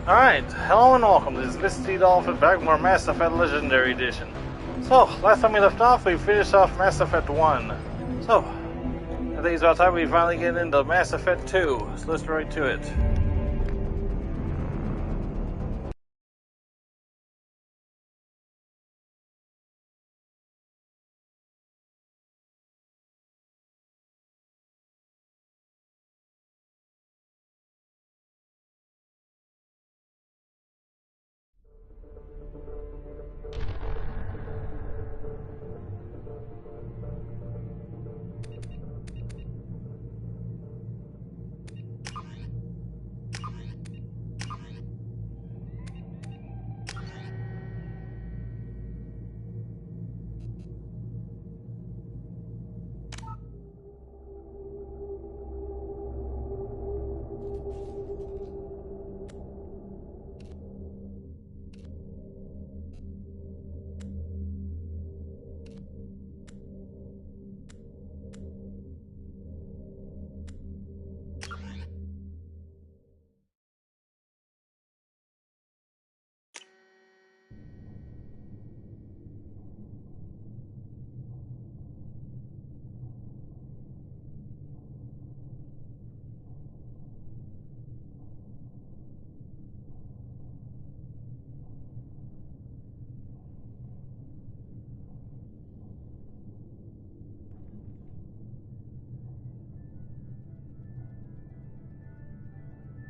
Alright, hello and welcome. This is Mistydolphin back with more Mass Effect Legendary Edition. So, last time we left off, we finished off Mass Effect 1. So, I think it's about time we finally get into Mass Effect 2. So let's get right to it.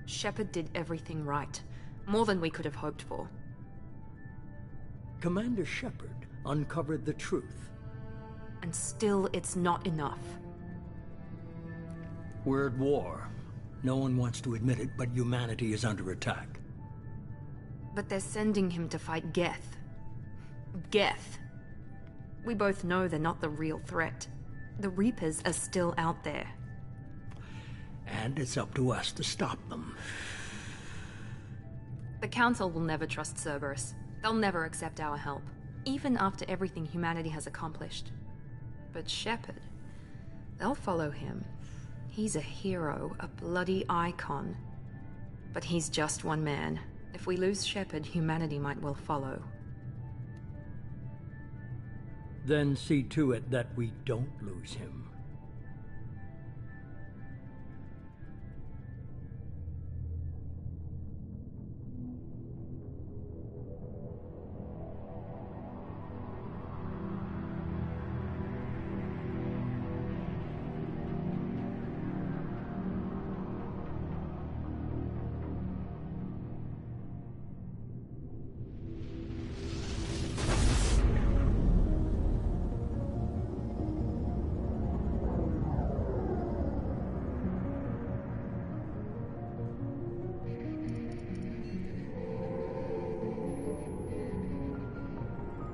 Shepard did everything right. More than we could have hoped for. Commander Shepard uncovered the truth. And still, it's not enough. We're at war. No one wants to admit it, but humanity is under attack. But they're sending him to fight Geth. Geth. We both know they're not the real threat. The Reapers are still out there. And it's up to us to stop them. The Council will never trust Cerberus. They'll never accept our help, even after everything humanity has accomplished. But Shepard, they'll follow him. He's a hero, a bloody icon. But he's just one man. If we lose Shepard, humanity might well follow. Then see to it that we don't lose him.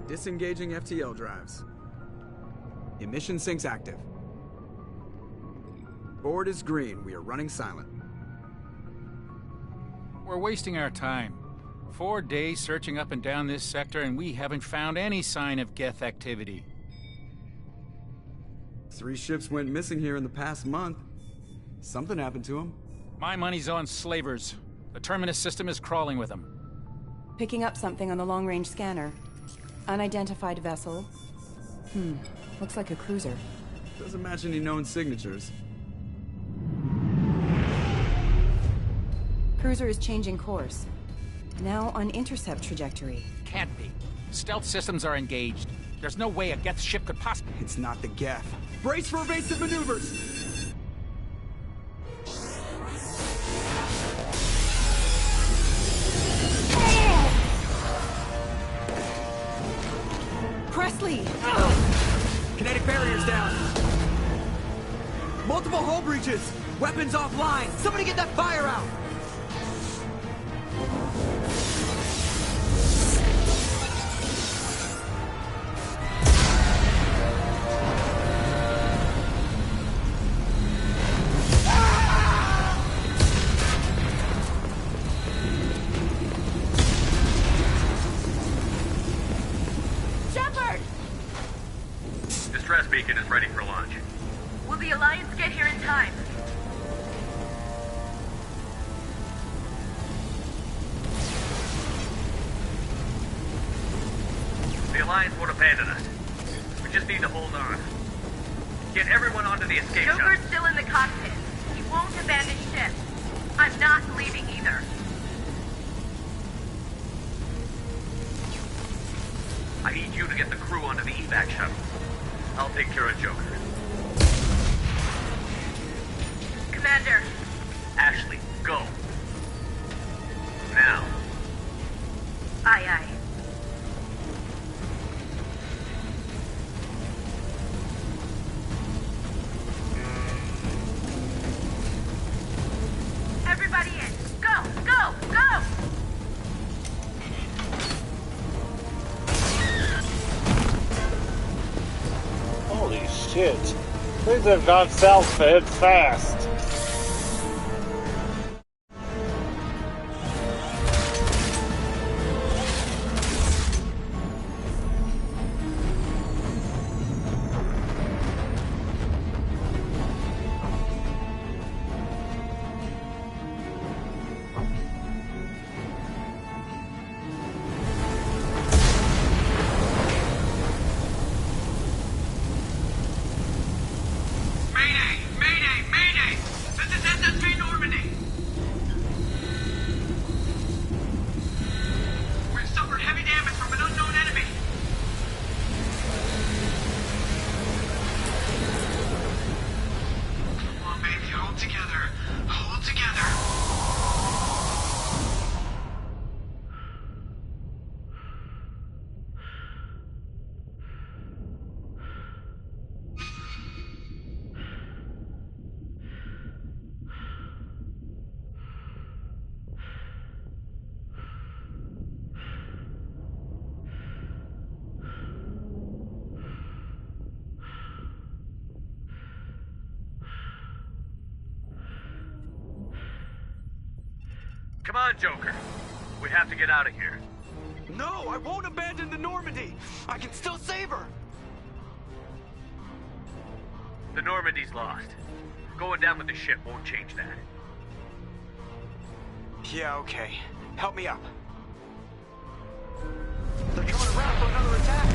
Disengaging FTL drives. Emission sinks active. Board is green. We are running silent. We're wasting our time. 4 days searching up and down this sector, and we haven't found any sign of Geth activity. 3 ships went missing here in the past month. Something happened to them. My money's on slavers. The Terminus system is crawling with them. Picking up something on the long-range scanner. Unidentified vessel. Looks like a cruiser. Doesn't match any known signatures. Cruiser is changing course. Now on intercept trajectory. Can't be. Stealth systems are engaged. There's no way a Geth ship could possibly... It's not the Geth. Brace for evasive maneuvers! Presley! Kinetic barriers down. Multiple hull breaches. Weapons offline. Somebody get that fire out. Distress beacon is ready for launch. Will the Alliance get here in time? The Alliance won't abandon us. We just need to hold on. Get everyone onto the escape shuttle. Joker's still in the cockpit. He won't abandon ship. I'm not leaving either. I need you to get the crew onto the evac shuttle. I'll take care of Joker. Commander. Ashley, go. Now. Aye, aye. Everybody in. Go, go, go! Holy shit. Things have gone south fast. Come on, Joker. We have to get out of here. No, I won't abandon the Normandy. I can still save her. The Normandy's lost. Going down with the ship won't change that. Yeah, okay. Help me up. They're coming around for another attack.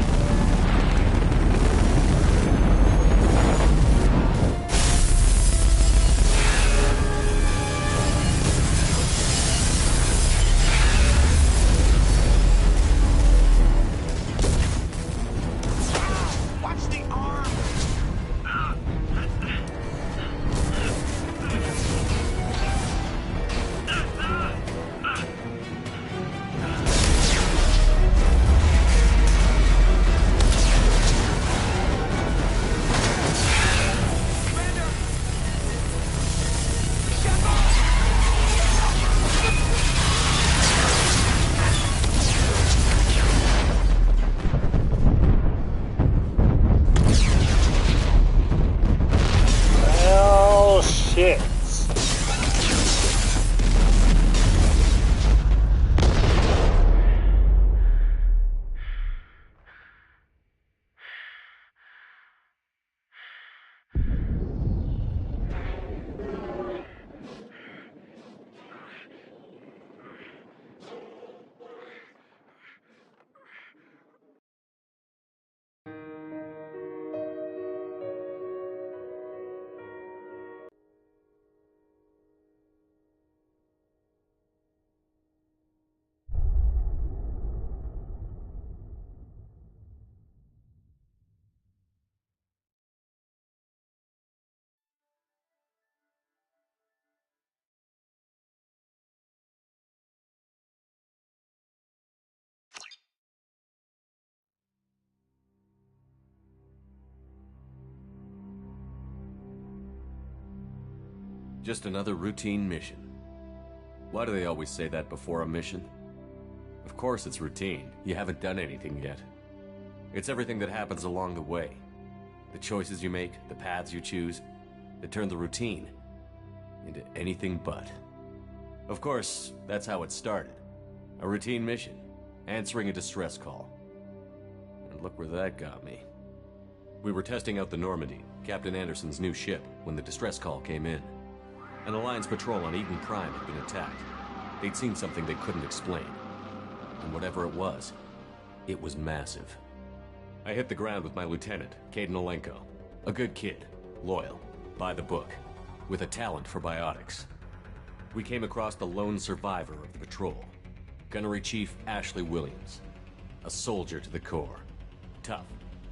Just another routine mission. Why do they always say that before a mission? Of course it's routine. You haven't done anything yet. It's everything that happens along the way. The choices you make, the paths you choose, that turn the routine into anything but. Of course, that's how it started. A routine mission, answering a distress call. And look where that got me. We were testing out the Normandy, Captain Anderson's new ship, when the distress call came in. An Alliance patrol on Eden Prime had been attacked. They'd seen something they couldn't explain. And whatever it was massive. I hit the ground with my lieutenant, Caden Olenko. A good kid, loyal, by the book, with a talent for biotics. We came across the lone survivor of the patrol, Gunnery Chief Ashley Williams. A soldier to the core. Tough,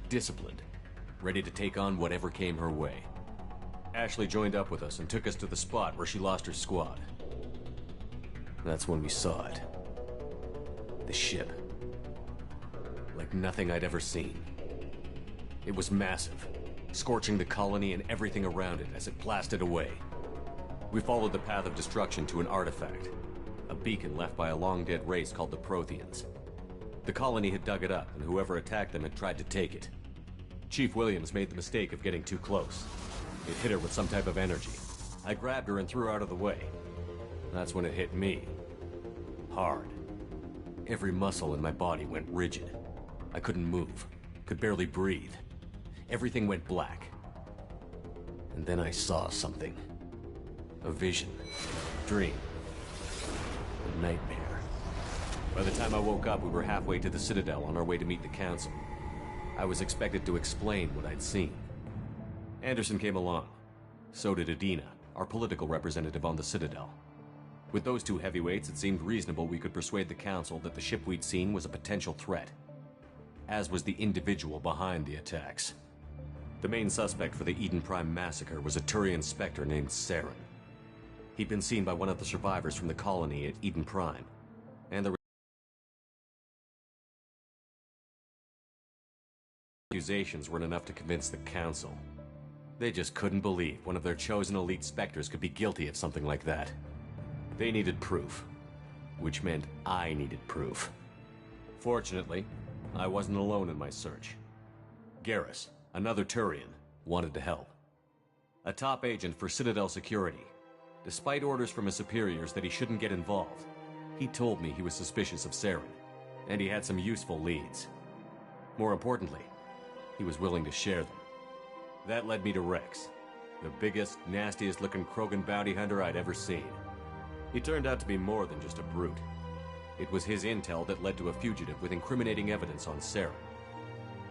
disciplined, ready to take on whatever came her way. Ashley joined up with us and took us to the spot where she lost her squad. That's when we saw it. The ship. Like nothing I'd ever seen. It was massive, scorching the colony and everything around it as it blasted away. We followed the path of destruction to an artifact, a beacon left by a long-dead race called the Protheans. The colony had dug it up, and whoever attacked them had tried to take it. Chief Williams made the mistake of getting too close. It hit her with some type of energy. I grabbed her and threw her out of the way. That's when it hit me. Hard. Every muscle in my body went rigid. I couldn't move, could barely breathe. Everything went black. And then I saw something. A vision. Dream. A nightmare. By the time I woke up, we were halfway to the Citadel on our way to meet the Council. I was expected to explain what I'd seen. Anderson came along. So did Adina, our political representative on the Citadel. With those two heavyweights, it seemed reasonable we could persuade the Council that the ship we'd seen was a potential threat. As was the individual behind the attacks. The main suspect for the Eden Prime massacre was a Turian Spectre named Saren. He'd been seen by one of the survivors from the colony at Eden Prime, and the accusations weren't enough to convince the Council. They just couldn't believe one of their chosen elite Spectres could be guilty of something like that. They needed proof, which meant I needed proof. Fortunately, I wasn't alone in my search. Garrus, another Turian, wanted to help. A top agent for Citadel Security. Despite orders from his superiors that he shouldn't get involved, he told me he was suspicious of Saren, and he had some useful leads. More importantly, he was willing to share them. That led me to Rex, the biggest, nastiest looking Krogan bounty hunter I'd ever seen. He turned out to be more than just a brute. It was his intel that led to a fugitive with incriminating evidence on Saren.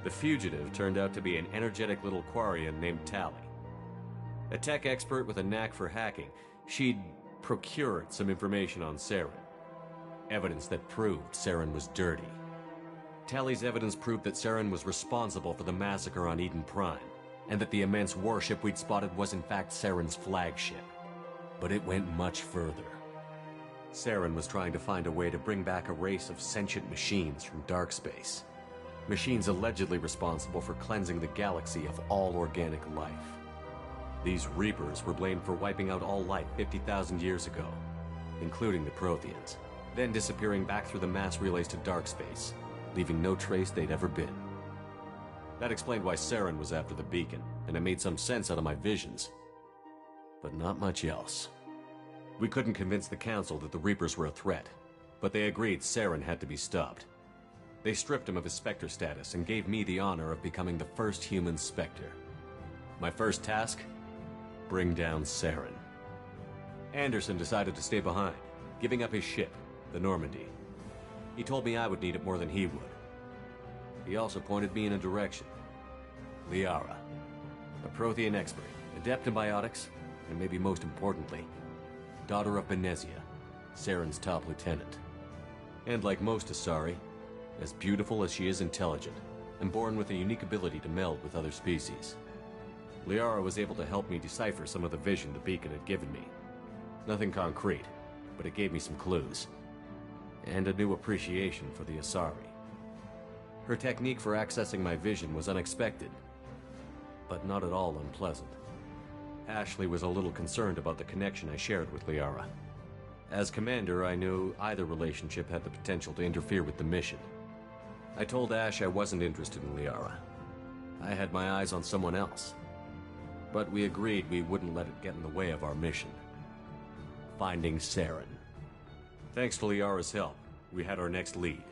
The fugitive turned out to be an energetic little Quarian named Tally. A tech expert with a knack for hacking, she'd procured some information on Saren. Evidence that proved Saren was dirty. Tally's evidence proved that Saren was responsible for the massacre on Eden Prime, and that the immense warship we'd spotted was in fact Saren's flagship. But it went much further. Saren was trying to find a way to bring back a race of sentient machines from dark space. Machines allegedly responsible for cleansing the galaxy of all organic life. These Reapers were blamed for wiping out all life 50,000 years ago, including the Protheans, then disappearing back through the mass relays to dark space, leaving no trace they'd ever been. That explained why Saren was after the beacon, and it made some sense out of my visions. But not much else. We couldn't convince the Council that the Reapers were a threat, but they agreed Saren had to be stopped. They stripped him of his Spectre status and gave me the honor of becoming the first human Spectre. My first task? Bring down Saren. Anderson decided to stay behind, giving up his ship, the Normandy. He told me I would need it more than he would. He also pointed me in a direction. Liara, a Prothean expert, adept in biotics, and maybe most importantly, daughter of Benezia, Saren's top lieutenant. And like most Asari, as beautiful as she is intelligent, and born with a unique ability to meld with other species. Liara was able to help me decipher some of the vision the beacon had given me. Nothing concrete, but it gave me some clues. And a new appreciation for the Asari. Her technique for accessing my vision was unexpected, but not at all unpleasant. Ashley was a little concerned about the connection I shared with Liara. As commander, I knew either relationship had the potential to interfere with the mission. I told Ash I wasn't interested in Liara. I had my eyes on someone else. But we agreed we wouldn't let it get in the way of our mission. Finding Saren. Thanks to Liara's help, we had our next lead.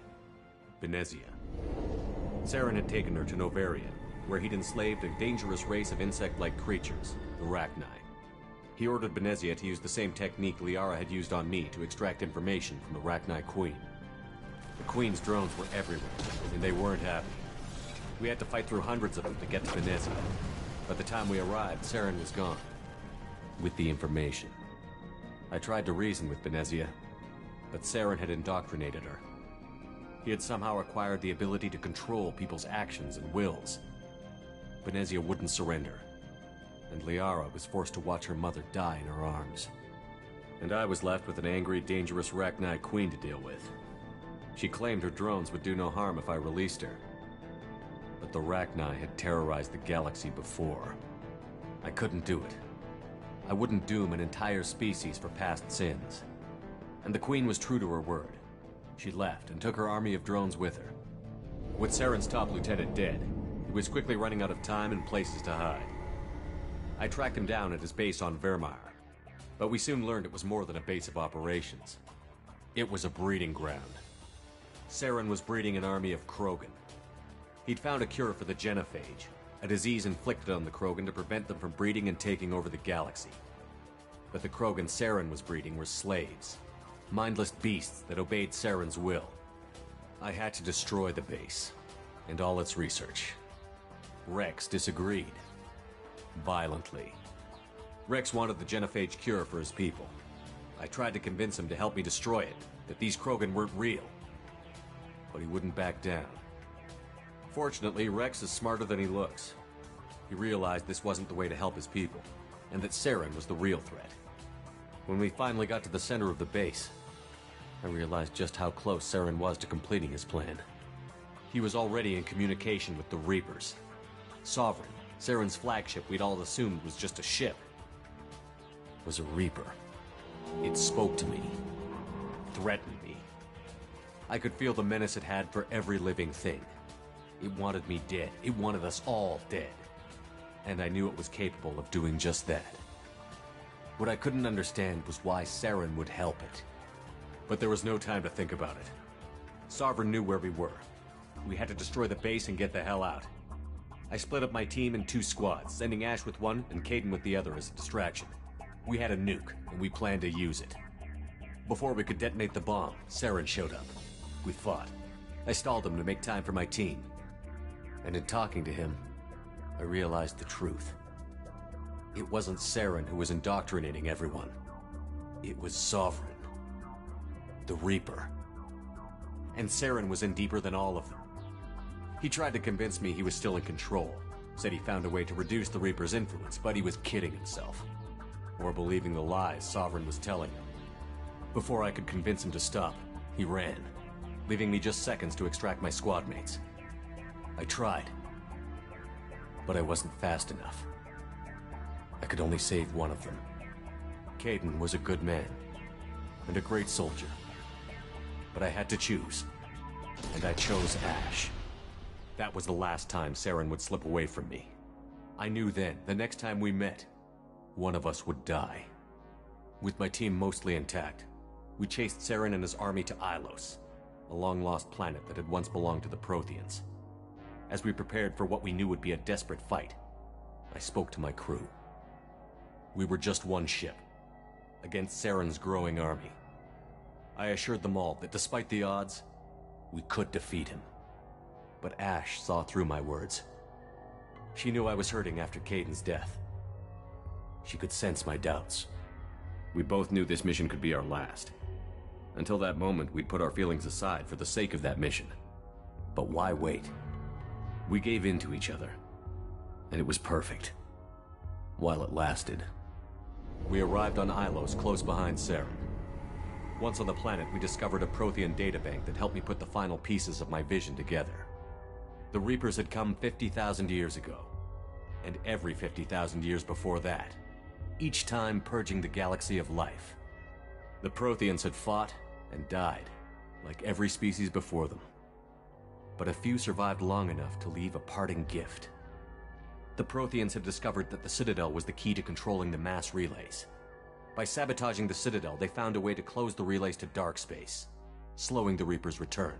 Benezia. Saren had taken her to Novarian, where he'd enslaved a dangerous race of insect-like creatures, the Rachni. He ordered Benezia to use the same technique Liara had used on me to extract information from the Rachni Queen. The Queen's drones were everywhere, and they weren't happy. We had to fight through hundreds of them to get to Venezia. By the time we arrived, Saren was gone. With the information. I tried to reason with Venezia, but Saren had indoctrinated her. He had somehow acquired the ability to control people's actions and wills. Venezia wouldn't surrender, and Liara was forced to watch her mother die in her arms. And I was left with an angry, dangerous Rachni queen to deal with. She claimed her drones would do no harm if I released her. But the Rachni had terrorized the galaxy before. I couldn't do it. I wouldn't doom an entire species for past sins. And the Queen was true to her word. She left and took her army of drones with her. With Saren's top lieutenant dead, he was quickly running out of time and places to hide. I tracked him down at his base on Vermeer, but we soon learned it was more than a base of operations. It was a breeding ground. Saren was breeding an army of Krogan. He'd found a cure for the genophage, a disease inflicted on the Krogan to prevent them from breeding and taking over the galaxy. But the Krogan Saren was breeding were slaves, mindless beasts that obeyed Saren's will. I had to destroy the base, and all its research. Rex disagreed. Violently. Rex wanted the genophage cure for his people. I tried to convince him to help me destroy it, that these Krogan weren't real. But he wouldn't back down. Fortunately, Rex is smarter than he looks. He realized this wasn't the way to help his people, and that Saren was the real threat. When we finally got to the center of the base, I realized just how close Saren was to completing his plan. He was already in communication with the Reapers. Sovereign, Saren's flagship we'd all assumed was just a ship, was a Reaper. It spoke to me, threatened me. I could feel the menace it had for every living thing. It wanted me dead. It wanted us all dead. And I knew it was capable of doing just that. What I couldn't understand was why Saren would help it. But there was no time to think about it. Sovereign knew where we were. We had to destroy the base and get the hell out. I split up my team in 2 squads, sending Ash with one and Kaidan with the other as a distraction. We had a nuke, and we planned to use it. Before we could detonate the bomb, Saren showed up. We fought. I stalled him to make time for my team. And in talking to him, I realized the truth. It wasn't Saren who was indoctrinating everyone. It was Sovereign. The Reaper. And Saren was in deeper than all of them. He tried to convince me he was still in control. Said he found a way to reduce the Reaper's influence, but he was kidding himself. Or believing the lies Sovereign was telling him. Before I could convince him to stop, he ran, leaving me just seconds to extract my squad mates. I tried, but I wasn't fast enough. I could only save one of them. Kaidan was a good man, and a great soldier. But I had to choose, and I chose Ash. That was the last time Saren would slip away from me. I knew then, the next time we met, one of us would die. With my team mostly intact, we chased Saren and his army to Ilos, a long-lost planet that had once belonged to the Protheans. As we prepared for what we knew would be a desperate fight, I spoke to my crew. We were just one ship, against Saren's growing army. I assured them all that despite the odds, we could defeat him. But Ash saw through my words. She knew I was hurting after Kaidan's death. She could sense my doubts. We both knew this mission could be our last. Until that moment, we'd put our feelings aside for the sake of that mission. But why wait? We gave in to each other, and it was perfect. While it lasted. We arrived on Ilos, close behind Saren. Once on the planet, we discovered a Prothean databank that helped me put the final pieces of my vision together. The Reapers had come 50,000 years ago, and every 50,000 years before that, each time purging the galaxy of life. The Protheans had fought and died, like every species before them. But a few survived long enough to leave a parting gift. The Protheans had discovered that the Citadel was the key to controlling the mass relays. By sabotaging the Citadel, they found a way to close the relays to dark space, slowing the Reapers' return,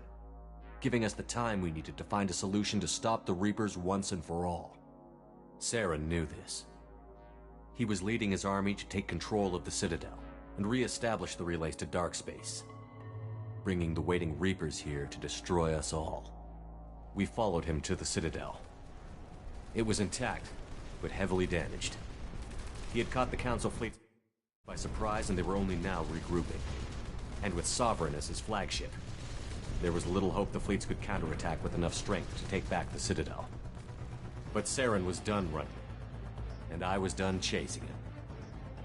giving us the time we needed to find a solution to stop the Reapers once and for all. Saren knew this. He was leading his army to take control of the Citadel and re-establish the relays to dark space, bringing the waiting Reapers here to destroy us all. We followed him to the Citadel. It was intact, but heavily damaged. He had caught the Council fleet by surprise, and they were only now regrouping. And with Sovereign as his flagship, there was little hope the fleets could counterattack with enough strength to take back the Citadel. But Saren was done running, and I was done chasing him.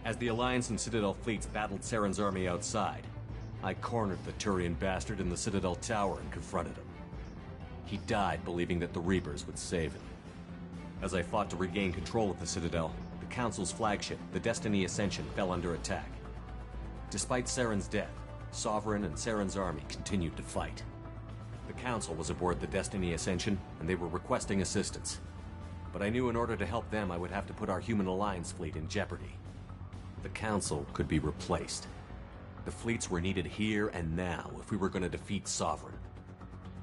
As the Alliance and Citadel fleets battled Saren's army outside, I cornered the Turian bastard in the Citadel tower and confronted him. He died believing that the Reapers would save him. As I fought to regain control of the Citadel, the Council's flagship, the Destiny Ascension, fell under attack. Despite Saren's death, Sovereign and Saren's army continued to fight. The Council was aboard the Destiny Ascension, and they were requesting assistance. But I knew in order to help them, I would have to put our Human Alliance fleet in jeopardy. The Council could be replaced. The fleets were needed here and now if we were going to defeat Sovereign.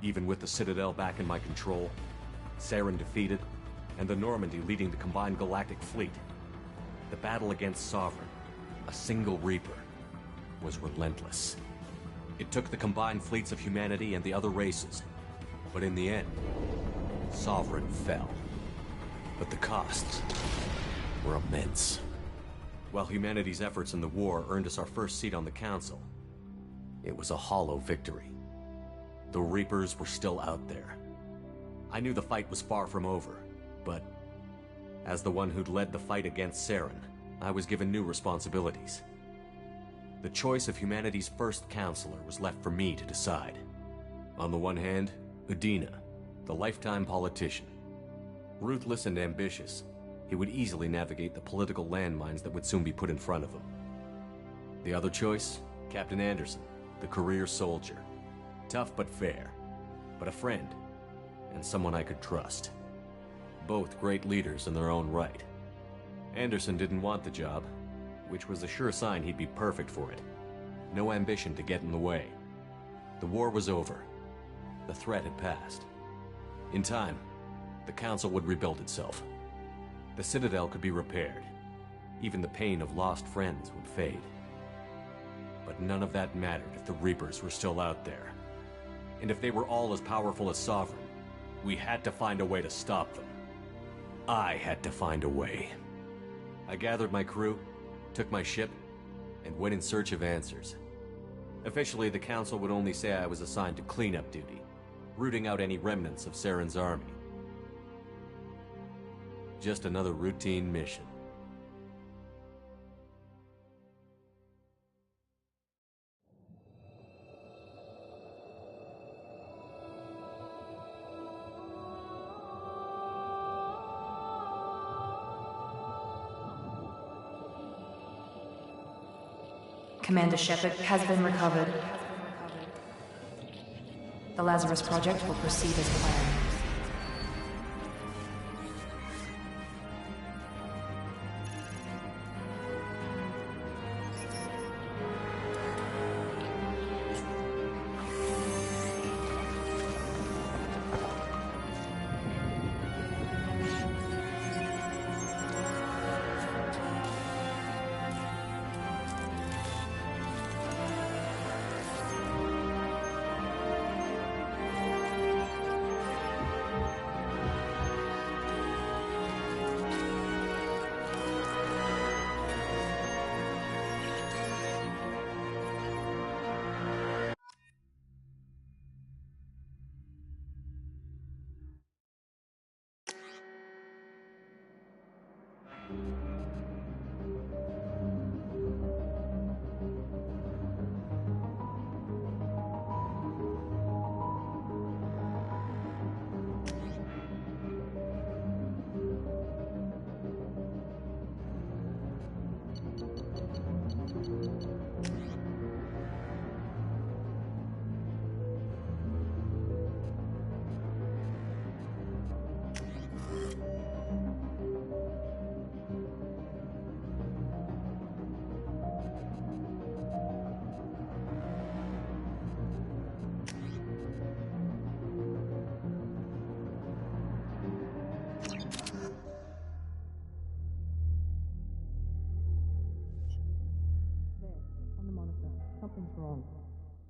Even with the Citadel back in my control, Saren defeated, and the Normandy leading the combined galactic fleet, the battle against Sovereign, a single Reaper, was relentless. It took the combined fleets of humanity and the other races, but in the end, Sovereign fell. But the costs were immense. While humanity's efforts in the war earned us our first seat on the Council, it was a hollow victory. The Reapers were still out there. I knew the fight was far from over, but as the one who'd led the fight against Saren, I was given new responsibilities. The choice of humanity's first counselor was left for me to decide. On the one hand, Udina, the lifetime politician. Ruthless and ambitious, he would easily navigate the political landmines that would soon be put in front of him. The other choice, Captain Anderson, the career soldier. Tough but fair, but a friend, and someone I could trust. Both great leaders in their own right. Anderson didn't want the job, which was a sure sign he'd be perfect for it. No ambition to get in the way. The war was over. The threat had passed. In time, the Council would rebuild itself. The Citadel could be repaired. Even the pain of lost friends would fade. But none of that mattered if the Reapers were still out there. And if they were all as powerful as Sovereign, we had to find a way to stop them. I had to find a way. I gathered my crew, took my ship, and went in search of answers. Officially, the Council would only say I was assigned to cleanup duty, rooting out any remnants of Saren's army. Just another routine mission. Commander Shepard has been recovered. The Lazarus Project will proceed as planned.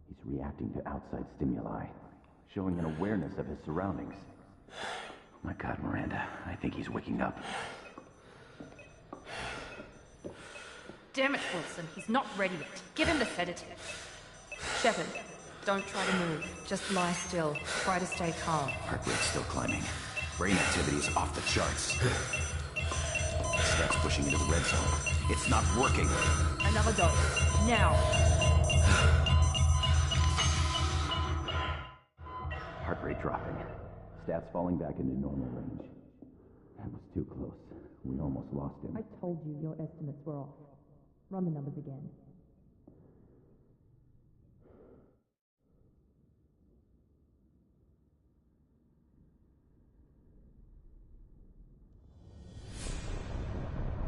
He's reacting to outside stimuli. showing an awareness of his surroundings. Oh my God, Miranda, I think he's waking up. Damn it, Wilson. He's not ready yet. Give him the sedative. Shepard, don't try to move. Just lie still. Try to stay calm. Heart rate's still climbing. Brain activity's off the charts. Steps pushing into the red zone. It's not working. Another dose. Now. Heart rate dropping. Stats falling back into normal range. That was too close. We almost lost him. I told you your estimates were off. Run the numbers again.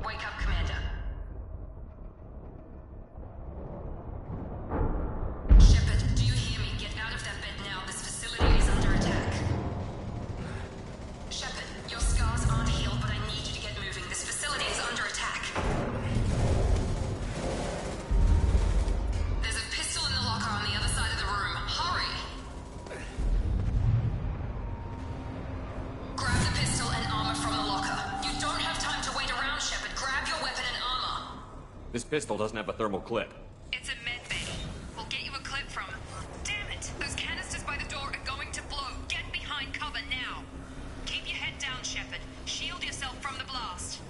Wake up, Commander. Shepard, do you hear me? Get out of that bed now. This facility is under attack. Shepard, your scars aren't healed, but I need you to get moving. This facility is under attack. There's a pistol in the locker on the other side of the room. Hurry! Grab the pistol and armor from the locker. You don't have time to wait around, Shepard. Grab your weapon and armor. This pistol doesn't have a thermal clip. It's a med bay. We'll get you a clip from... Damn it! Those canisters by the door are going to blow. Get behind cover now. Keep your head down, Shepard. Shield yourself from the blast.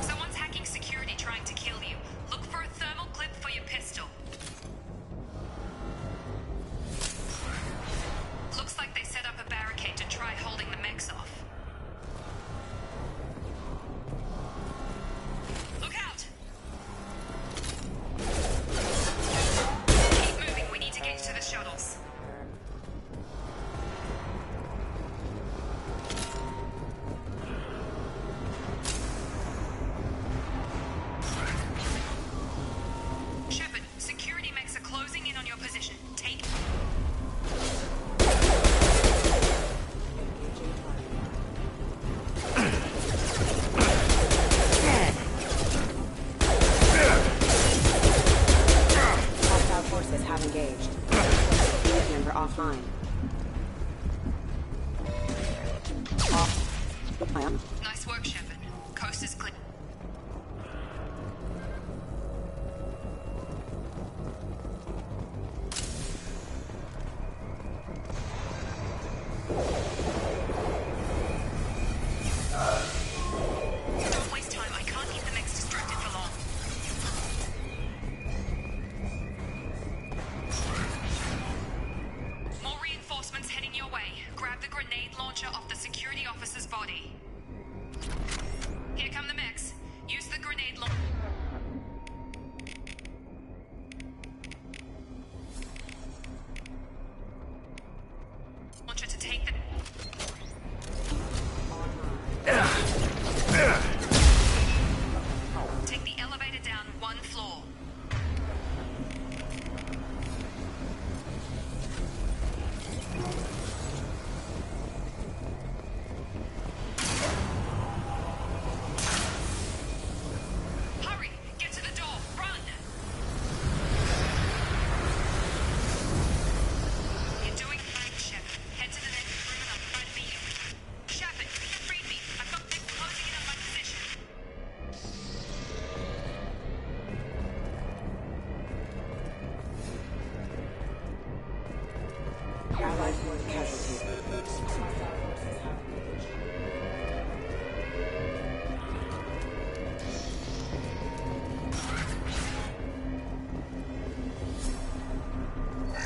Someone's hacking security trying to kill you. Look for a thermal clip for your pistol. Looks like they set up a barricade to try holding the mechs off. Look out! Keep moving, we need to get to the shuttles. Shepard, security mechs are closing in on your position. Take... Hostile forces have engaged. Unit member offline. Nice work, Shepard. Coast is clear. Don't waste time. I can't keep the mechs distracted for long. More reinforcements heading your way. Grab the grenade launcher off the security officer's body. Here come the mechs. Use the grenade launcher. To take the... Take the elevator down one floor. Hurry! Get to the door! Run! You're doing fine, Shepard. Head to the next room and I'll try to beat you. Shepard, read me. I've got things closing in on my position. Allied force casualties.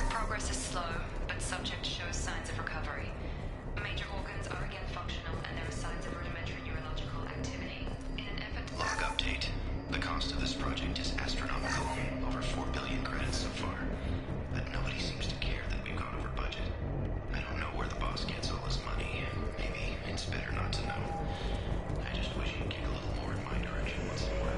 Progress is slow, but subject shows signs of recovery. Major organs are again functional, and there are signs of rudimentary neurological activity. In an effort to... Log update. The cost of this project is astronomical. Over 4 billion credits so far. But nobody seems to care that we've gone over budget. I don't know where the boss gets all his money. Maybe it's better not to know. I just wish he'd kick a little more in my direction once in a while.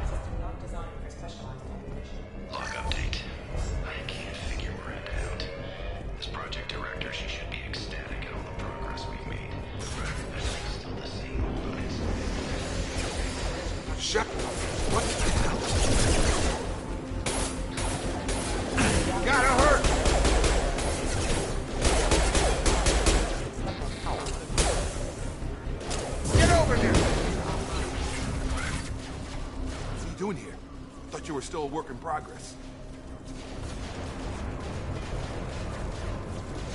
System not designed for specialized ammunition. Shep, what the hell? Gotta hurt! Get over here! What are you doing here? Thought you were still a work in progress.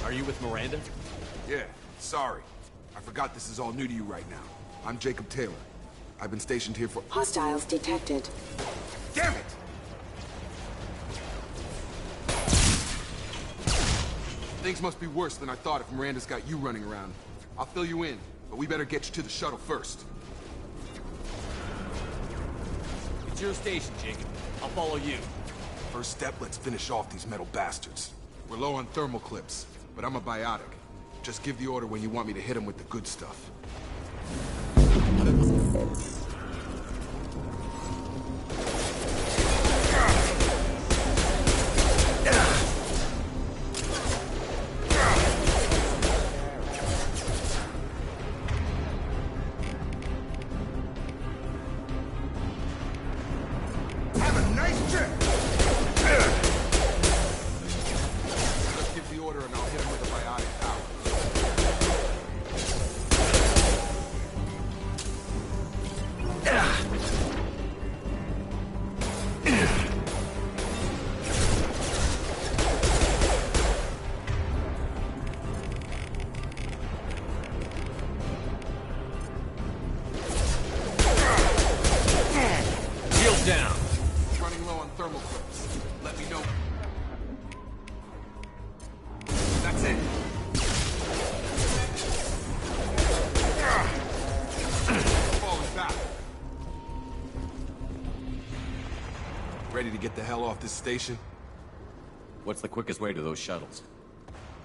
Are you with Miranda? Yeah, sorry. I forgot this is all new to you right now. I'm Jacob Taylor. I've been stationed here for— Hostiles detected. Damn it! Things must be worse than I thought if Miranda's got you running around. I'll fill you in, but we better get you to the shuttle first. It's your station, Jacob. I'll follow you. First step, let's finish off these metal bastards. We're low on thermal clips, but I'm a biotic. Just give the order when you want me to hit them with the good stuff. Have a nice trip! Just give the order and I'll hit him with a biotic power. Shield down. Running low on thermal clips. Let me know. That's it. Falling back. Ready to get the hell off this station? What's the quickest way to those shuttles?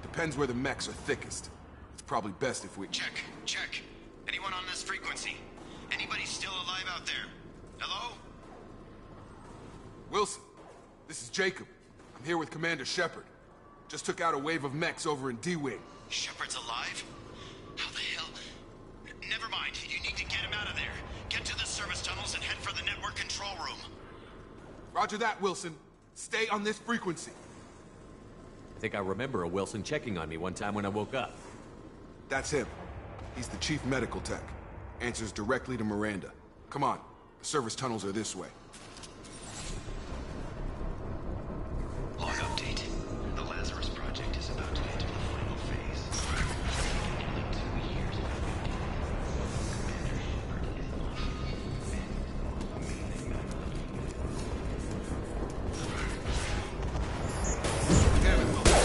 Depends where the mechs are thickest. It's probably best if we— Check, check. Anyone on this frequency? Anybody still alive out there? Hello? Wilson, this is Jacob. I'm here with Commander Shepard. Just took out a wave of mechs over in D-Wing. Shepard's alive? How the hell? Never mind. You need to get him out of there. Get to the service tunnels and head for the network control room. Roger that, Wilson. Stay on this frequency. I think I remember a Wilson checking on me one time when I woke up. That's him. He's the chief medical tech. Answers directly to Miranda. Come on. The service tunnels are this way. Log update. The Lazarus Project is about to enter the final phase. Nearly 2 years of activity. Commander Shepard is off. Damn it, Wilson.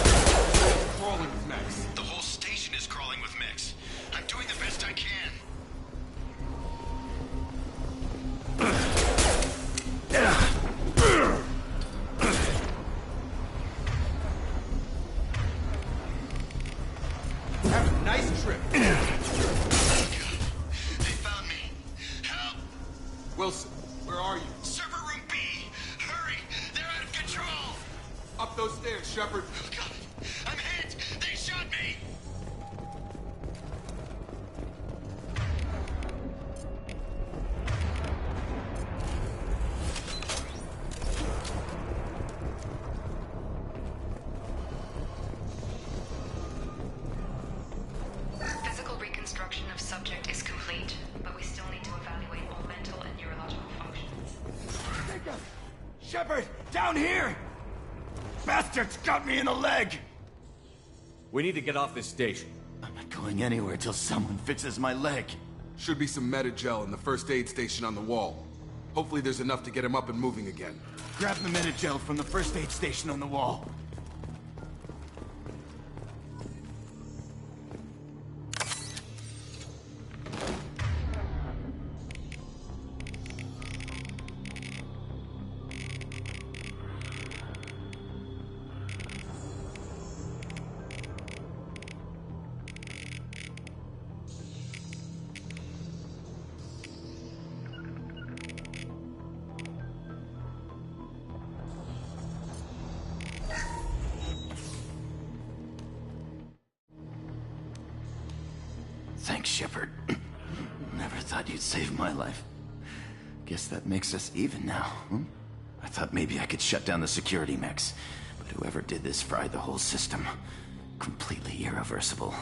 It's crawling with mechs. The whole station is crawling with mechs. I'm doing the best I can. Have a nice trip. They found me. Help! Wilson, where are you? Server room B! Hurry! They're out of control! Up those stairs, Shepard. Oh, God! I'm hit! They shot me! Physical reconstruction of subject is complete, but we still need to evaluate all mental and neurological functions. Shepard, down here! Bastards got me in the leg! We need to get off this station. I'm not going anywhere till someone fixes my leg. Should be some meta-gel in the first aid station on the wall. Hopefully there's enough to get him up and moving again. Grab the meta-gel from the first aid station on the wall. Thanks, Shepard. Never thought you'd save my life. Guess that makes us even now, hmm? I thought maybe I could shut down the security mechs, but whoever did this fried the whole system. Completely irreversible.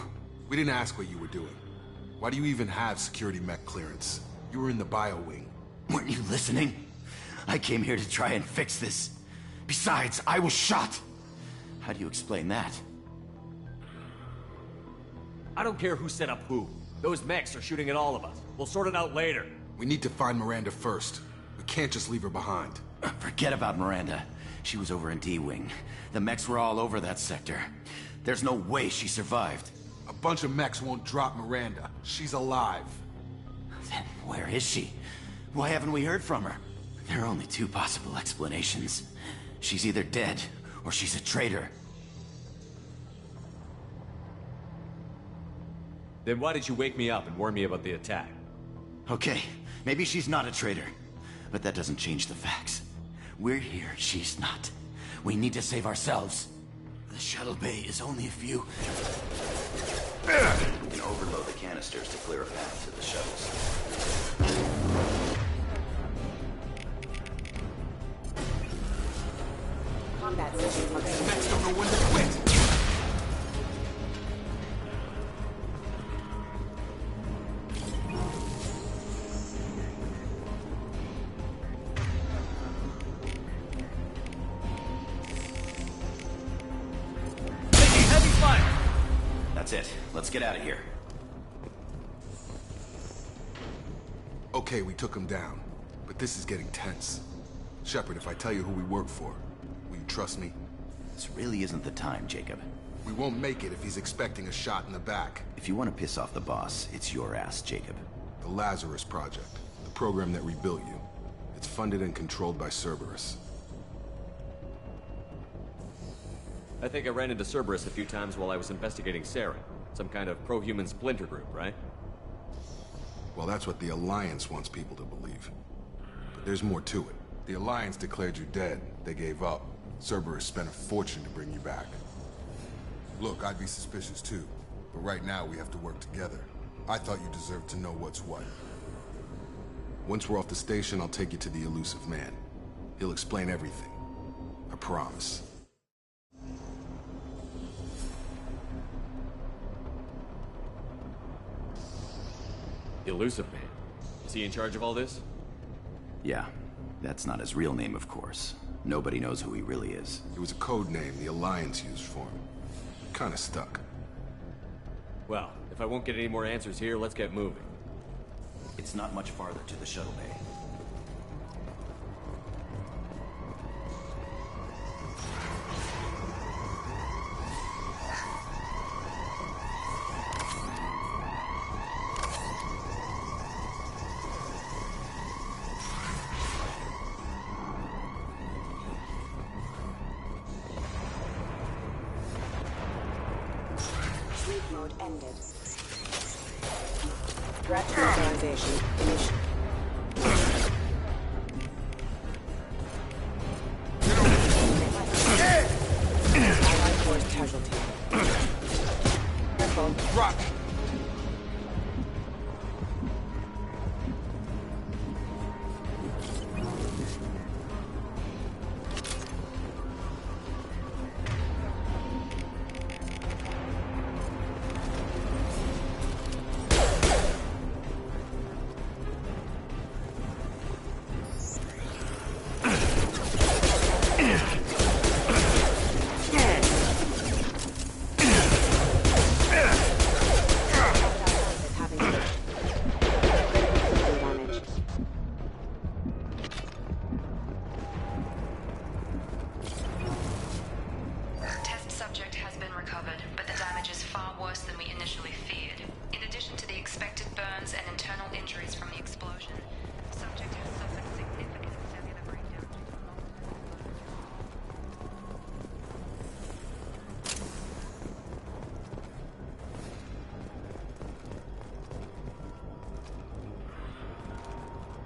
We didn't ask what you were doing. Why do you even have security mech clearance? You were in the bio wing. Weren't you listening? I came here to try and fix this. Besides, I was shot. How do you explain that? I don't care who set up who. Those mechs are shooting at all of us. We'll sort it out later. We need to find Miranda first. We can't just leave her behind. Forget about Miranda. She was over in D-Wing. The mechs were all over that sector. There's no way she survived. A bunch of mechs won't drop Miranda. She's alive. Then where is she? Why haven't we heard from her? There are only two possible explanations. She's either dead, or she's a traitor. Then why did you wake me up and warn me about the attack? Okay, maybe she's not a traitor. But that doesn't change the facts. We're here, she's not. We need to save ourselves. The shuttle bay is only a few... We can overload the canisters to clear a path to the shuttles. Combat system functioning. Mechs don't know when to quit. That's it. Let's get out of here. Okay, we took him down. But this is getting tense. Shepard, if I tell you who we work for, will you trust me? This really isn't the time, Jacob. We won't make it if he's expecting a shot in the back. If you want to piss off the boss, it's your ass, Jacob. The Lazarus Project. The program that rebuilt you. It's funded and controlled by Cerberus. I think I ran into Cerberus a few times while I was investigating Saren. Some kind of pro-human splinter group, right? Well, that's what the Alliance wants people to believe. But there's more to it. The Alliance declared you dead. They gave up. Cerberus spent a fortune to bring you back. Look, I'd be suspicious too. But right now, we have to work together. I thought you deserved to know what's what. Once we're off the station, I'll take you to the elusive man. He'll explain everything. I promise. Elusive Man. Is he in charge of all this? Yeah. That's not his real name, of course. Nobody knows who he really is. It was a code name the Alliance used for him. Kinda stuck. Well, if I won't get any more answers here, let's get moving. It's not much farther to the shuttle bay. Sleep mode ended. Threat neutralization initiated. Allied force casualty. Careful. Rock!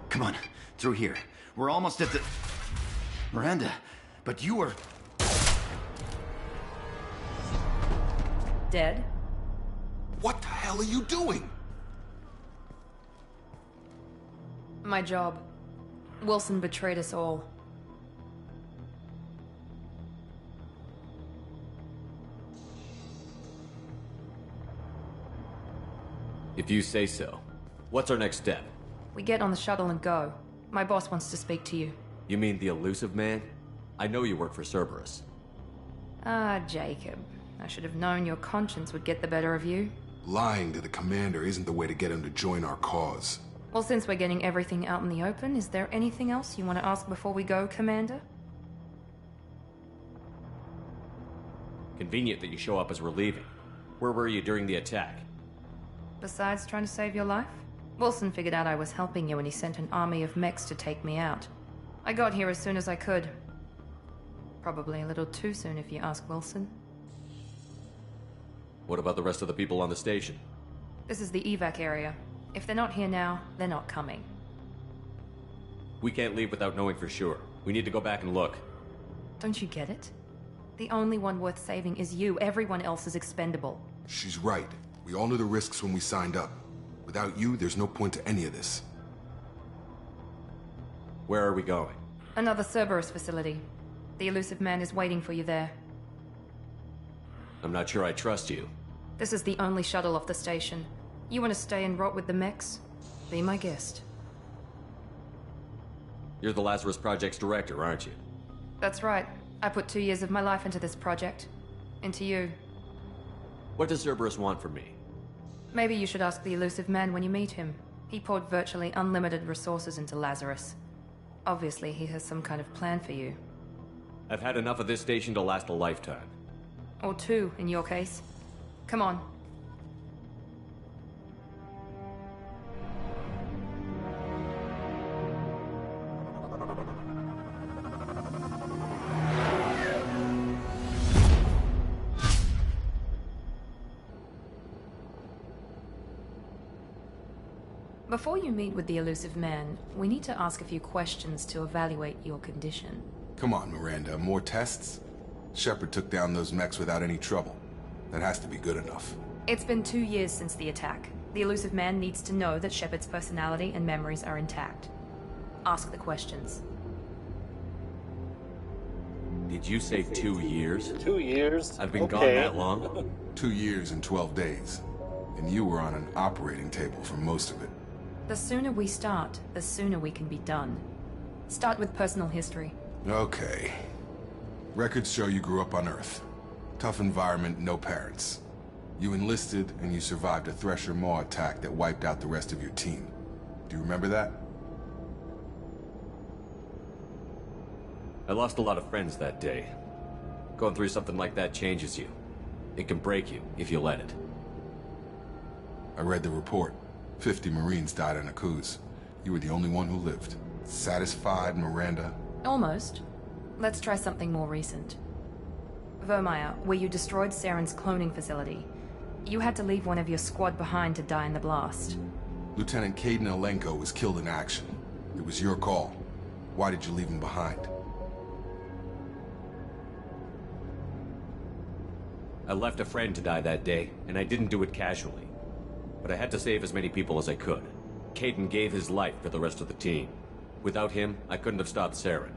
Come on, through here. We're almost at the... Miranda, but you were... Dead? What the hell are you doing? My job. Wilson betrayed us all. If you say so. What's our next step? We get on the shuttle and go. My boss wants to speak to you. You mean the elusive man? I know you work for Cerberus. Ah, Jacob. I should have known your conscience would get the better of you. Lying to the commander isn't the way to get him to join our cause. Well, since we're getting everything out in the open, is there anything else you want to ask before we go, Commander? Convenient that you show up as we're leaving. Where were you during the attack? Besides trying to save your life? Wilson figured out I was helping you and he sent an army of mechs to take me out. I got here as soon as I could. Probably a little too soon if you ask Wilson. What about the rest of the people on the station? This is the evac area. If they're not here now, they're not coming. We can't leave without knowing for sure. We need to go back and look. Don't you get it? The only one worth saving is you. Everyone else is expendable. She's right. We all knew the risks when we signed up. Without you, there's no point to any of this. Where are we going? Another Cerberus facility. The elusive man is waiting for you there. I'm not sure I trust you. This is the only shuttle off the station. You want to stay and rot with the mechs? Be my guest. You're the Lazarus Project's director, aren't you? That's right. I put 2 years of my life into this project. Into you. What does Cerberus want from me? Maybe you should ask the elusive man when you meet him. He poured virtually unlimited resources into Lazarus. Obviously, he has some kind of plan for you. I've had enough of this station to last a lifetime. Or 2, in your case. Come on. Before you meet with the elusive man, we need to ask a few questions to evaluate your condition. Come on, Miranda, more tests? Shepard took down those mechs without any trouble. That has to be good enough. It's been 2 years since the attack. The elusive man needs to know that Shepard's personality and memories are intact. Ask the questions. Did you say 2 years? 2 years? I've been gone that long? 2 years and 12 days. And you were on an operating table for most of it. The sooner we start, the sooner we can be done. Start with personal history. Okay. Records show you grew up on Earth. Tough environment, no parents. You enlisted, and you survived a Thresher Maw attack that wiped out the rest of your team. Do you remember that? I lost a lot of friends that day. Going through something like that changes you. It can break you, if you let it. I read the report. 50 Marines died in a cruise. You were the only one who lived. Satisfied, Miranda? Almost. Let's try something more recent. Vermeer, where you destroyed Saren's cloning facility. You had to leave one of your squad behind to die in the blast. Lieutenant Caden Alenko was killed in action. It was your call. Why did you leave him behind? I left a friend to die that day, and I didn't do it casually. But I had to save as many people as I could. Caden gave his life for the rest of the team. Without him, I couldn't have stopped Saren.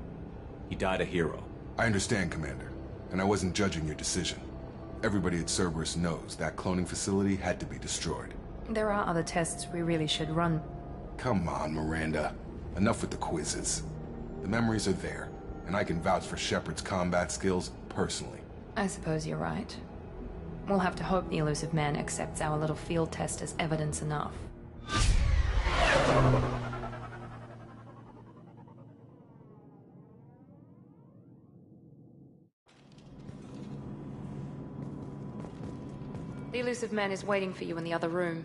He died a hero. I understand, Commander. And I wasn't judging your decision. Everybody at Cerberus knows that cloning facility had to be destroyed. There are other tests we really should run. Come on, Miranda. Enough with the quizzes. The memories are there, and I can vouch for Shepard's combat skills personally. I suppose you're right. We'll have to hope the elusive man accepts our little field test as evidence enough. The elusive man is waiting for you in the other room.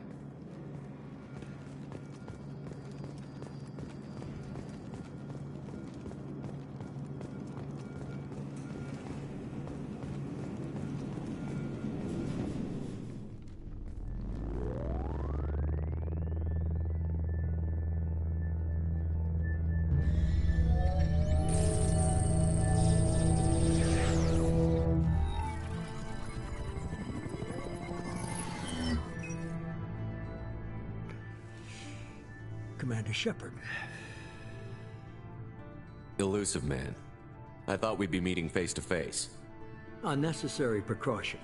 Commander Shepard. Elusive man. I thought we'd be meeting face to face. A necessary precaution.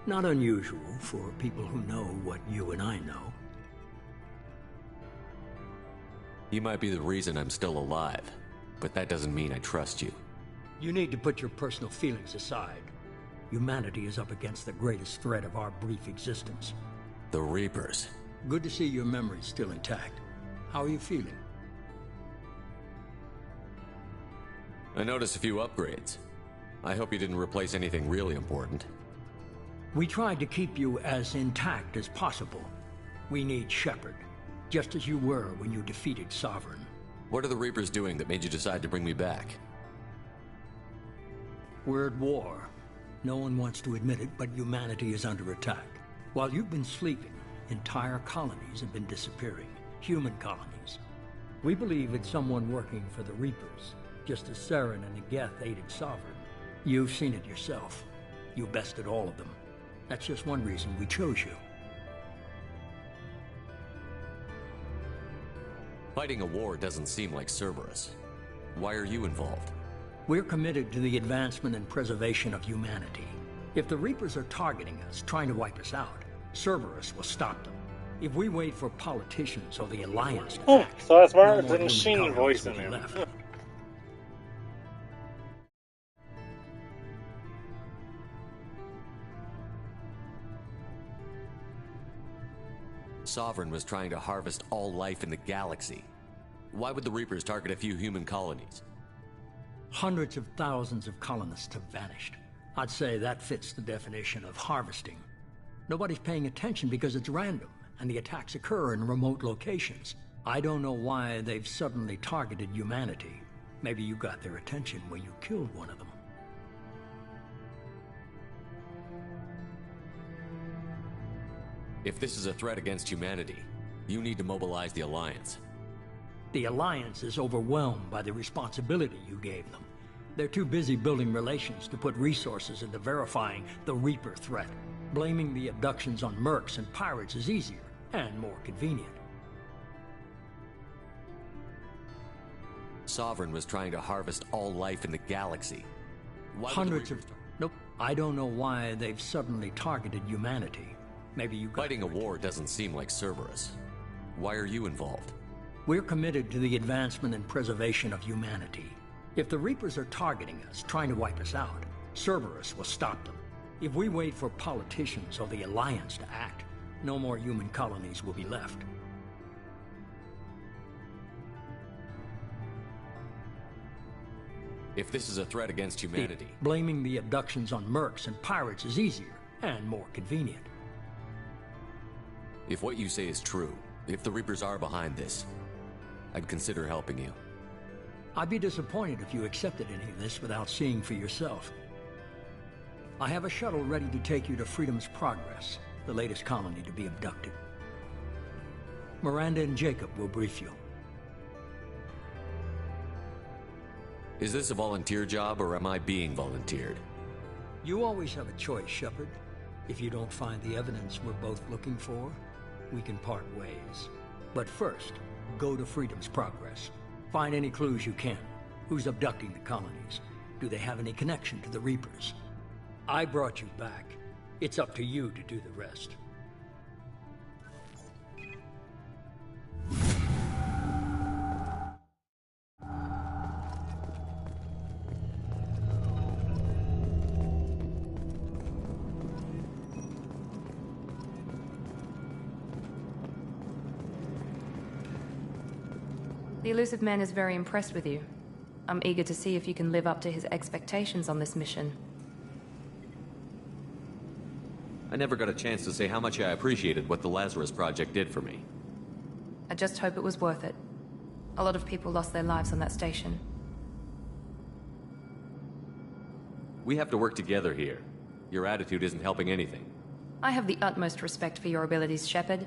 Not unusual for people who know what you and I know. You might be the reason I'm still alive, but that doesn't mean I trust you. You need to put your personal feelings aside. Humanity is up against the greatest threat of our brief existence. The Reapers. Good to see your memory's still intact. How are you feeling? I noticed a few upgrades. I hope you didn't replace anything really important. We tried to keep you as intact as possible. We need Shepard, just as you were when you defeated Sovereign. What are the Reapers doing that made you decide to bring me back? We're at war. No one wants to admit it, but humanity is under attack. While you've been sleeping, entire colonies have been disappearing. Human colonies. We believe it's someone working for the Reapers, just as Saren and Geth aided Sovereign. You've seen it yourself. You bested all of them. That's just one reason we chose you. Fighting a war doesn't seem like Cerberus. Why are you involved? We're committed to the advancement and preservation of humanity. If the Reapers are targeting us, trying to wipe us out, Cerberus will stop them. If we wait for politicians or the Alliance to act, so that's no the more machine human voice colonies in will be him. left. Sovereign was trying to harvest all life in the galaxy. Why would the Reapers target a few human colonies? Hundreds of thousands of colonists have vanished. I'd say that fits the definition of harvesting. Nobody's paying attention because it's random, and the attacks occur in remote locations. I don't know why they've suddenly targeted humanity. Maybe you got their attention when you killed one of them. If this is a threat against humanity, you need to mobilize the Alliance. The Alliance is overwhelmed by the responsibility you gave them. They're too busy building relations to put resources into verifying the Reaper threat. Blaming the abductions on mercs and pirates is easier and more convenient. Sovereign was trying to harvest all life in the galaxy. Why Hundreds of... Nope. I don't know why they've suddenly targeted humanity. Maybe you got... Fighting a war doesn't seem like Cerberus. Why are you involved? We're committed to the advancement and preservation of humanity. If the Reapers are targeting us, trying to wipe us out, Cerberus will stop them. If we wait for politicians or the Alliance to act, no more human colonies will be left. If this is a threat against humanity... Blaming the abductions on mercs and pirates is easier and more convenient. If what you say is true, if the Reapers are behind this, I'd consider helping you. I'd be disappointed if you accepted any of this without seeing for yourself. I have a shuttle ready to take you to Freedom's Progress, the latest colony to be abducted. Miranda and Jacob will brief you. Is this a volunteer job, or am I being volunteered? You always have a choice, Shepard. If you don't find the evidence we're both looking for, we can part ways. But first, go to Freedom's Progress. Find any clues you can. Who's abducting the colonies? Do they have any connection to the Reapers? I brought you back. It's up to you to do the rest. The Elusive Man is very impressed with you. I'm eager to see if you can live up to his expectations on this mission. I never got a chance to say how much I appreciated what the Lazarus Project did for me. I just hope it was worth it. A lot of people lost their lives on that station. We have to work together here. Your attitude isn't helping anything. I have the utmost respect for your abilities, Shepard.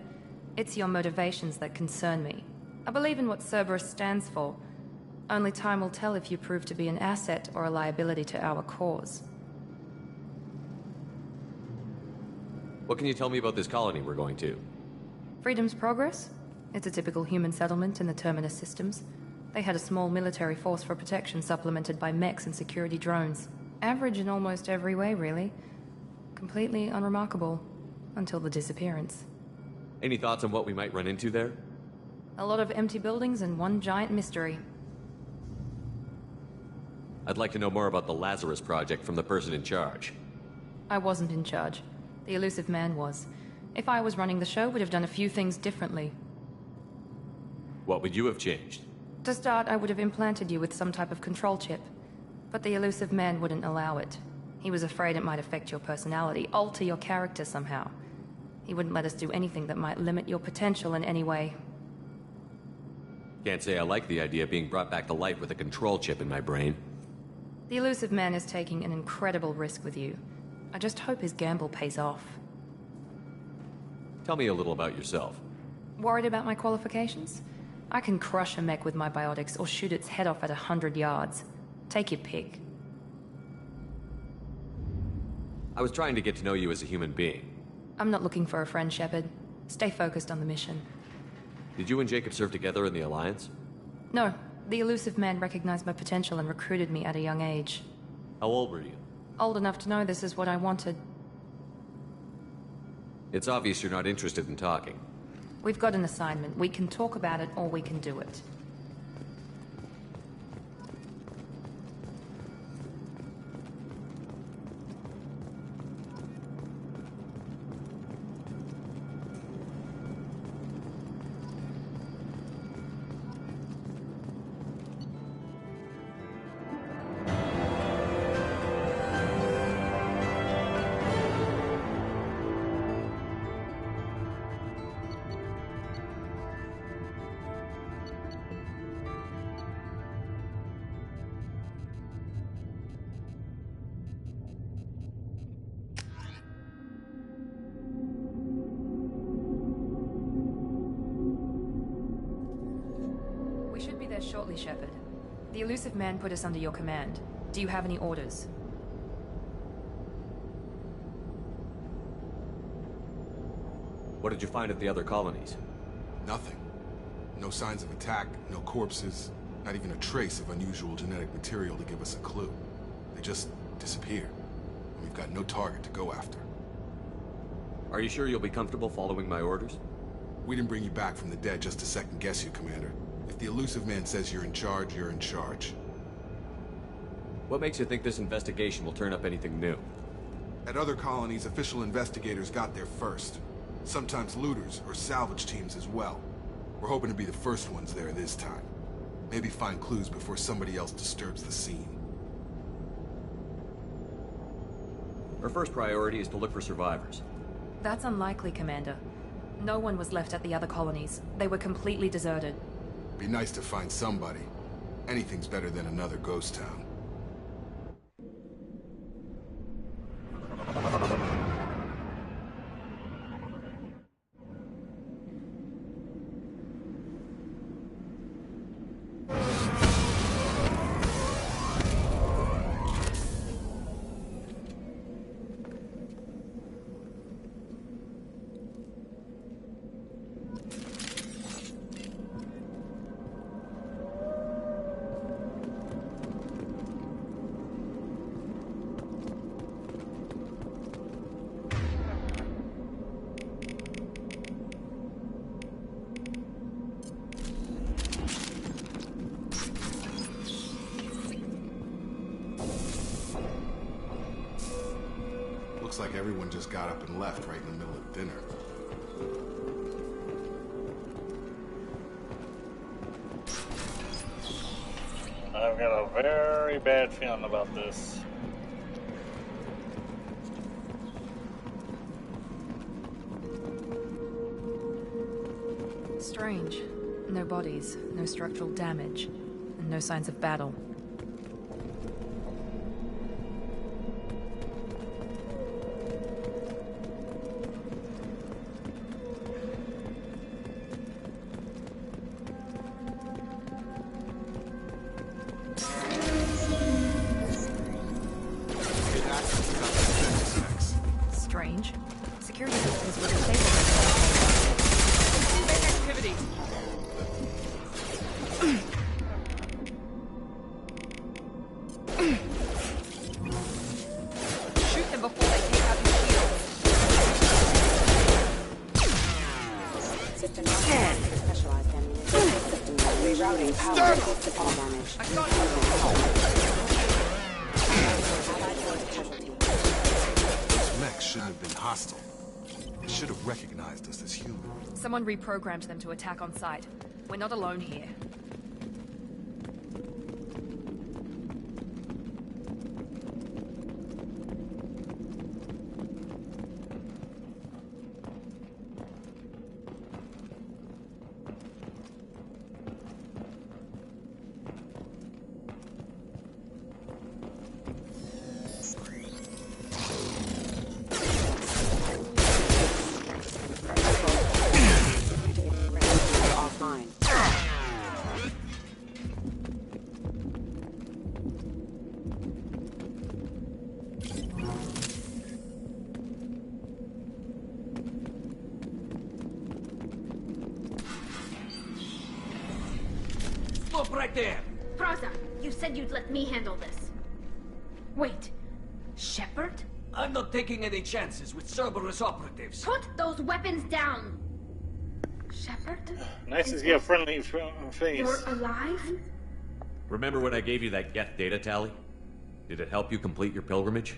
It's your motivations that concern me. I believe in what Cerberus stands for. Only time will tell if you prove to be an asset or a liability to our cause. What can you tell me about this colony we're going to? Freedom's Progress? It's a typical human settlement in the Terminus systems. They had a small military force for protection supplemented by mechs and security drones. Average in almost every way, really. Completely unremarkable. Until the disappearance. Any thoughts on what we might run into there? A lot of empty buildings and one giant mystery. I'd like to know more about the Lazarus Project from the person in charge. I wasn't in charge. The elusive man was. If I was running the show, would have done a few things differently. What would you have changed? To start, I would have implanted you with some type of control chip. But the elusive man wouldn't allow it. He was afraid it might affect your personality, alter your character somehow. He wouldn't let us do anything that might limit your potential in any way. Can't say I like the idea of being brought back to life with a control chip in my brain. The elusive man is taking an incredible risk with you. I just hope his gamble pays off. Tell me a little about yourself. Worried about my qualifications? I can crush a mech with my biotics or shoot its head off at 100 yards. Take your pick. I was trying to get to know you as a human being. I'm not looking for a friend, Shepard. Stay focused on the mission. Did you and Jacob serve together in the Alliance? No. The elusive man recognized my potential and recruited me at a young age. How old were you? Old enough to know this is what I wanted. It's obvious you're not interested in talking. We've got an assignment. We can talk about it or we can do it. Shortly, Shepard. The elusive man put us under your command. Do you have any orders? What did you find at the other colonies? Nothing. No signs of attack, no corpses, not even a trace of unusual genetic material to give us a clue. They just disappeared. And we've got no target to go after. Are you sure you'll be comfortable following my orders? We didn't bring you back from the dead just to second guess you, Commander. If the elusive man says you're in charge, you're in charge. What makes you think this investigation will turn up anything new? At other colonies, official investigators got there first. Sometimes looters or salvage teams as well. We're hoping to be the first ones there this time. Maybe find clues before somebody else disturbs the scene. Our first priority is to look for survivors. That's unlikely, Commander. No one was left at the other colonies. They were completely deserted. Be nice to find somebody. Anything's better than another ghost town. Looks like everyone just got up and left right in the middle of dinner. I've got a very bad feeling about this. Strange. No bodies, no structural damage, and no signs of battle. Strange. Security systems were disabled. Activity. Critical system damage. I got Allied force casualty. Those mechs shouldn't have been hostile. They should have recognized us as human. Someone reprogrammed them to attack on sight. We're not alone here. Offline. Stop right there! Praza, you said you'd let me handle this. Wait, Shepard? I'm not taking any chances with Cerberus operatives. Put those weapons down! Shepard? Nice to see a friendly face. You're alive? Remember when I gave you that get data tally? Did it help you complete your pilgrimage?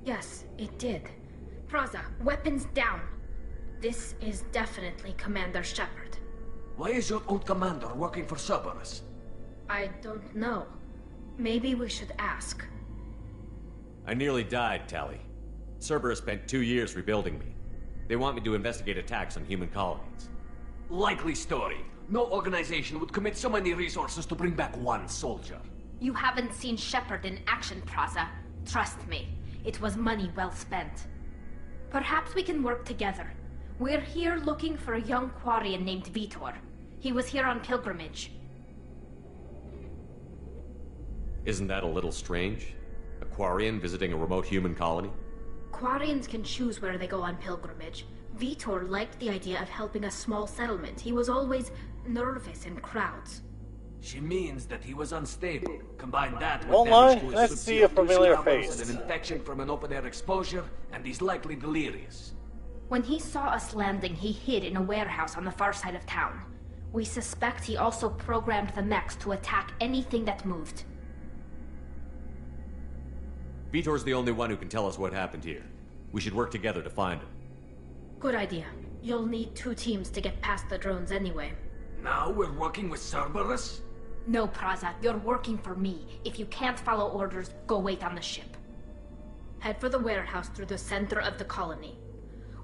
Yes, it did. Praza, weapons down. This is definitely Commander Shepard. Why is your old commander working for Cerberus? I don't know. Maybe we should ask. I nearly died, Tally. Cerberus spent 2 years rebuilding me. They want me to investigate attacks on human colonies. Likely story. No organization would commit so many resources to bring back one soldier. You haven't seen Shepard in action, Praza. Trust me, it was money well spent. Perhaps we can work together. We're here looking for a young Quarian named Vitor. He was here on pilgrimage. Isn't that a little strange? A Quarian visiting a remote human colony? Quarians can choose where they go on pilgrimage. Vitor liked the idea of helping a small settlement. He was always nervous in crowds. She means that he was unstable. Combine that with Won't damage lie, to his let's see a subsequent familiar levels face. and an infection from an open-air exposure, and he's likely delirious. When he saw us landing, he hid in a warehouse on the far side of town. We suspect he also programmed the mechs to attack anything that moved. Vitor's the only one who can tell us what happened here. We should work together to find him. Good idea. You'll need 2 teams to get past the drones anyway. Now we're working with Cerberus? No, Praza, you're working for me. If you can't follow orders, go wait on the ship. Head for the warehouse through the center of the colony.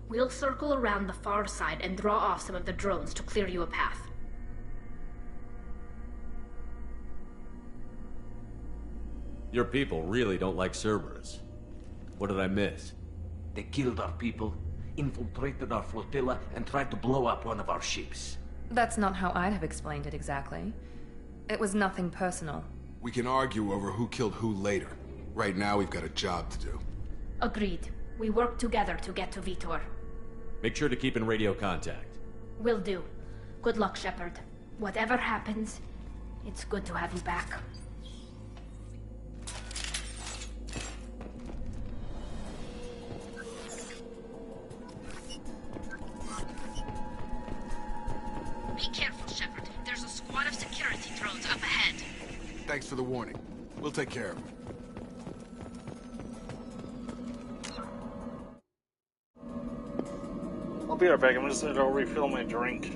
We'll circle around the far side and draw off some of the drones to clear you a path. Your people really don't like Cerberus. What did I miss? They killed our people, infiltrated our flotilla, and tried to blow up one of our ships. That's not how I'd have explained it exactly. It was nothing personal. We can argue over who killed who later. Right now, we've got a job to do. Agreed. We work together to get to Vitor. Make sure to keep in radio contact. Will do. Good luck, Shepard. Whatever happens, it's good to have you back. Be careful, Shepard. There's a squad of security drones up ahead. Thanks for the warning. We'll take care of him. I'll be right back. I'm just gonna go refill my drink.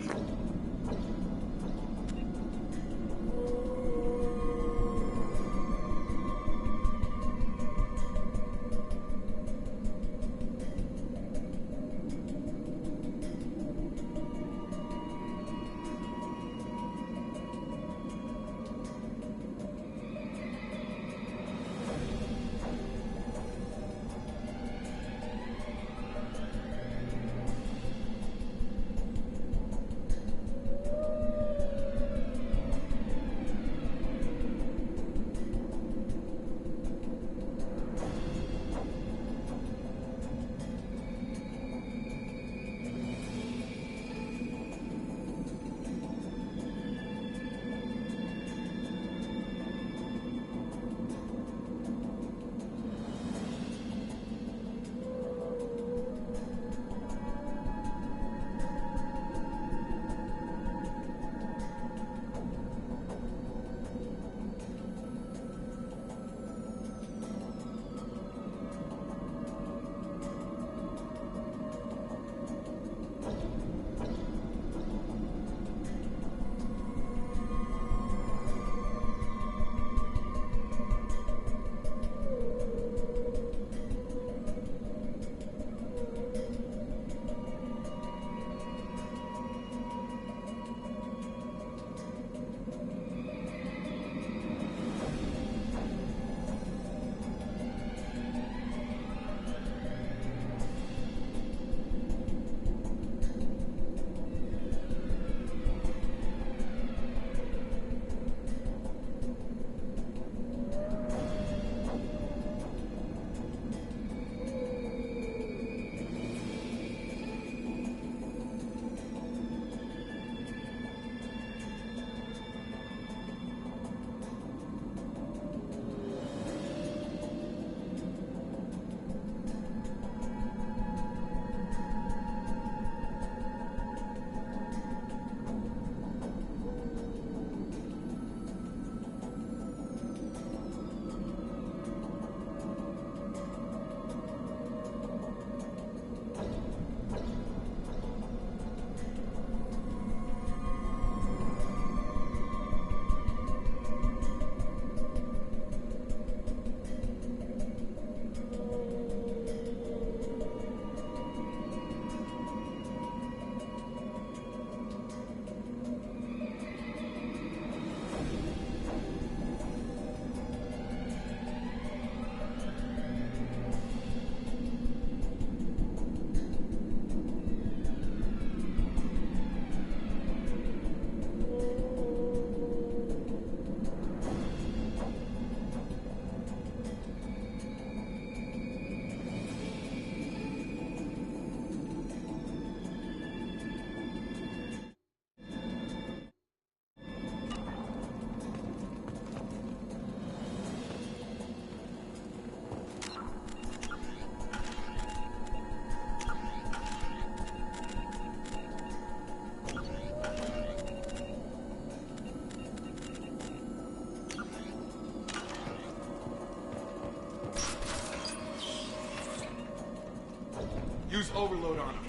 Use overload on him.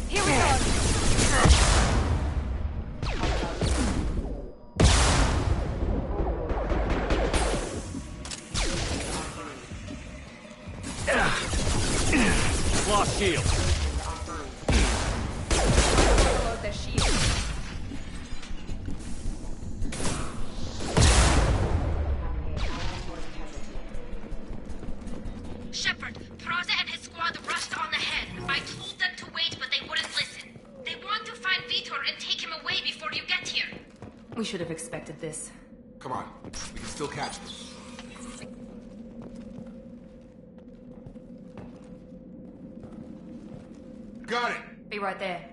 Here we go. Lost shield. Overload their shield. Shepard, Praza and his squad rushed on ahead. I told them to wait, but they wouldn't listen. They want to find Vitor and take him away before you get here. We should have expected this. Come on. We can still catch them. Got it! Be right there.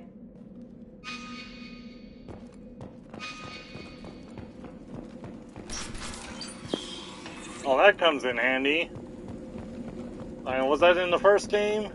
Oh, that comes in handy. Was that in the first game?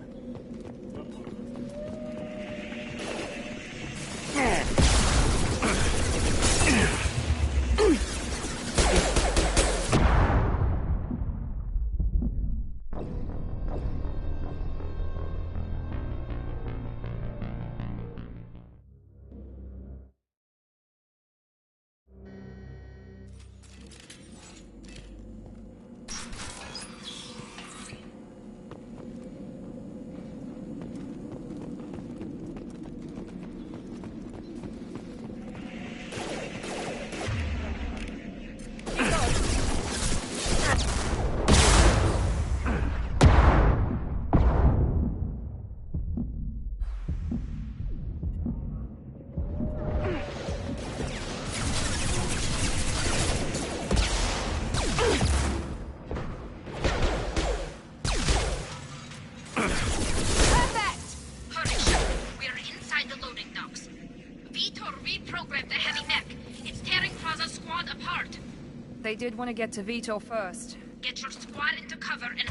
They did want to get to Vitor first. Get your squad into cover and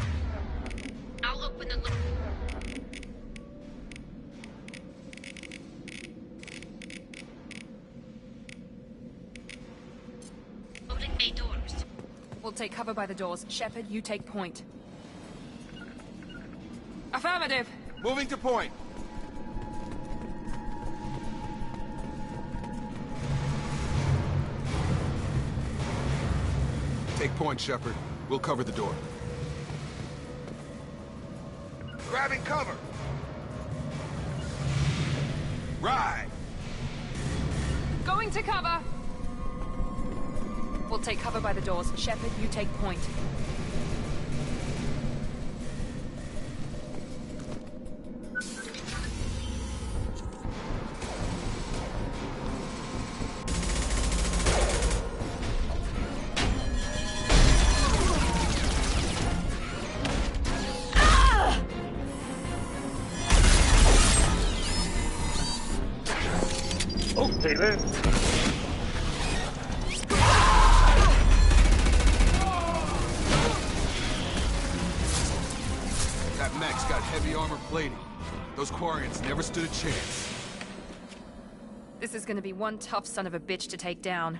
I'll open the loop. Loading bay doors. We'll take cover by the doors. Shepard, you take point. Affirmative. Moving to point. Take point, Shepard. We'll cover the door. Grabbing cover! Right! Going to cover! We'll take cover by the doors. Shepard, you take point. Okay then. That mech's got heavy armor plating. Those Quarians never stood a chance. This is gonna be one tough son of a bitch to take down.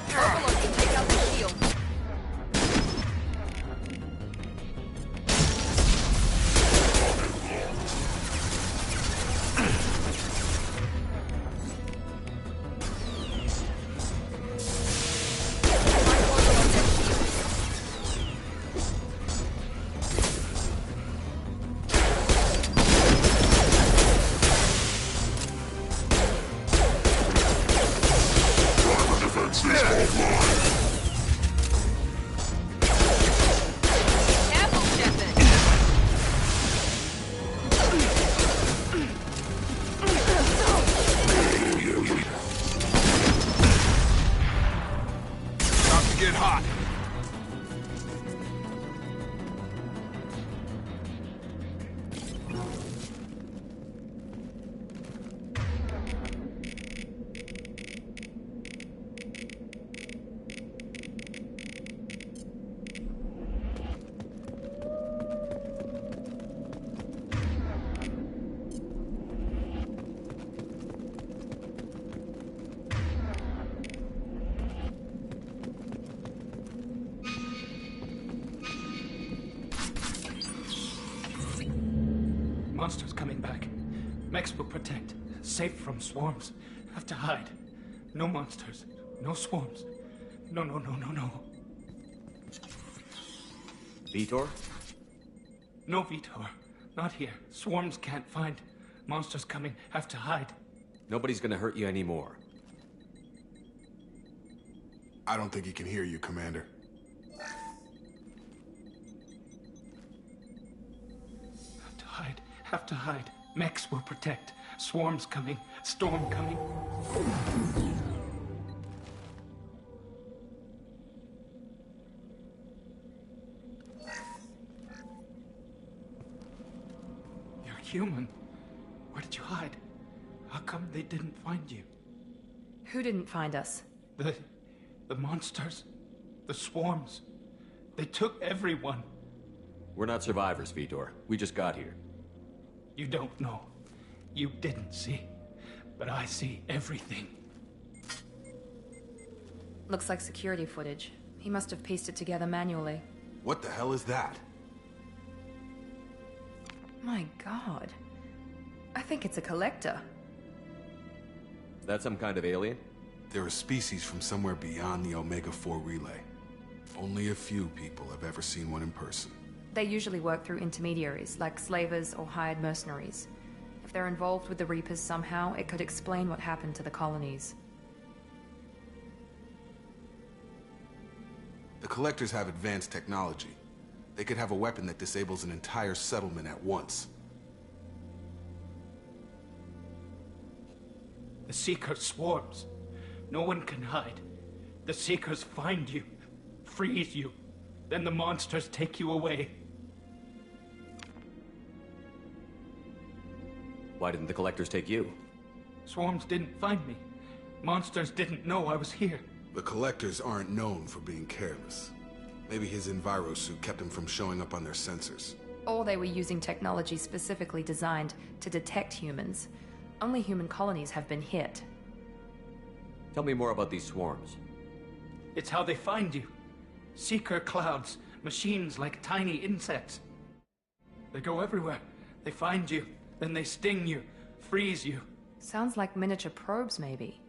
Overload can take out the shield. monsters coming back. Mechs will protect. Safe from swarms. Have to hide. No monsters. No swarms. No. Vitor? No, Vitor. Not here. Swarms can't find. Monsters coming. Have to hide. Nobody's gonna hurt you anymore. I don't think he can hear you, Commander. Have to hide. Mechs will protect. Swarms coming. Storm coming. You're human. Where did you hide? How come they didn't find you? Who didn't find us? The monsters. The swarms. They took everyone. We're not survivors, Vitor. We just got here. You don't know. You didn't see. But I see everything. Looks like security footage. He must have pieced it together manually. What the hell is that? My god. I think it's a collector. Is that some kind of alien? They're a species from somewhere beyond the Omega-4 relay. Only a few people have ever seen one in person. They usually work through intermediaries, like slavers or hired mercenaries. If they're involved with the Reapers somehow, it could explain what happened to the colonies. The Collectors have advanced technology. They could have a weapon that disables an entire settlement at once. The Seeker swarms. No one can hide. The Seekers find you, freeze you, then the monsters take you away. Why didn't the Collectors take you? Swarms didn't find me. Monsters didn't know I was here. The Collectors aren't known for being careless. Maybe his Enviro suit kept him from showing up on their sensors. Or they were using technology specifically designed to detect humans. Only human colonies have been hit. Tell me more about these swarms. It's how they find you. Seeker clouds, machines like tiny insects. They go everywhere. They find you, then they sting you, freeze you. Sounds like miniature probes, maybe.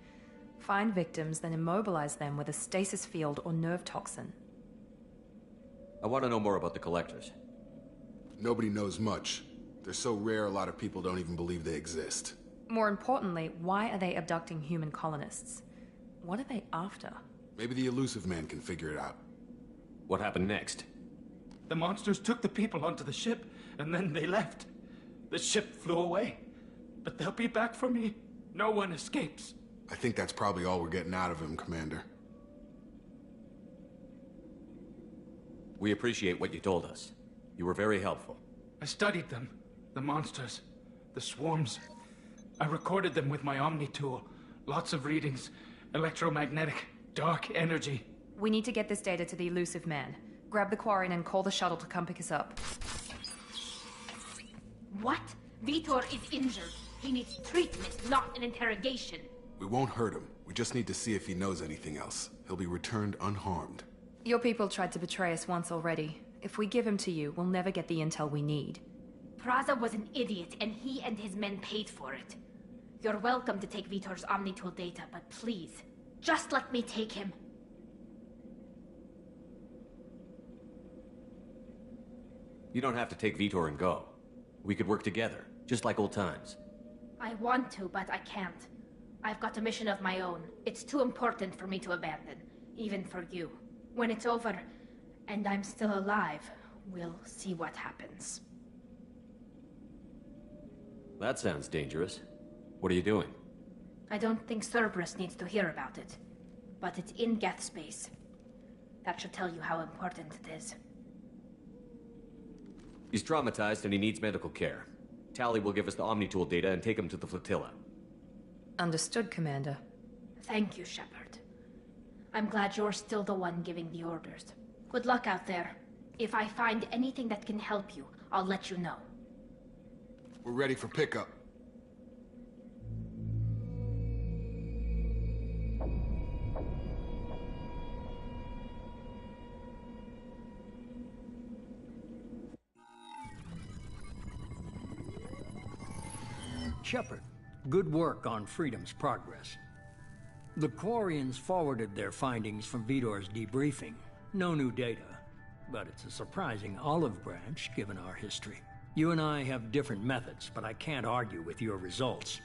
Find victims, then immobilize them with a stasis field or nerve toxin. I want to know more about the Collectors. Nobody knows much. They're so rare a lot of people don't even believe they exist. More importantly, why are they abducting human colonists? What are they after? Maybe the Elusive Man can figure it out. What happened next? The monsters took the people onto the ship, and then they left. The ship flew away. But they'll be back for me. No one escapes. I think that's probably all we're getting out of him, Commander. We appreciate what you told us. You were very helpful. I studied them. The monsters. The swarms. I recorded them with my Omni tool. Lots of readings. Electromagnetic. Dark energy. We need to get this data to the Elusive Man. Grab the Quarren and call the shuttle to come pick us up. What? Vitor is injured. He needs treatment, not an interrogation. We won't hurt him. We just need to see if he knows anything else. He'll be returned unharmed. Your people tried to betray us once already. If we give him to you, we'll never get the intel we need. Praza was an idiot, and he and his men paid for it. You're welcome to take Vitor's Omnitool data, but please, just let me take him. You don't have to take Vitor and go. We could work together, just like old times. I want to, but I can't. I've got a mission of my own. It's too important for me to abandon, even for you. When it's over, and I'm still alive, we'll see what happens. That sounds dangerous. What are you doing? I don't think Cerberus needs to hear about it, but it's in Geth space. That should tell you how important it is. He's traumatized and he needs medical care. Tally will give us the Omnitool data and take him to the flotilla. Understood, Commander. Thank you, Shepard. I'm glad you're still the one giving the orders. Good luck out there. If I find anything that can help you, I'll let you know. We're ready for pickup. Shepard, good work on Freedom's progress. The Quarians forwarded their findings from Vidor's debriefing. No new data, but it's a surprising olive branch given our history. You and I have different methods, but I can't argue with your results.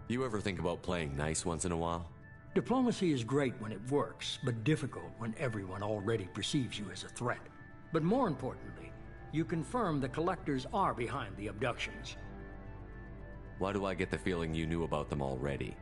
You ever think about playing nice once in a while? Diplomacy is great when it works, but difficult when everyone already perceives you as a threat. But more importantly, you confirm the Collectors are behind the abductions. Why do I get the feeling you knew about them already?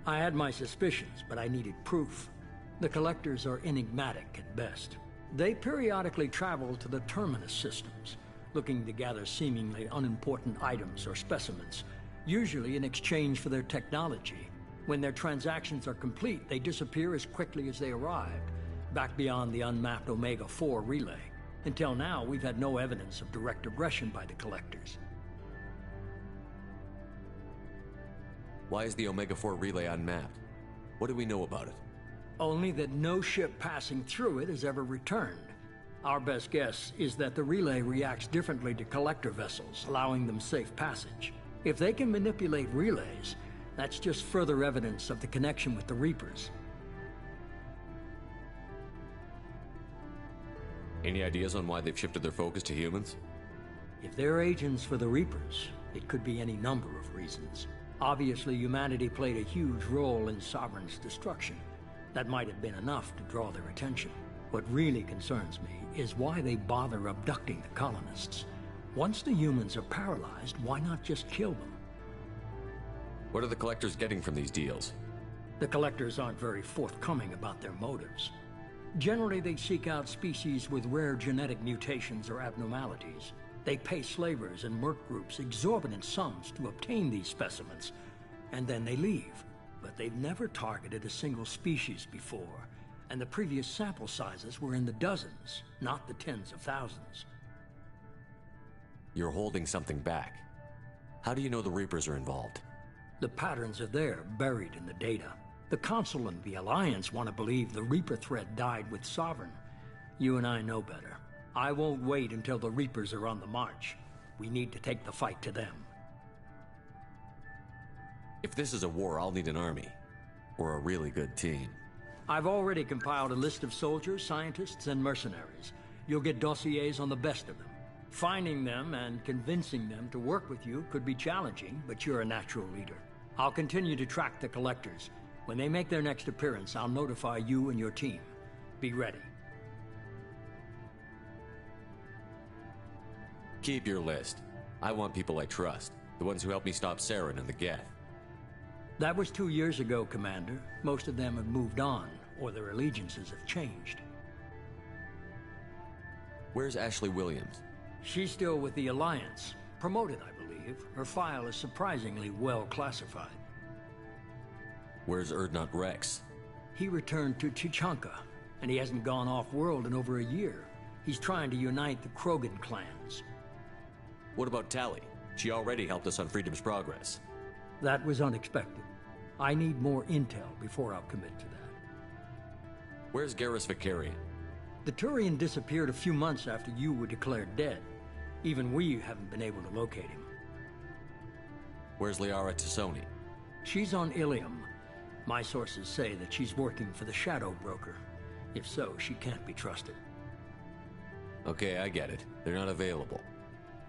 I had my suspicions, but I needed proof. The Collectors are enigmatic at best. They periodically travel to the Terminus systems, looking to gather seemingly unimportant items or specimens, usually in exchange for their technology. When their transactions are complete, they disappear as quickly as they arrived, back beyond the unmapped Omega-4 relay. Until now, we've had no evidence of direct aggression by the Collectors. Why is the Omega-4 relay unmapped? What do we know about it? Only that no ship passing through it has ever returned. Our best guess is that the relay reacts differently to Collector vessels, allowing them safe passage. If they can manipulate relays, that's just further evidence of the connection with the Reapers. Any ideas on why they've shifted their focus to humans? If they're agents for the Reapers, it could be any number of reasons. Obviously, humanity played a huge role in Sovereign's destruction. That might have been enough to draw their attention. What really concerns me is why they bother abducting the colonists. Once the humans are paralyzed, why not just kill them? What are the Collectors getting from these deals? The Collectors aren't very forthcoming about their motives. Generally, they seek out species with rare genetic mutations or abnormalities. They pay slavers and merc groups exorbitant sums to obtain these specimens, and then they leave. But they've never targeted a single species before, and the previous sample sizes were in the dozens, not the tens of thousands. You're holding something back. How do you know the Reapers are involved? The patterns are there, buried in the data. The Council and the Alliance want to believe the Reaper threat died with Sovereign. You and I know better. I won't wait until the Reapers are on the march. We need to take the fight to them. If this is a war, I'll need an army. Or a really good team. I've already compiled a list of soldiers, scientists, and mercenaries. You'll get dossiers on the best of them. Finding them and convincing them to work with you could be challenging, but you're a natural leader. I'll continue to track the Collectors. When they make their next appearance, I'll notify you and your team. Be ready. Keep your list. I want people I trust. The ones who helped me stop Saren and the Geth. That was 2 years ago, Commander. Most of them have moved on, or their allegiances have changed. Where's Ashley Williams? She's still with the Alliance. Promoted, I believe. Her file is surprisingly well classified. Where's Erdnot Rex? He returned to Chichanka, and he hasn't gone off-world in over a year. He's trying to unite the Krogan clans. What about Tali? She already helped us on Freedom's progress. That was unexpected. I need more intel before I'll commit to that. Where's Garrus Vicarian? The Turian disappeared a few months after you were declared dead. Even we haven't been able to locate him. Where's Liara Tassoni? She's on Ilium. My sources say that she's working for the Shadow Broker. If so, she can't be trusted. Okay, I get it. They're not available.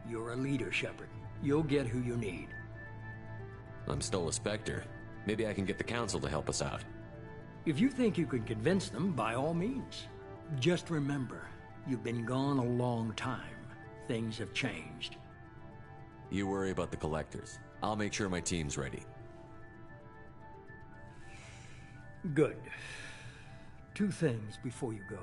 You're a leader, Shepard. You'll get who you need. I'm still a Spectre. Maybe I can get the Council to help us out. If you think you can convince them, by all means. Just remember, you've been gone a long time. Things have changed. You worry about the Collectors. I'll make sure my team's ready. Good. 2 things before you go.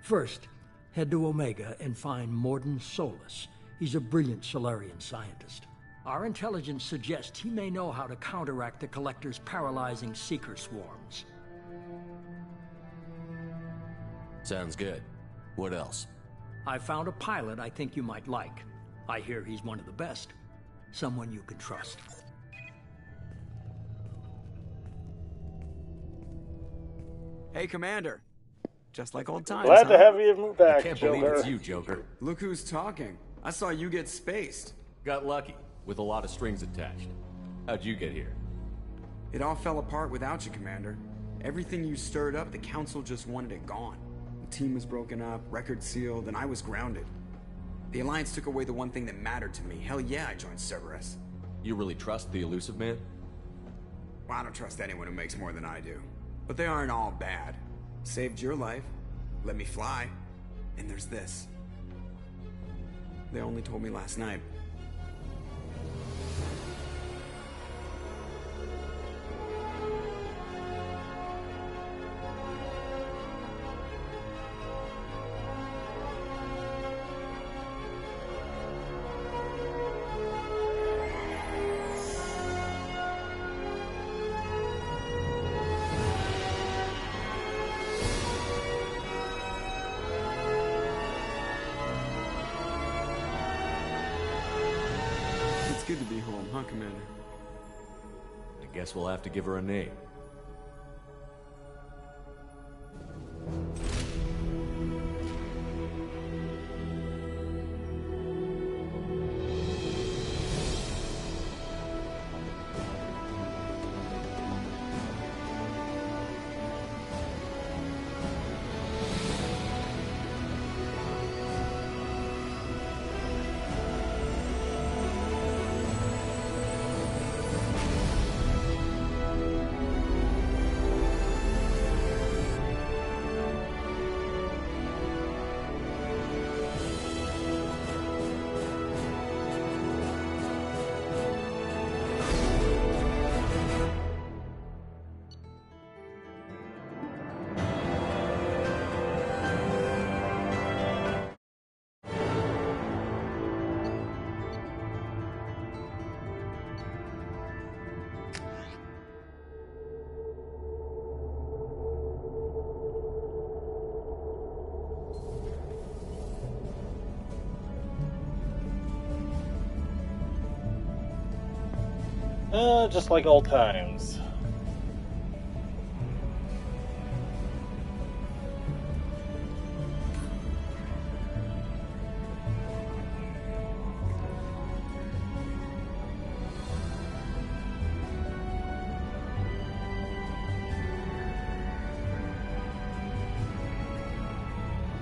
First, head to Omega and find Mordin Solus. He's a brilliant Solarian scientist. Our intelligence suggests he may know how to counteract the Collector's paralyzing Seeker swarms. Sounds good. What else? I found a pilot I think you might like. I hear he's one of the best. Someone you can trust. Hey, Commander. Just like old times, Glad to huh? have you back, I can't Joker. believe it's you, Joker. Look who's talking. I saw you get spaced. Got lucky, with a lot of strings attached. How'd you get here? It all fell apart without you, Commander. Everything you stirred up, the Council just wanted it gone. The team was broken up, record sealed, and I was grounded. The Alliance took away the one thing that mattered to me. Hell yeah, I joined Cerberus. You really trust the Elusive Man? Well, I don't trust anyone who makes more than I do. But they aren't all bad. Saved your life, let me fly, and there's this. They only told me last night. Good to be home, huh, Commander? I guess we'll have to give her a name. Just like old times.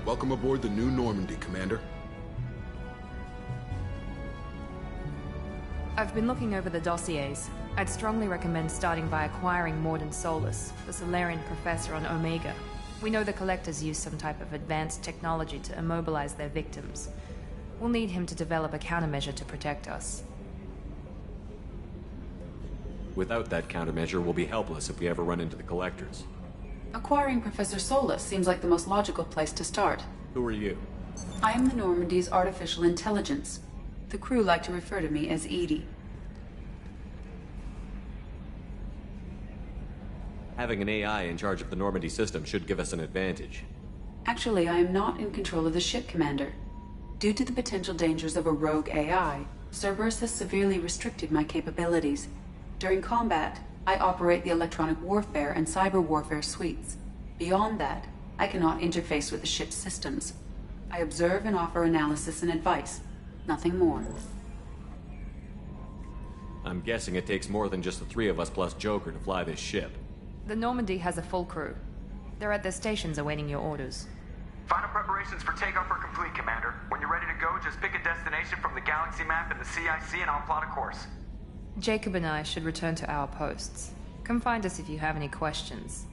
Welcome aboard the New Normandy, Commander. I've been looking over the dossiers. I'd strongly recommend starting by acquiring Mordin Solus, the Solarian professor on Omega. We know the Collectors use some type of advanced technology to immobilize their victims. We'll need him to develop a countermeasure to protect us. Without that countermeasure, we'll be helpless if we ever run into the Collectors. Acquiring Professor Solus seems like the most logical place to start. Who are you? I am the Normandy's artificial intelligence. The crew like to refer to me as Edie. Having an AI in charge of the Normandy system should give us an advantage. Actually, I am not in control of the ship, Commander. Due to the potential dangers of a rogue AI, Cerberus has severely restricted my capabilities. During combat, I operate the electronic warfare and cyber warfare suites. Beyond that, I cannot interface with the ship's systems. I observe and offer analysis and advice. Nothing more. I'm guessing it takes more than just the three of us plus Joker to fly this ship. The Normandy has a full crew. They're at their stations awaiting your orders. Final preparations for takeoff are complete, Commander. When you're ready to go, just pick a destination from the galaxy map in the CIC and I'll plot a course. Jacob and I should return to our posts. Come find us if you have any questions.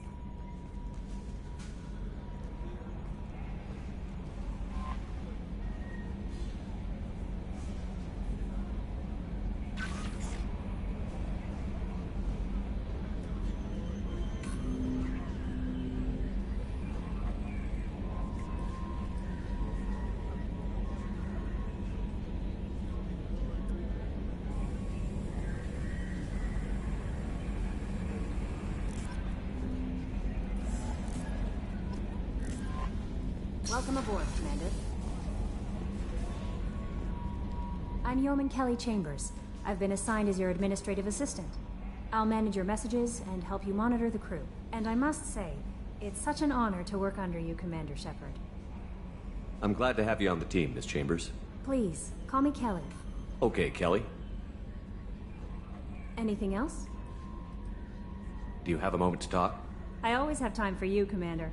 Welcome aboard, Commander. I'm Yeoman Kelly Chambers. I've been assigned as your administrative assistant. I'll manage your messages and help you monitor the crew. And I must say, it's such an honor to work under you, Commander Shepard. I'm glad to have you on the team, Miss Chambers. Please, call me Kelly. Okay, Kelly. Anything else? Do you have a moment to talk? I always have time for you, Commander.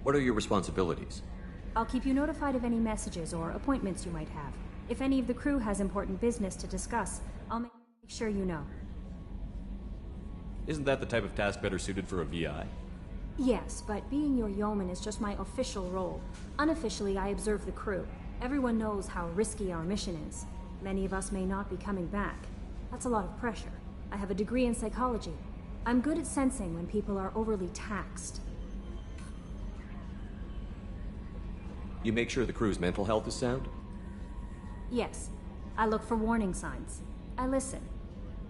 What are your responsibilities? I'll keep you notified of any messages or appointments you might have. If any of the crew has important business to discuss, I'll make sure you know. Isn't that the type of task better suited for a VI? Yes, but being your yeoman is just my official role. Unofficially, I observe the crew. Everyone knows how risky our mission is. Many of us may not be coming back. That's a lot of pressure. I have a degree in psychology. I'm good at sensing when people are overly taxed. You make sure the crew's mental health is sound? Yes. I look for warning signs. I listen.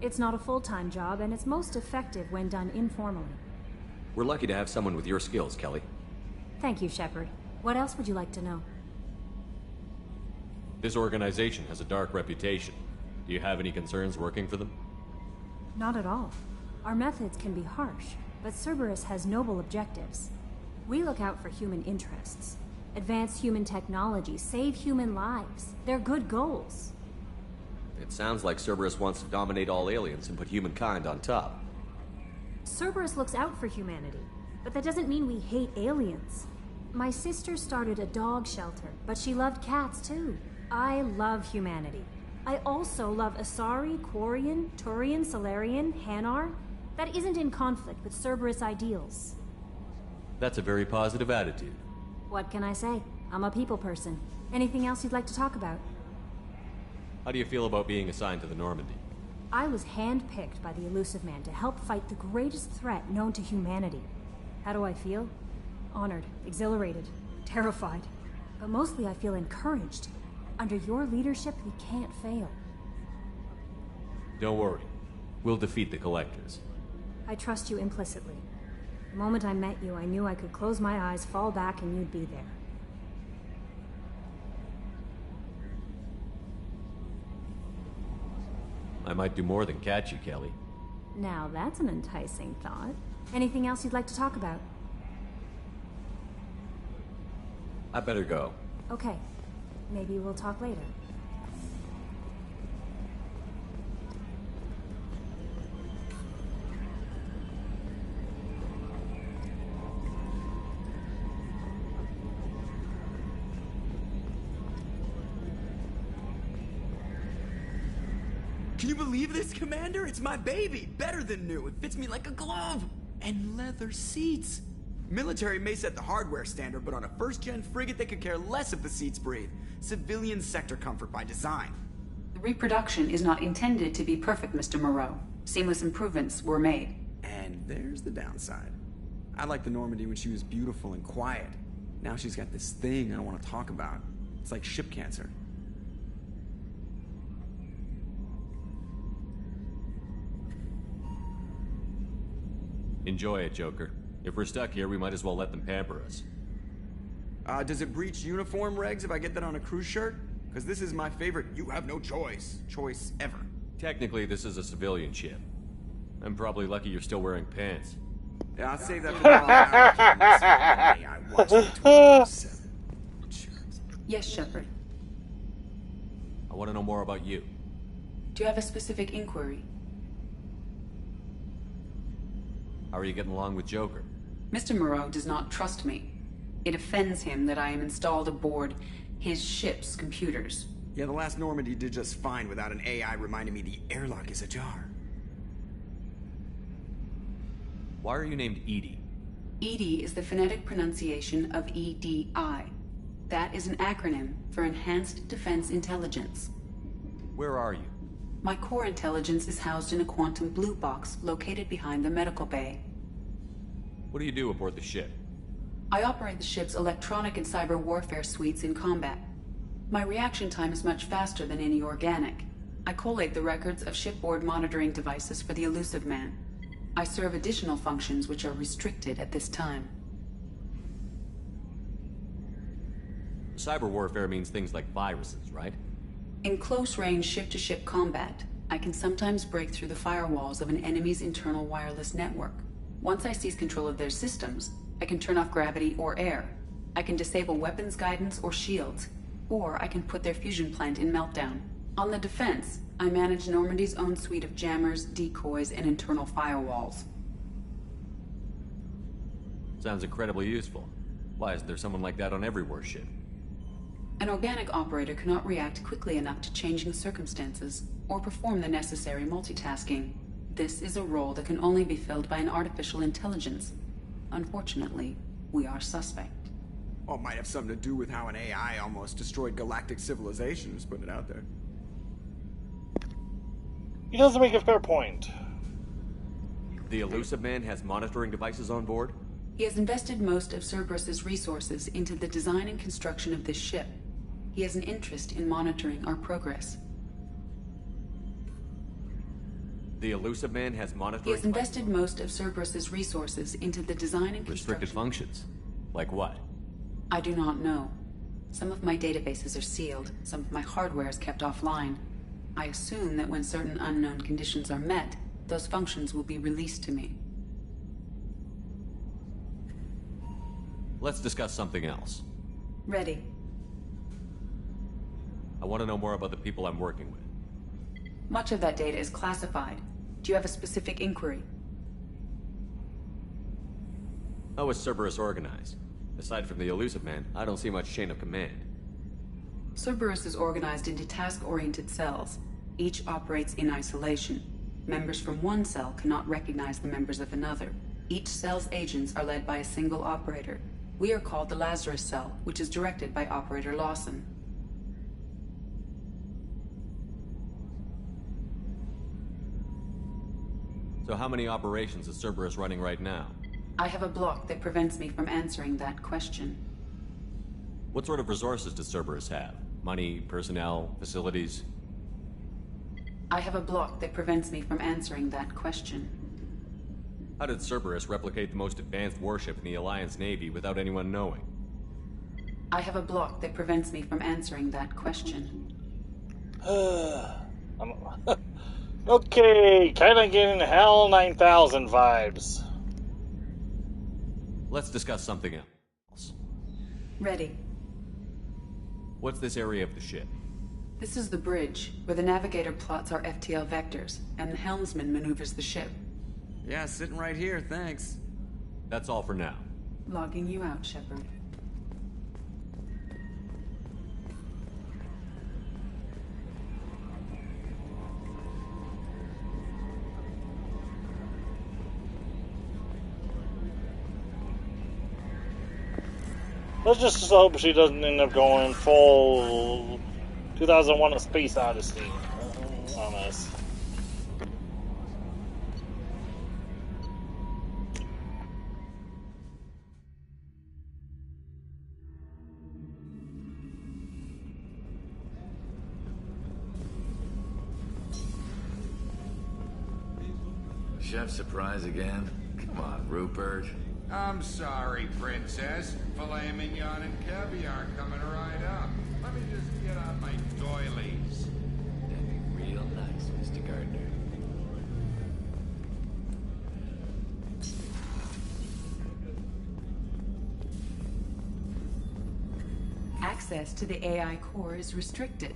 It's not a full-time job, and it's most effective when done informally. We're lucky to have someone with your skills, Kelly. Thank you, Shepard. What else would you like to know? This organization has a dark reputation. Do you have any concerns working for them? Not at all. Our methods can be harsh, but Cerberus has noble objectives. We look out for human interests. Advance human technology, save human lives. They're good goals. It sounds like Cerberus wants to dominate all aliens and put humankind on top. Cerberus looks out for humanity, but that doesn't mean we hate aliens. My sister started a dog shelter, but she loved cats too. I love humanity. I also love Asari, Quarian, Turian, Solarian, Hanar. That isn't in conflict with Cerberus ideals. That's a very positive attitude. What can I say? I'm a people person. Anything else you'd like to talk about? How do you feel about being assigned to the Normandy? I was handpicked by the Elusive Man to help fight the greatest threat known to humanity. How do I feel? Honored, exhilarated, terrified. But mostly I feel encouraged. Under your leadership, we can't fail. Don't worry. We'll defeat the Collectors. I trust you implicitly. The moment I met you, I knew I could close my eyes, fall back, and you'd be there. I might do more than catch you, Kelly. Now that's an enticing thought. Anything else you'd like to talk about? I better go. Okay. Maybe we'll talk later. Can you believe this, Commander? It's my baby! Better than new. It fits me like a glove! And leather seats! Military may set the hardware standard, but on a first-gen frigate they could care less if the seats breathe. Civilian sector comfort by design. The reproduction is not intended to be perfect, Mr. Moreau. Seamless improvements were made. And there's the downside. I liked the Normandy when she was beautiful and quiet. Now she's got this thing I don't want to talk about. It's like ship cancer. Enjoy it, Joker. If we're stuck here, we might as well let them pamper us. Does it breach uniform regs if I get that on a cruise shirt? Because this is my favorite you have no choice ever. Technically, this is a civilian ship. I'm probably lucky you're still wearing pants. Yeah, I'll save that for the I watched it 24/7. Yes, Shepard. I want to know more about you. Do you have a specific inquiry? How are you getting along with Joker? Mr. Moreau does not trust me. It offends him that I am installed aboard his ship's computers. Yeah, the last Normandy did just fine without an AI reminding me the airlock is ajar. Why are you named EDI? EDI is the phonetic pronunciation of EDI. That is an acronym for Enhanced Defense Intelligence. Where are you? My core intelligence is housed in a quantum blue box located behind the medical bay. What do you do aboard the ship? I operate the ship's electronic and cyber warfare suites in combat. My reaction time is much faster than any organic. I collate the records of shipboard monitoring devices for the Elusive Man. I serve additional functions which are restricted at this time. Cyber warfare means things like viruses, right? In close-range ship-to-ship combat, I can sometimes break through the firewalls of an enemy's internal wireless network. Once I seize control of their systems, I can turn off gravity or air. I can disable weapons guidance or shields, or I can put their fusion plant in meltdown. On the defense, I manage Normandy's own suite of jammers, decoys, and internal firewalls. Sounds incredibly useful. Why isn't there someone like that on every warship? An organic operator cannot react quickly enough to changing circumstances or perform the necessary multitasking. This is a role that can only be filled by an artificial intelligence. Unfortunately, we are suspect. Well, it might have something to do with how an AI almost destroyed galactic civilization, just putting it out there. He does make a fair point. The Elusive Man has monitoring devices on board? He has invested most of Cerberus's resources into the design and construction of this ship. He has an interest in monitoring our progress. The Elusive Man has monitoring... He has invested most of Cerberus's resources into the design and construction... Restricted functions? Like what? I do not know. Some of my databases are sealed, some of my hardware is kept offline. I assume that when certain unknown conditions are met, those functions will be released to me. Let's discuss something else. Ready. I want to know more about the people I'm working with. Much of that data is classified. Do you have a specific inquiry? How is Cerberus organized? Aside from the Elusive Man, I don't see much chain of command. Cerberus is organized into task-oriented cells. Each operates in isolation. Members from one cell cannot recognize the members of another. Each cell's agents are led by a single operator. We are called the Lazarus Cell, which is directed by Operator Lawson. So how many operations is Cerberus running right now? I have a block that prevents me from answering that question. What sort of resources does Cerberus have? Money, personnel, facilities? I have a block that prevents me from answering that question. How did Cerberus replicate the most advanced warship in the Alliance Navy without anyone knowing? I have a block that prevents me from answering that question. Okay, kinda getting HAL 9000 vibes. Let's discuss something else. Ready. What's this area of the ship? This is the bridge, where the navigator plots our FTL vectors, and the helmsman maneuvers the ship. Yeah, sitting right here, thanks. That's all for now. Logging you out, Shepard. Let's just hope she doesn't end up going full 2001: A Space Odyssey on us. Chef surprise again? Come on, Rupert. I'm sorry, Princess. Filet mignon and caviar coming right up. Let me just get on my doilies. That'd be real nice, Mr. Gardner. Access to the AI core is restricted.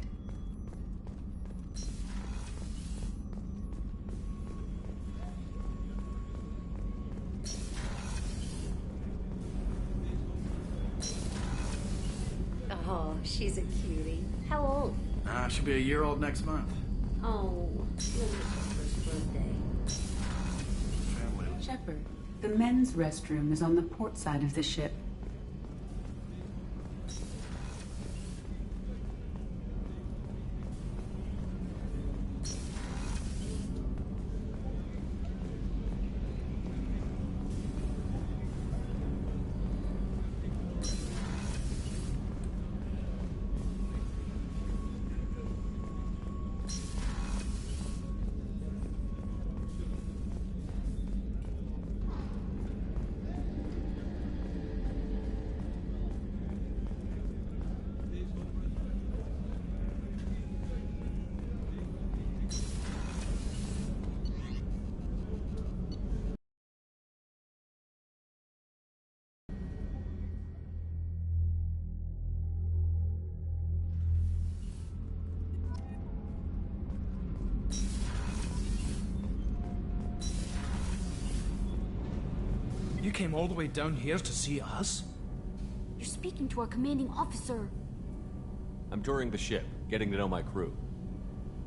Oh, she's a cutie. How old? She'll be a year old next month. Oh, first birthday. Shepard, the men's restroom is on the port side of the ship. You came all the way down here to see us? You're speaking to our commanding officer. I'm touring the ship, getting to know my crew.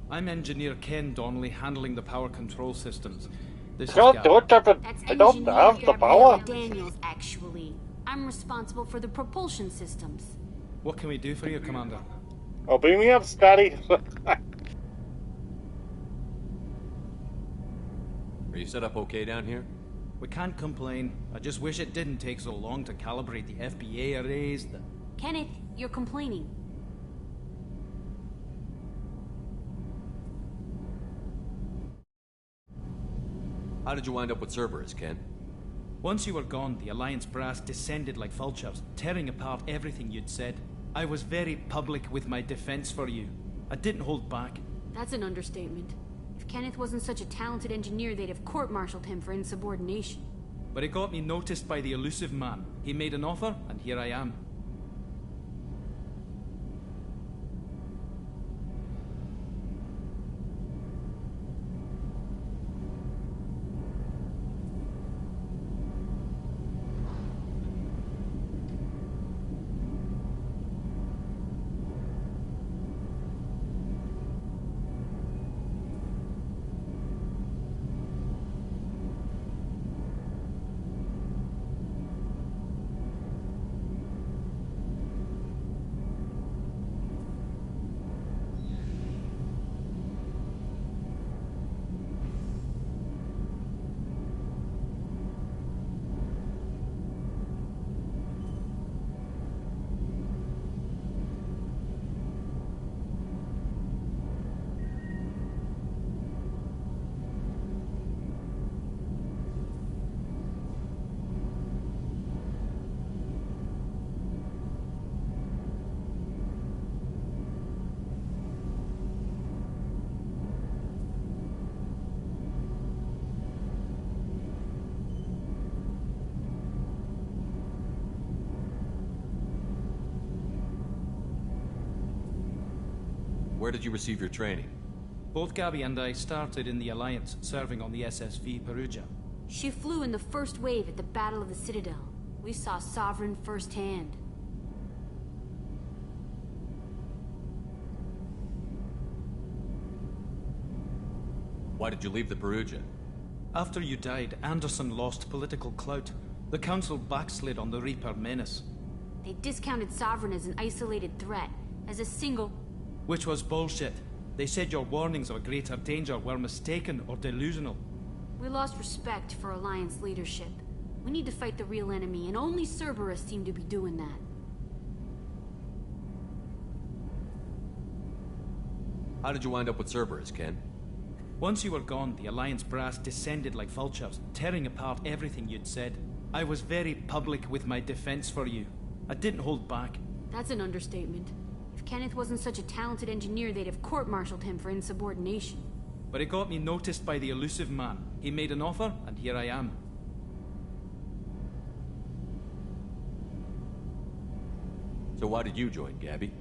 I'm Engineer Ken Donnelly, handling the power control systems. This Don't is do it, Captain. That's I don't Engineer have the Gabrielle power. Daniels, actually. I'm responsible for the propulsion systems. What can we do for you, Commander? Oh, beam me up, Scotty. Are you set up okay down here? We can't complain. I just wish it didn't take so long to calibrate the FBA arrays. Kenneth, you're complaining. How did you wind up with Cerberus, Ken? Once you were gone, the Alliance brass descended like vultures, tearing apart everything you'd said. I was very public with my defense for you. I didn't hold back. That's an understatement. If Kenneth wasn't such a talented engineer, they'd have court-martialed him for insubordination. But it got me noticed by the elusive man. He made an offer, and here I am. Where did you receive your training? Both Gabby and I started in the Alliance, serving on the SSV Perugia. She flew in the first wave at the Battle of the Citadel. We saw Sovereign firsthand. Why did you leave the Perugia? After you died, Anderson lost political clout. The Council backslid on the Reaper menace. They discounted Sovereign as an isolated threat, as a single... Which was bullshit. They said your warnings of a greater danger were mistaken or delusional. We lost respect for Alliance leadership. We need to fight the real enemy, and only Cerberus seemed to be doing that. How did you wind up with Cerberus, Ken? Once you were gone, the Alliance brass descended like vultures, tearing apart everything you'd said. I was very public with my defense for you. I didn't hold back. That's an understatement. If Kenneth wasn't such a talented engineer, they'd have court-martialed him for insubordination. But it got me noticed by the elusive man. He made an offer, and here I am. So why did you join, Gabby?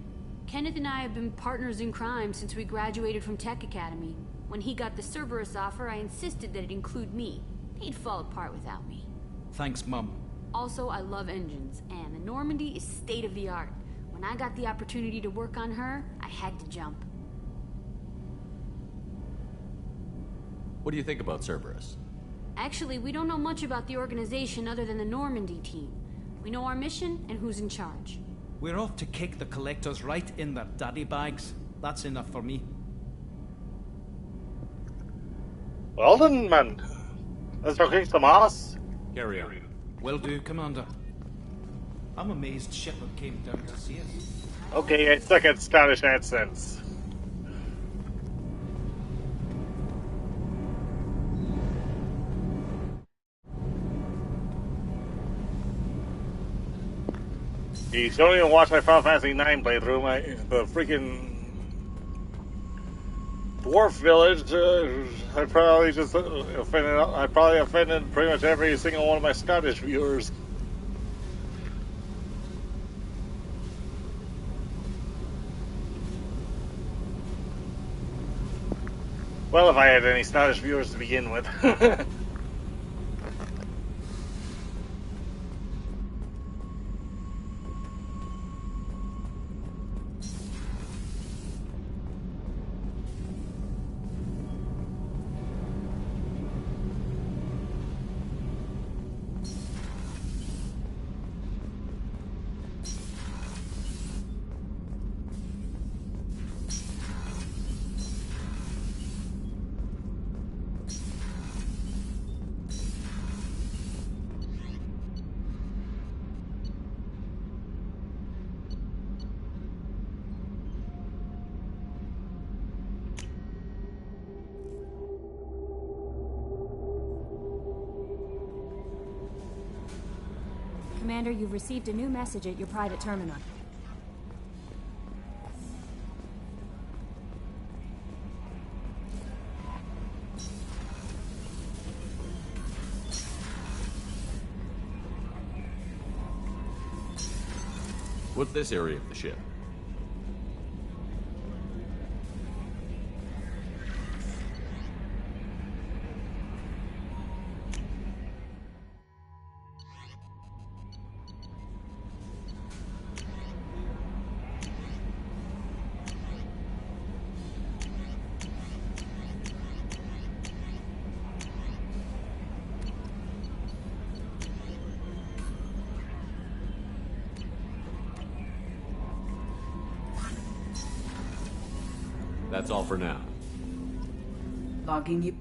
Kenneth and I have been partners in crime since we graduated from Tech Academy. When he got the Cerberus offer, I insisted that it include me. He'd fall apart without me. Thanks, Mum. Also, I love engines, and the Normandy is state-of-the-art. When I got the opportunity to work on her, I had to jump. What do you think about Cerberus? Actually, we don't know much about the organization other than the Normandy team. We know our mission and who's in charge. We're off to kick the Collectors right in their daddy bags. That's enough for me. Well then, man. Let's go kick some ass. Carry on. Will do, Commander. I'm amazed Shepard came down to see us. Okay, I suck at Scottish accents. You don't even watch my Final Fantasy IX playthrough. The freaking dwarf village. I probably just offended. I probably offended pretty much every single one of my Scottish viewers. Well, if I had any Scottish viewers to begin with. Commander, you've received a new message at your private terminal. What's this area of the ship? That's all for now. Logging you.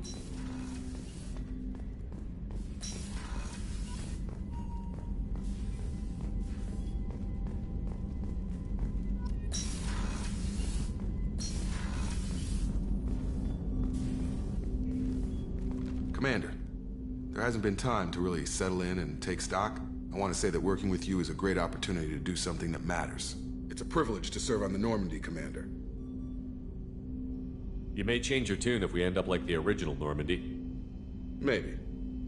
Commander, there hasn't been time to really settle in and take stock. I want to say that working with you is a great opportunity to do something that matters. It's a privilege to serve on the Normandy, Commander. You may change your tune if we end up like the original Normandy. Maybe.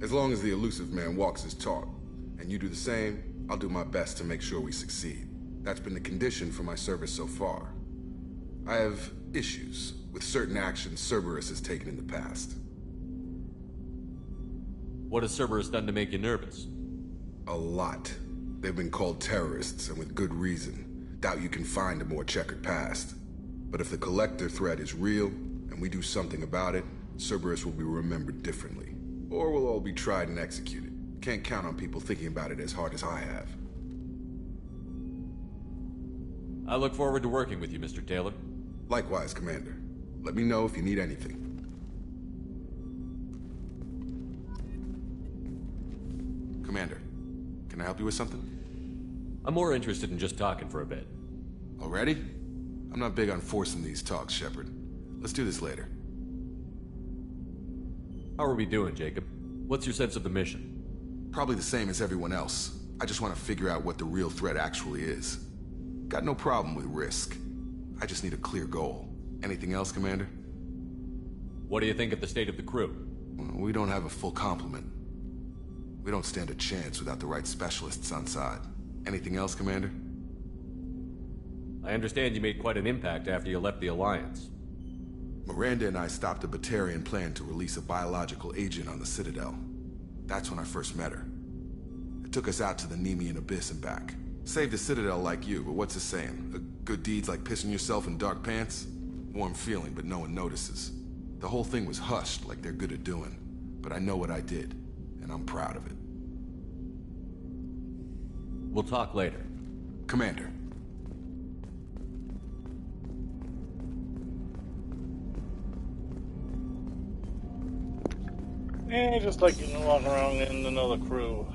As long as the elusive man walks his talk, and you do the same, I'll do my best to make sure we succeed. That's been the condition for my service so far. I have issues with certain actions Cerberus has taken in the past. What has Cerberus done to make you nervous? A lot. They've been called terrorists, and with good reason. Doubt you can find a more checkered past. But if the Collector threat is real, and we do something about it, Cerberus will be remembered differently. Or we'll all be tried and executed. Can't count on people thinking about it as hard as I have. I look forward to working with you, Mr. Taylor. Likewise, Commander. Let me know if you need anything. Commander, can I help you with something? I'm more interested in just talking for a bit. Already? I'm not big on forcing these talks, Shepard. Let's do this later. How are we doing, Jacob? What's your sense of the mission? Probably the same as everyone else. I just want to figure out what the real threat actually is. Got no problem with risk. I just need a clear goal. Anything else, Commander? What do you think of the state of the crew? We don't have a full complement. We don't stand a chance without the right specialists on side. Anything else, Commander? I understand you made quite an impact after you left the Alliance. Miranda and I stopped a Batarian plan to release a biological agent on the Citadel. That's when I first met her. It took us out to the Nemean Abyss and back. Saved the Citadel like you, but what's the saying? A good deed's like pissing yourself in dark pants? Warm feeling, but no one notices. The whole thing was hushed like they're good at doing. But I know what I did, and I'm proud of it. We'll talk later. Commander. Yeah, just like you can walk around in another crew.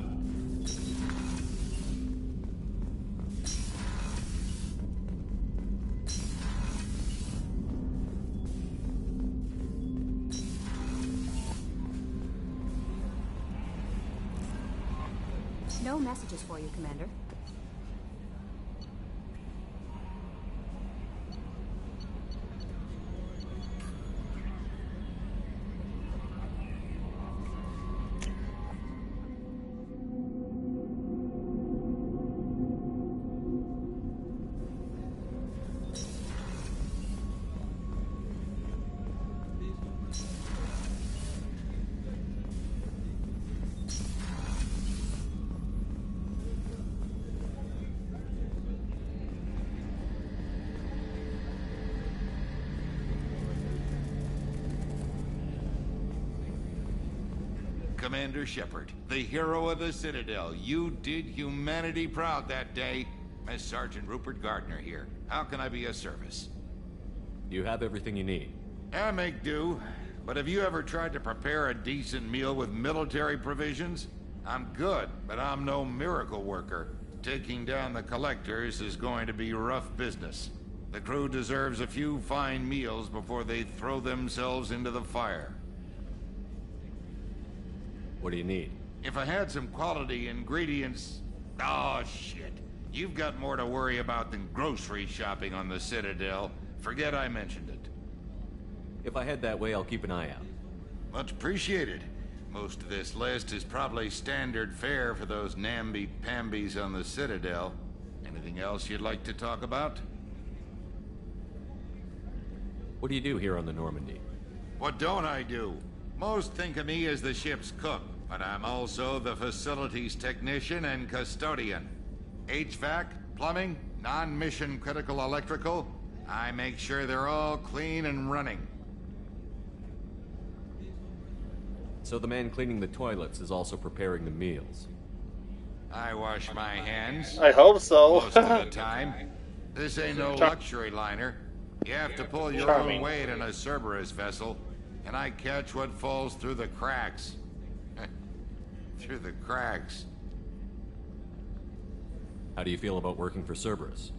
No messages for you, Commander. Commander Shepard, the hero of the Citadel. You did humanity proud that day. As Sergeant Rupert Gardner here. How can I be of service? You have everything you need. I make do. But have you ever tried to prepare a decent meal with military provisions? I'm good, but I'm no miracle worker. Taking down the Collectors is going to be rough business. The crew deserves a few fine meals before they throw themselves into the fire. What do you need? If I had some quality ingredients, Oh, shit. You've got more to worry about than grocery shopping on the Citadel. Forget I mentioned it. If I head that way, I'll keep an eye out. Much appreciated. Most of this list is probably standard fare for those namby-pambies on the Citadel. Anything else you'd like to talk about? What do you do here on the Normandy? What don't I do? Most think of me as the ship's cook, but I'm also the facilities technician and custodian. HVAC, plumbing, non-mission critical electrical. I make sure they're all clean and running. So the man cleaning the toilets is also preparing the meals. I wash my hands. I hope so. Most of the time. This ain't no luxury liner. You have to pull your own weight in a Cerberus vessel, and I catch what falls through the cracks. Through the cracks. How do you feel about working for Cerberus?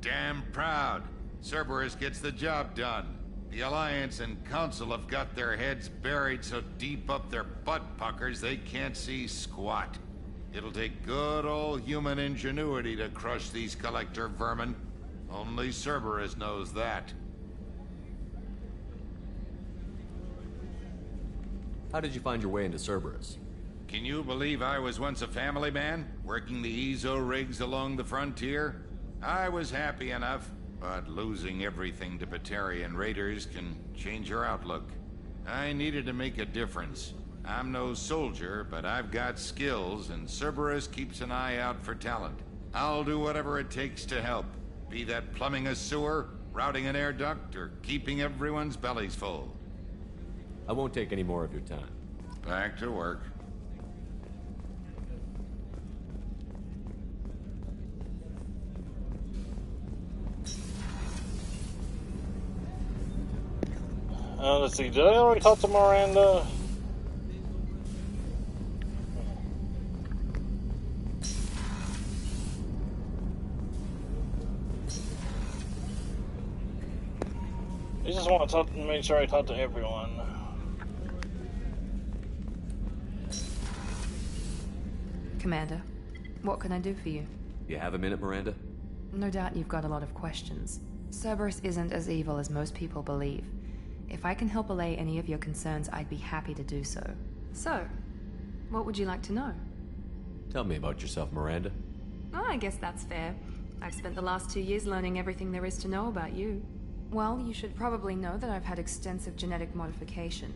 Damn proud. Cerberus gets the job done. The Alliance and Council have got their heads buried so deep up their butt puckers they can't see squat. It'll take good old human ingenuity to crush these collector vermin. Only Cerberus knows that. How did you find your way into Cerberus? Can you believe I was once a family man, working the EZO rigs along the frontier? I was happy enough, but losing everything to Batarian raiders can change your outlook. I needed to make a difference. I'm no soldier, but I've got skills, and Cerberus keeps an eye out for talent. I'll do whatever it takes to help, be that plumbing a sewer, routing an air duct, or keeping everyone's bellies full. I won't take any more of your time. Back to work. Let's see, did I already talk to Miranda? I just want to make sure I talk to everyone. Commander, what can I do for you? You have a minute, Miranda? No doubt you've got a lot of questions. Cerberus isn't as evil as most people believe. If I can help allay any of your concerns, I'd be happy to do so. So, what would you like to know? Tell me about yourself, Miranda. Oh, I guess that's fair. I've spent the last 2 years learning everything there is to know about you. Well, you should probably know that I've had extensive genetic modification.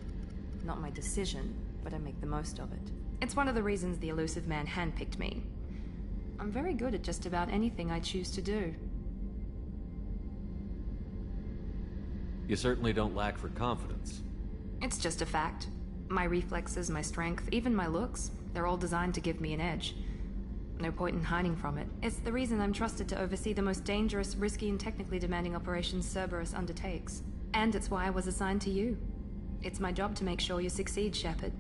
Not my decision, but I make the most of it. It's one of the reasons the elusive man handpicked me. I'm very good at just about anything I choose to do. You certainly don't lack for confidence. It's just a fact. My reflexes, my strength, even my looks, they're all designed to give me an edge. No point in hiding from it. It's the reason I'm trusted to oversee the most dangerous, risky, and technically demanding operations Cerberus undertakes. And it's why I was assigned to you. It's my job to make sure you succeed, Shepard.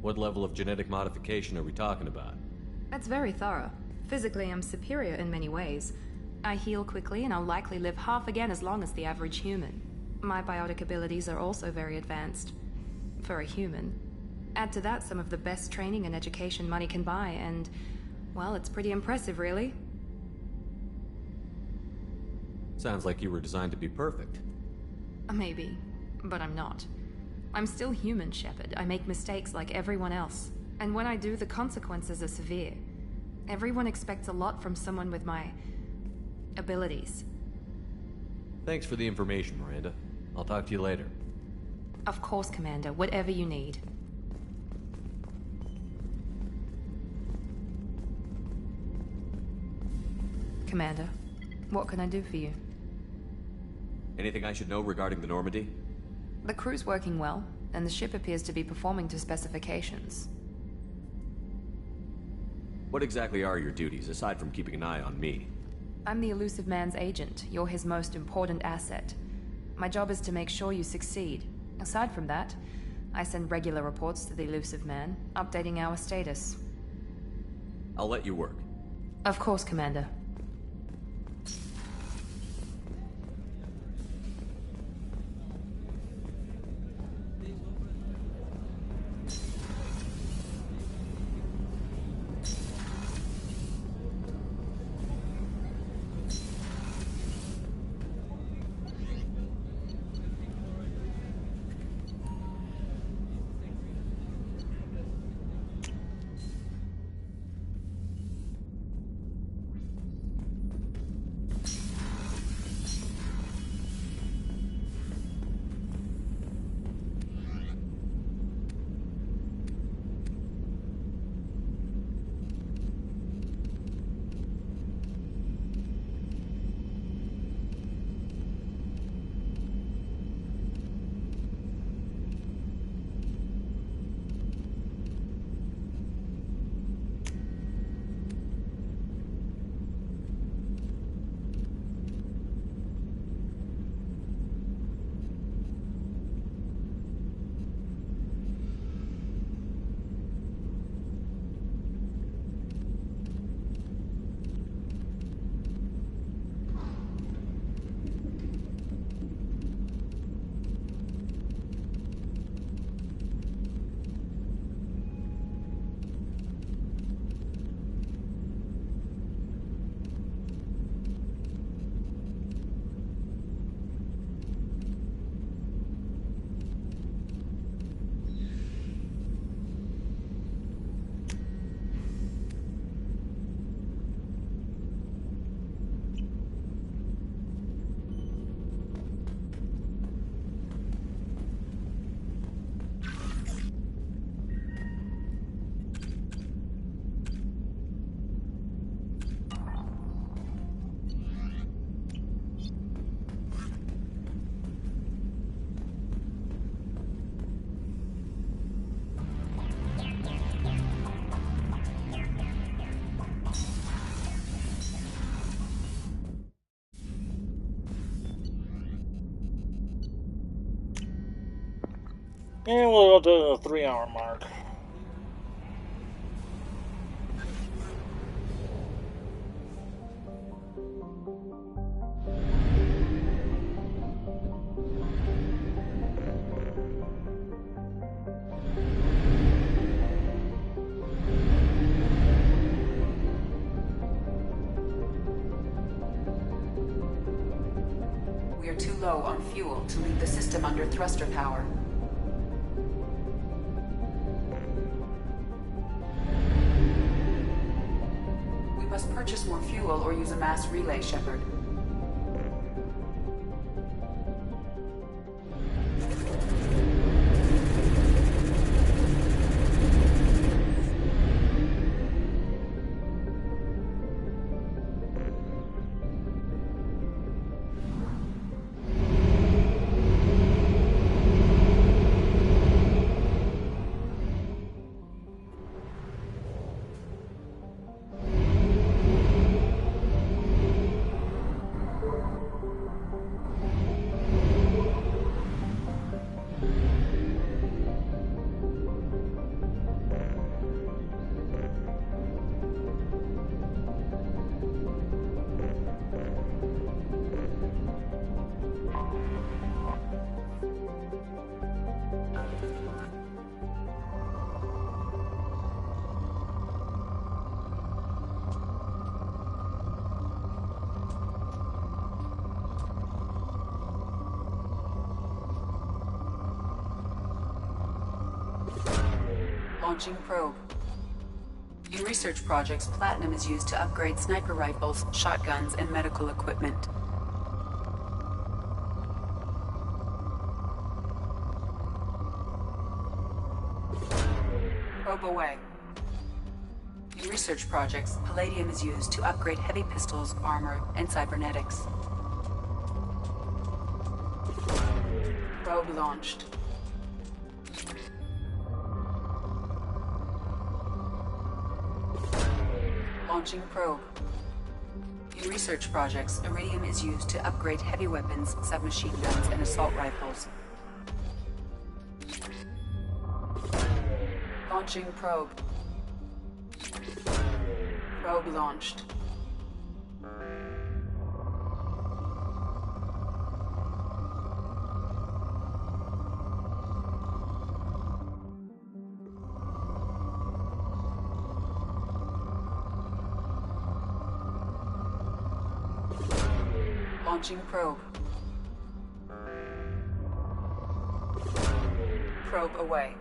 What level of genetic modification are we talking about? That's very thorough. Physically, I'm superior in many ways. I heal quickly, and I'll likely live half again as long as the average human. My biotic abilities are also very advanced. For a human. Add to that some of the best training and education money can buy, and, well, it's pretty impressive, really. Sounds like you were designed to be perfect. Maybe, but I'm not. I'm still human, Shepard. I make mistakes like everyone else. And when I do, the consequences are severe. Everyone expects a lot from someone with my abilities. Thanks for the information, Miranda. I'll talk to you later. Of course, Commander. Whatever you need. Commander, what can I do for you? Anything I should know regarding the Normandy? The crew's working well, and the ship appears to be performing to specifications. What exactly are your duties, aside from keeping an eye on me? I'm the elusive man's agent. You're his most important asset. My job is to make sure you succeed. Aside from that, I send regular reports to the elusive man, updating our status. I'll let you work. Of course, Commander. And we'll go to the 3-hour mark. We are too low on fuel to leave the system under thruster power. We must purchase more fuel or use a mass relay, Shepard. Launching probe. In research projects, platinum is used to upgrade sniper rifles, shotguns, and medical equipment. Probe away. In research projects, palladium is used to upgrade heavy pistols, armor, and cybernetics. Probe launched. Launching probe. In research projects, iridium is used to upgrade heavy weapons, submachine guns, and assault rifles. Launching probe. Probe launched. Launching probe. Probe away.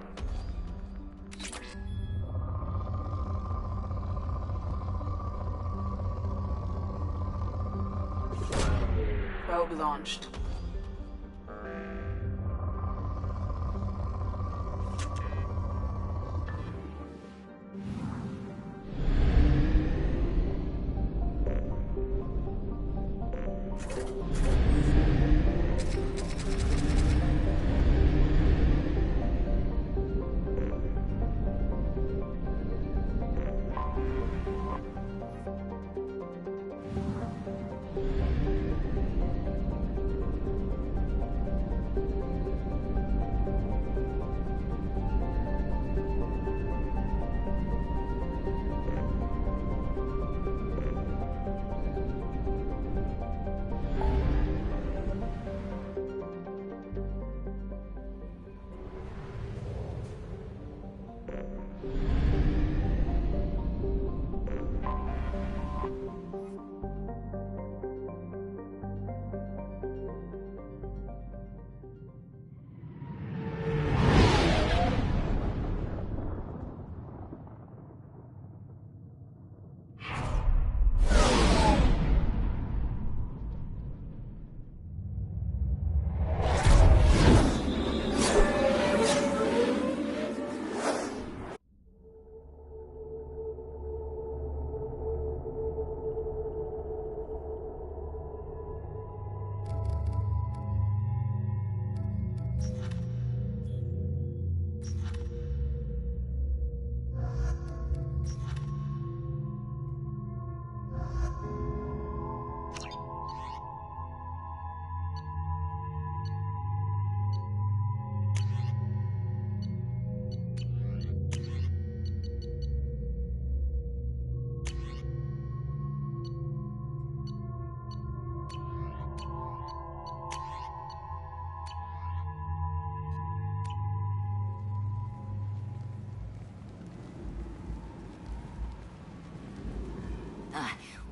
Probe launched.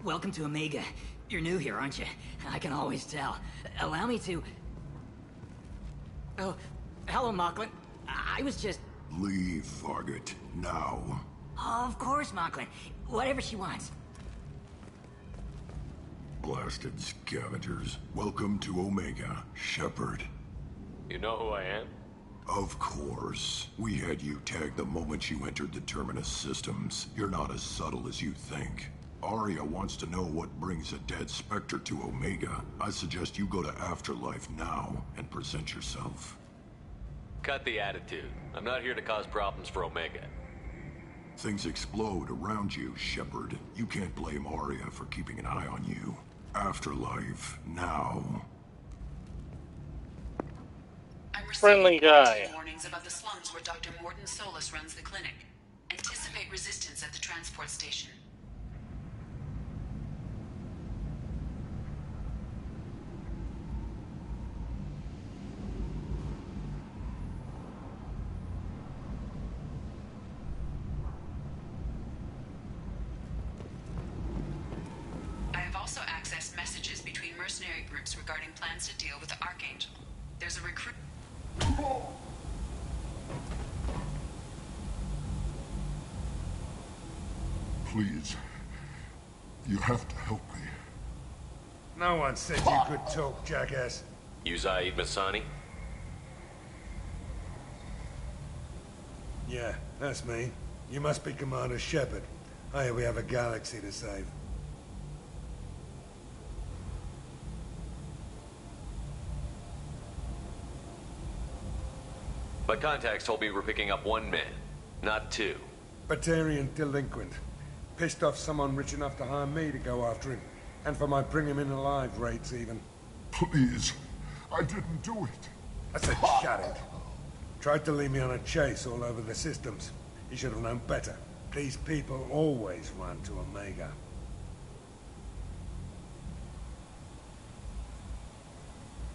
Welcome to Omega. You're new here, aren't you? I can always tell. Allow me to... Oh, hello, Mocklin. I was just... Leave, Varget. Now. Of course, Mocklin. Whatever she wants. Blasted scavengers. Welcome to Omega, Shepard. You know who I am? Of course. We had you tagged the moment you entered the Terminus systems. You're not as subtle as you think. Arya wants to know what brings a dead Spectre to Omega. I suggest you go to Afterlife now and present yourself. Cut the attitude. I'm not here to cause problems for Omega. Things explode around you, Shepard. You can't blame Arya for keeping an eye on you. Afterlife now. Friendly guy. Warnings about the slums where Dr. Morton Solus runs the clinic. Anticipate resistance at the transport station. I have also accessed messages between mercenary groups regarding plans to deal with the Archangel. There's a recruit... Please. You have to help me. No one said you could talk, jackass. You Zaid Masani? Yeah, that's me. You must be Commander Shepard. Hey, we have a galaxy to save. My contacts told me we're picking up 1 man, not 2. Batarian delinquent. Pissed off someone rich enough to hire me to go after him. And for my bring him in alive rates, even. Please. I didn't do it. I said shut it. Tried to lead me on a chase all over the systems. He should have known better. These people always run to Omega.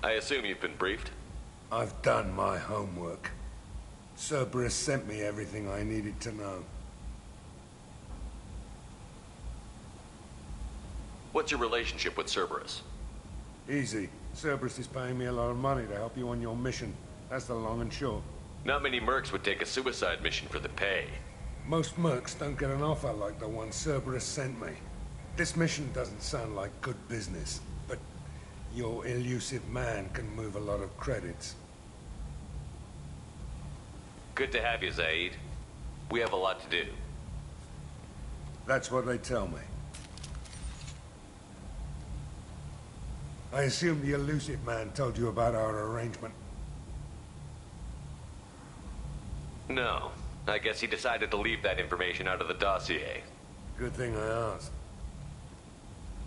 I assume you've been briefed? I've done my homework. Cerberus sent me everything I needed to know. What's your relationship with Cerberus? Easy. Cerberus is paying me a lot of money to help you on your mission. That's the long and short. Not many mercs would take a suicide mission for the pay. Most mercs don't get an offer like the one Cerberus sent me. This mission doesn't sound like good business, but your elusive man can move a lot of credits. Good to have you, Zaid. We have a lot to do. That's what they tell me. I assume the elusive man told you about our arrangement. No. I guess he decided to leave that information out of the dossier. Good thing I asked.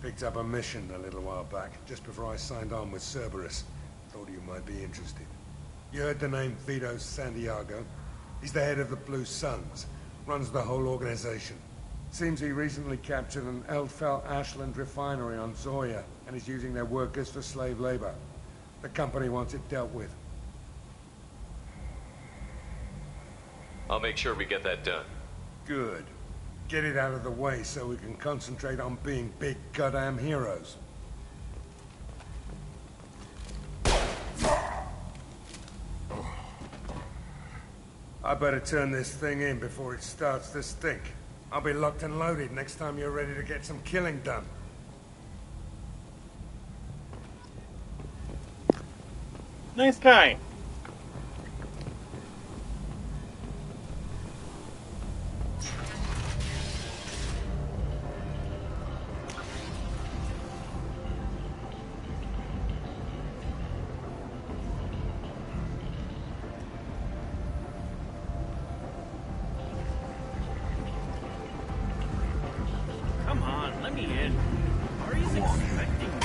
Picked up a mission a little while back, just before I signed on with Cerberus. Thought you might be interested. You heard the name Vito Santiago? He's the head of the Blue Suns. Runs the whole organization. Seems he recently captured an Eldfell Ashland refinery on Zoya and is using their workers for slave labor. The company wants it dealt with. I'll make sure we get that done. Good. Get it out of the way so we can concentrate on being big goddamn heroes. I better turn this thing in before it starts to stink. I'll be locked and loaded next time you're ready to get some killing done. Nice guy. Come on, let me in. Ari's expecting me.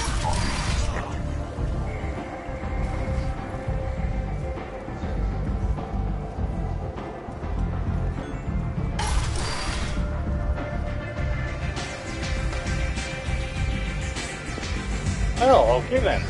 Oh, okay then.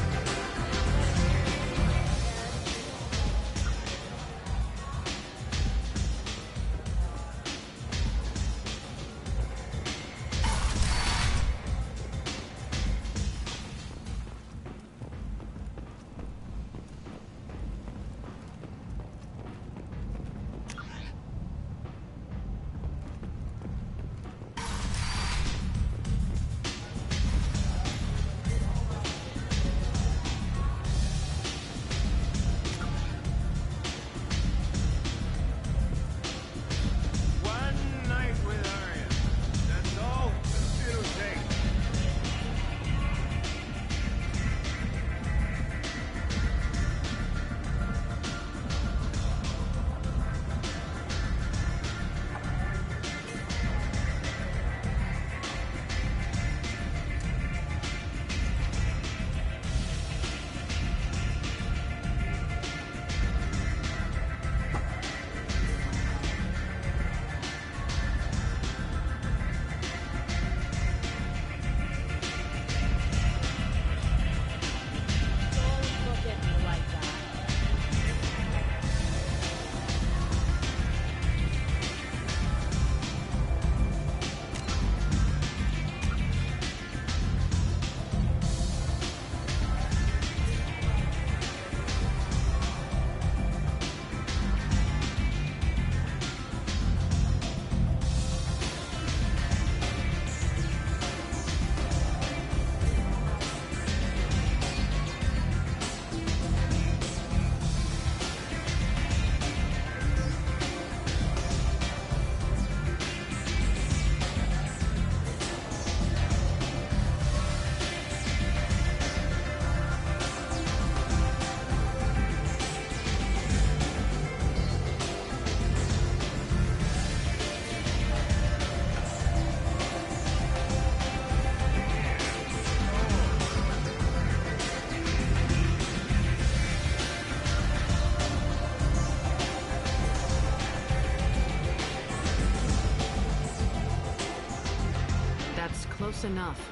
Enough's enough.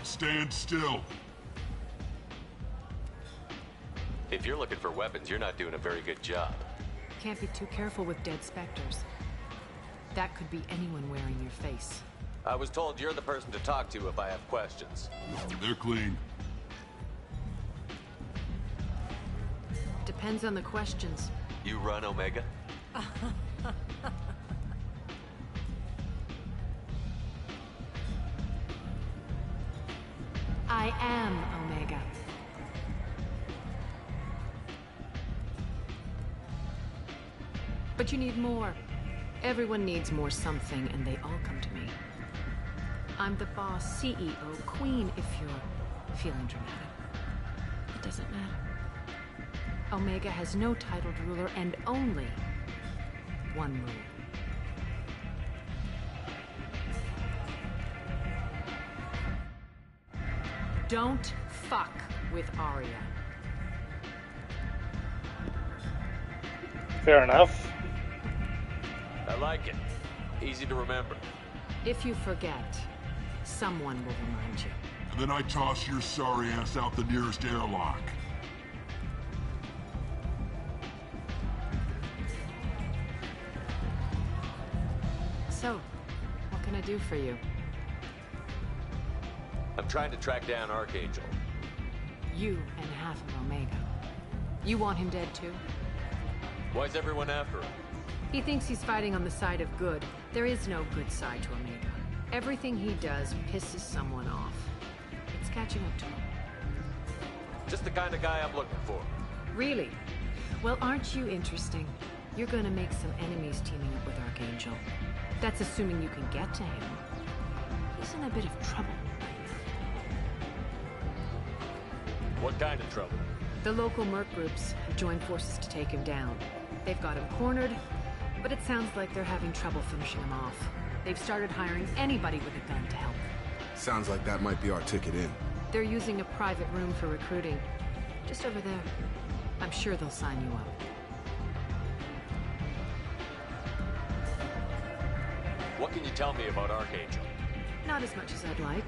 Stand still. If you're looking for weapons, you're not doing a very good job. Can't be too careful with dead specters. That could be anyone wearing your face. I was told you're the person to talk to if I have questions. They're clean. Depends on the questions. You run Omega? I am Omega. But you need more. Everyone needs more something, and they all come to me. I'm the boss, CEO, queen, if you're feeling dramatic. It doesn't matter. Omega has no titled ruler and only one rule. Don't fuck with Arya. Fair enough. I like it. Easy to remember. If you forget, someone will remind you. And then I toss your sorry ass out the nearest airlock. So, what can I do for you? I'm trying to track down Archangel. You and half of Omega. You want him dead too? Why's everyone after him? He thinks he's fighting on the side of good. There is no good side to Omega. Everything he does pisses someone off. It's catching up to him. Just the kind of guy I'm looking for. Really? Well, aren't you interesting? You're gonna make some enemies teaming up with Archangel. That's assuming you can get to him. He's in a bit of trouble right now. What kind of trouble? The local merc groups have joined forces to take him down. They've got him cornered, but it sounds like they're having trouble finishing him off. They've started hiring anybody with a gun to help. Sounds like that might be our ticket in. They're using a private room for recruiting. Just over there. I'm sure they'll sign you up. What can you tell me about Archangel? Not as much as I'd like.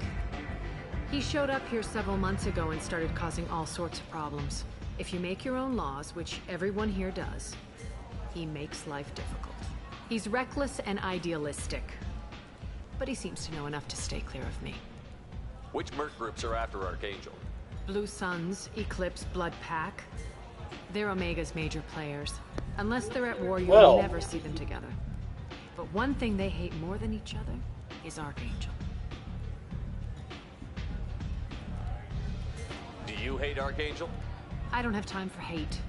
He showed up here several months ago and started causing all sorts of problems. If you make your own laws, which everyone here does, he makes life difficult. He's reckless and idealistic. But he seems to know enough to stay clear of me. Which merc groups are after Archangel? Blue Suns, Eclipse, Blood Pack. They're Omega's major players. Unless they're at war, you'll never see them together. But one thing they hate more than each other is Archangel. Do you hate Archangel? I don't have time for hate.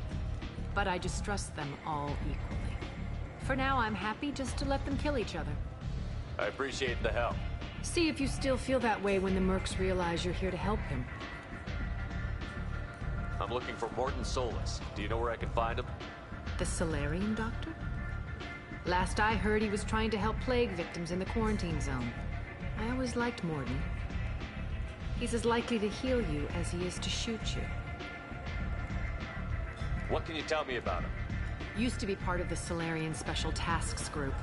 But I distrust them all equally. For now, I'm happy just to let them kill each other. I appreciate the help. See if you still feel that way when the mercs realize you're here to help him. I'm looking for Morton Solus. Do you know where I can find him? The Solarian doctor? Last I heard, he was trying to help plague victims in the quarantine zone. I always liked Morton. He's as likely to heal you as he is to shoot you. What can you tell me about him? Used to be part of the Solarian Special Tasks Group.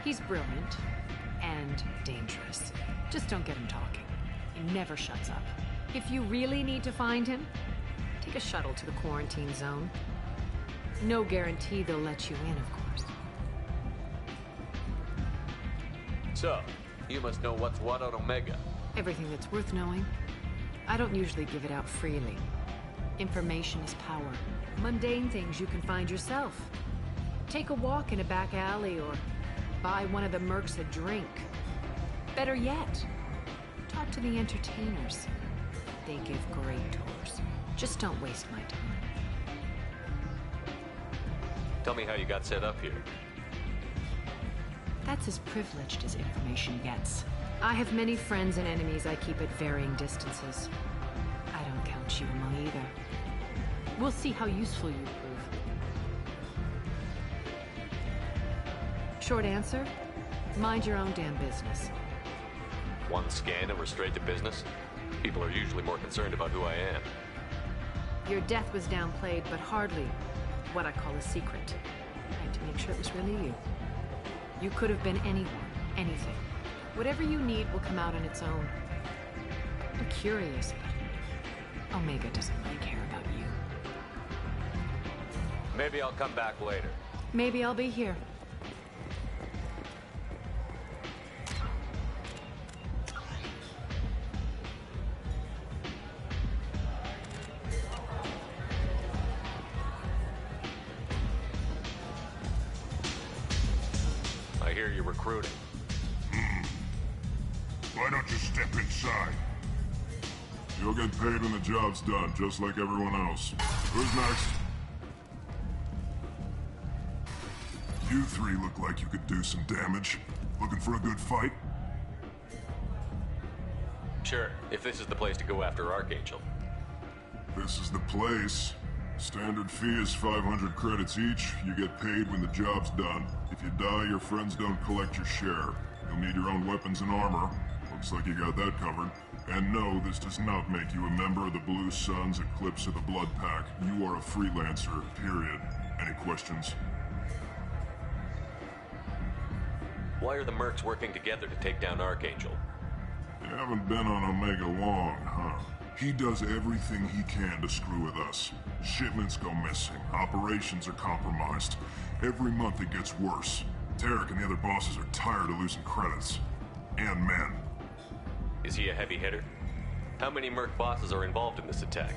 He's brilliant and dangerous. Just don't get him talking. He never shuts up. If you really need to find him, take a shuttle to the quarantine zone. No guarantee they'll let you in, of course. So, you must know what's what on Omega. Everything that's worth knowing. I don't usually give it out freely. Information is power. Mundane things you can find yourself. Take a walk in a back alley or buy one of the mercs a drink. Better yet, talk to the entertainers. They give great tours. Just don't waste my time. Tell me how you got set up here. That's as privileged as information gets. I have many friends and enemies I keep at varying distances. I don't count you among either. We'll see how useful you prove. Short answer, mind your own damn business. One scan and we're straight to business? People are usually more concerned about who I am. Your death was downplayed, but hardly what I call a secret. I had to make sure it was really you. You could have been anyone, anything. Whatever you need will come out on its own. I'm curious, but Omega doesn't really care about you. Maybe I'll come back later. Maybe I'll be here. I hear you're recruiting. Why don't you step inside? You'll get paid when the job's done, just like everyone else. Who's next? You three look like you could do some damage. Looking for a good fight? Sure, if this is the place to go after Archangel. This is the place. Standard fee is 500 credits each. You get paid when the job's done. If you die, your friends don't collect your share. You'll need your own weapons and armor. Looks like you got that covered. And no, this does not make you a member of the Blue Suns, Eclipse, or the Blood Pack. You are a freelancer, period. Any questions? Why are the mercs working together to take down Archangel? You haven't been on Omega long, huh? He does everything he can to screw with us. Shipments go missing, operations are compromised. Every month it gets worse. Tarek and the other bosses are tired of losing credits. And men. Is he a heavy hitter? How many merc bosses are involved in this attack?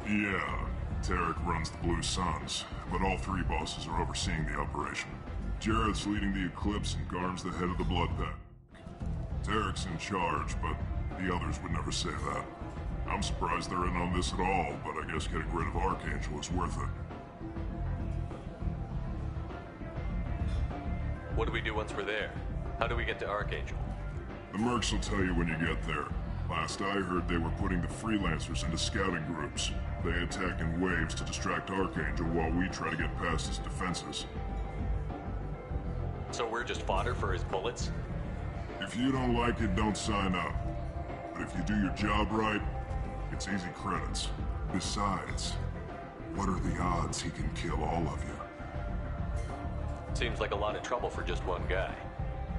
Yeah, Tarek runs the Blue Suns, but all three bosses are overseeing the operation. Jarrett's leading the Eclipse and Garm's the head of the Blood Pack. Tarek's in charge, but the others would never say that. I'm surprised they're in on this at all, but I guess getting rid of Archangel is worth it. What do we do once we're there? How do we get to Archangel? The mercs will tell you when you get there. Last I heard, they were putting the freelancers into scouting groups. They attack in waves to distract Archangel while we try to get past his defenses. So we're just fodder for his bullets? If you don't like it, don't sign up. But if you do your job right, it's easy credits. Besides, what are the odds he can kill all of you? Seems like a lot of trouble for just one guy.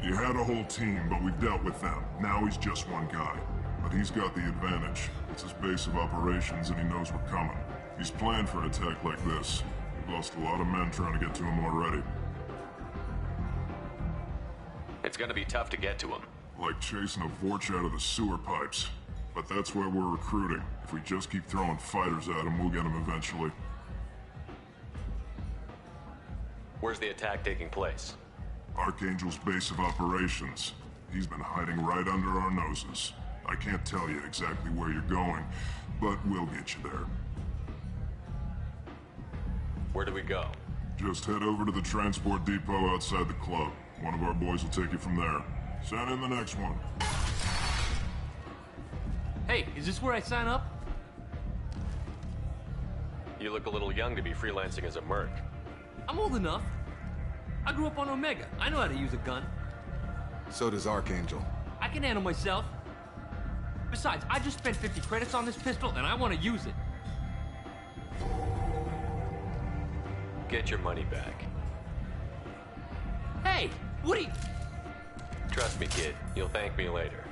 You had a whole team, but we've dealt with them. Now he's just one guy. But he's got the advantage. It's his base of operations and he knows we're coming. He's planned for an attack like this. We've lost a lot of men trying to get to him already. It's gonna be tough to get to him. Like chasing a Vorch out of the sewer pipes. But that's why we're recruiting. If we just keep throwing fighters at him, we'll get him eventually. Where's the attack taking place? Archangel's base of operations. He's been hiding right under our noses. I can't tell you exactly where you're going, but we'll get you there. Where do we go? Just head over to the transport depot outside the club. One of our boys will take you from there. Send in the next one. Hey, is this where I sign up? You look a little young to be freelancing as a merc. I'm old enough. I grew up on Omega. I know how to use a gun. So does Archangel. I can handle myself. Besides, I just spent 50 credits on this pistol, and I want to use it. Get your money back. Hey, what are you... Trust me, kid. You'll thank me later.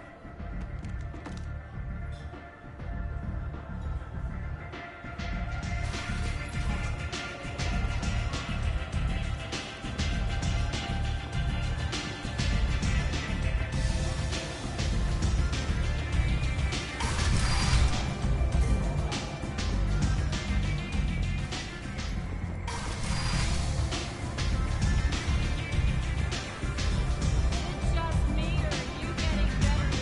Just me, or are you getting better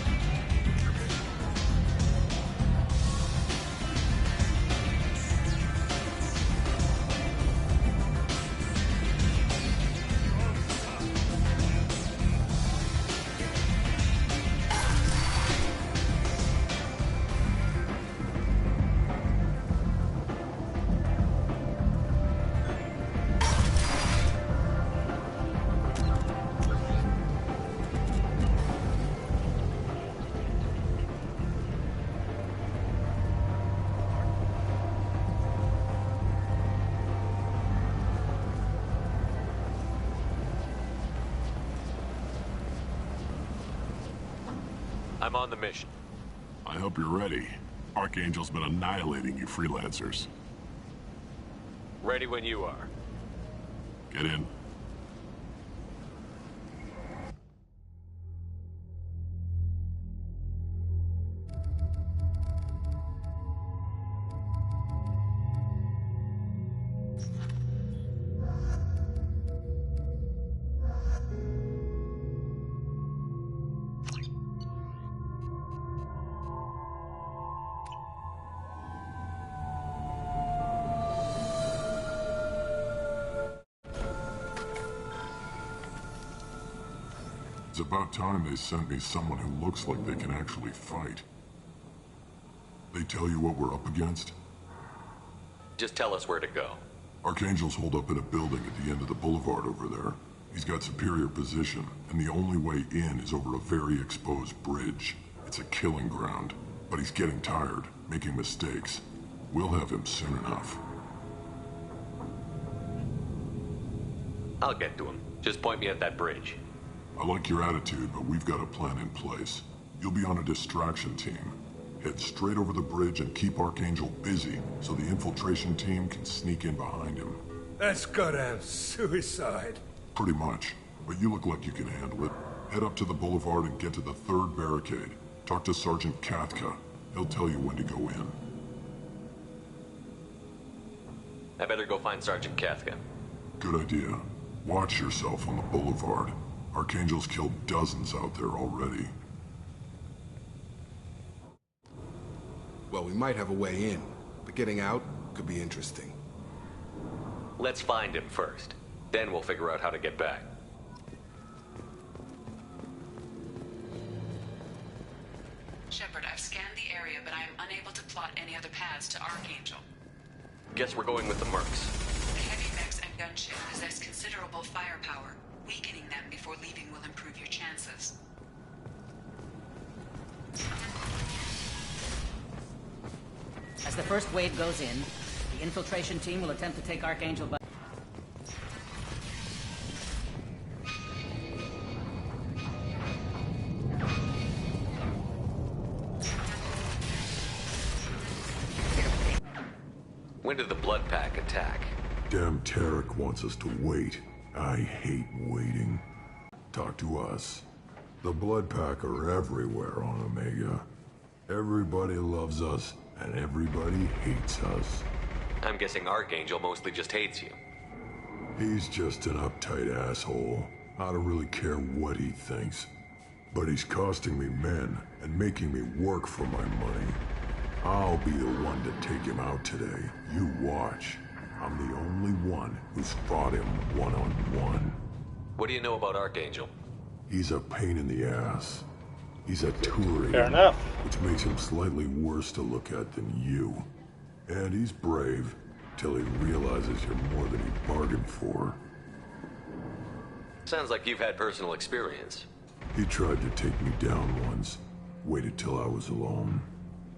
I'm on the mission. I hope you're ready. Archangel's been annihilating you freelancers. Ready when you are. Get in. It's about time they sent me someone who looks like they can actually fight. They tell you what we're up against? Just tell us where to go. Archangel's holed up in a building at the end of the boulevard over there. He's got superior position, and the only way in is over a very exposed bridge. It's a killing ground, but he's getting tired, making mistakes. We'll have him soon enough. I'll get to him. Just point me at that bridge. I like your attitude, but we've got a plan in place. You'll be on a distraction team. Head straight over the bridge and keep Archangel busy, so the infiltration team can sneak in behind him. That's goddamn suicide. Pretty much. But you look like you can handle it. Head up to the boulevard and get to the third barricade. Talk to Sergeant Kathka. He'll tell you when to go in. I better go find Sergeant Kathka. Good idea. Watch yourself on the boulevard. Archangel's killed dozens out there already. Well, we might have a way in, but getting out could be interesting. Let's find him first. Then we'll figure out how to get back. Shepard, I've scanned the area, but I am unable to plot any other paths to Archangel. Guess we're going with the mercs. The heavy mechs and gunship possess considerable firepower. Weakening them before leaving will improve your chances. As the first wave goes in, the infiltration team will attempt to take Archangel by... When did the Blood Pack attack? Damn Tarek wants us to wait. I hate waiting. Talk to us. The Blood Pack are everywhere on Omega. Everybody loves us, and everybody hates us. I'm guessing Archangel mostly just hates you. He's just an uptight asshole. I don't really care what he thinks. But he's costing me men, and making me work for my money. I'll be the one to take him out today. You watch. I'm the only one who's fought him one-on-one. What do you know about Archangel? He's a pain in the ass. He's a Turian. Fair enough. Which makes him slightly worse to look at than you. And he's brave, till he realizes you're more than he bargained for. Sounds like you've had personal experience. He tried to take me down once. Waited till I was alone.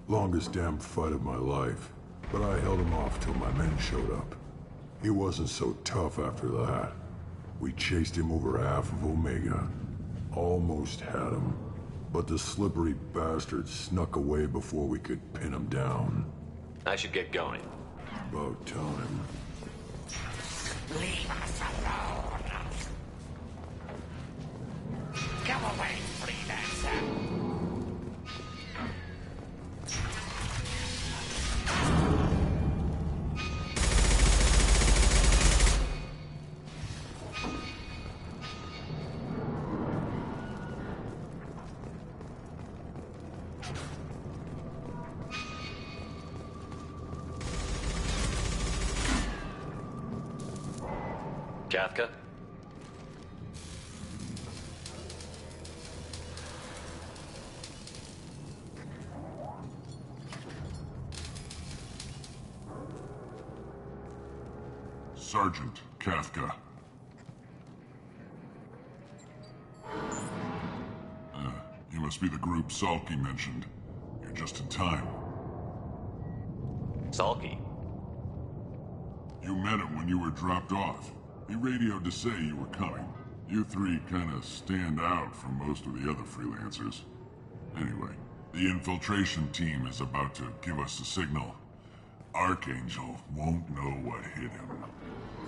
Longest damn fight of my life. But I held him off till my men showed up. He wasn't so tough after that. We chased him over half of Omega. Almost had him. But the slippery bastard snuck away before we could pin him down. I should get going. About time. Leave us alone. Go away, freelancer. Kathka? Sergeant Kathka. You must be the group Salky mentioned. You're just in time. Salky? You met him when you were dropped off. He radioed to say you were coming. You three kind of stand out from most of the other freelancers. Anyway, the infiltration team is about to give us a signal. Archangel won't know what hit him.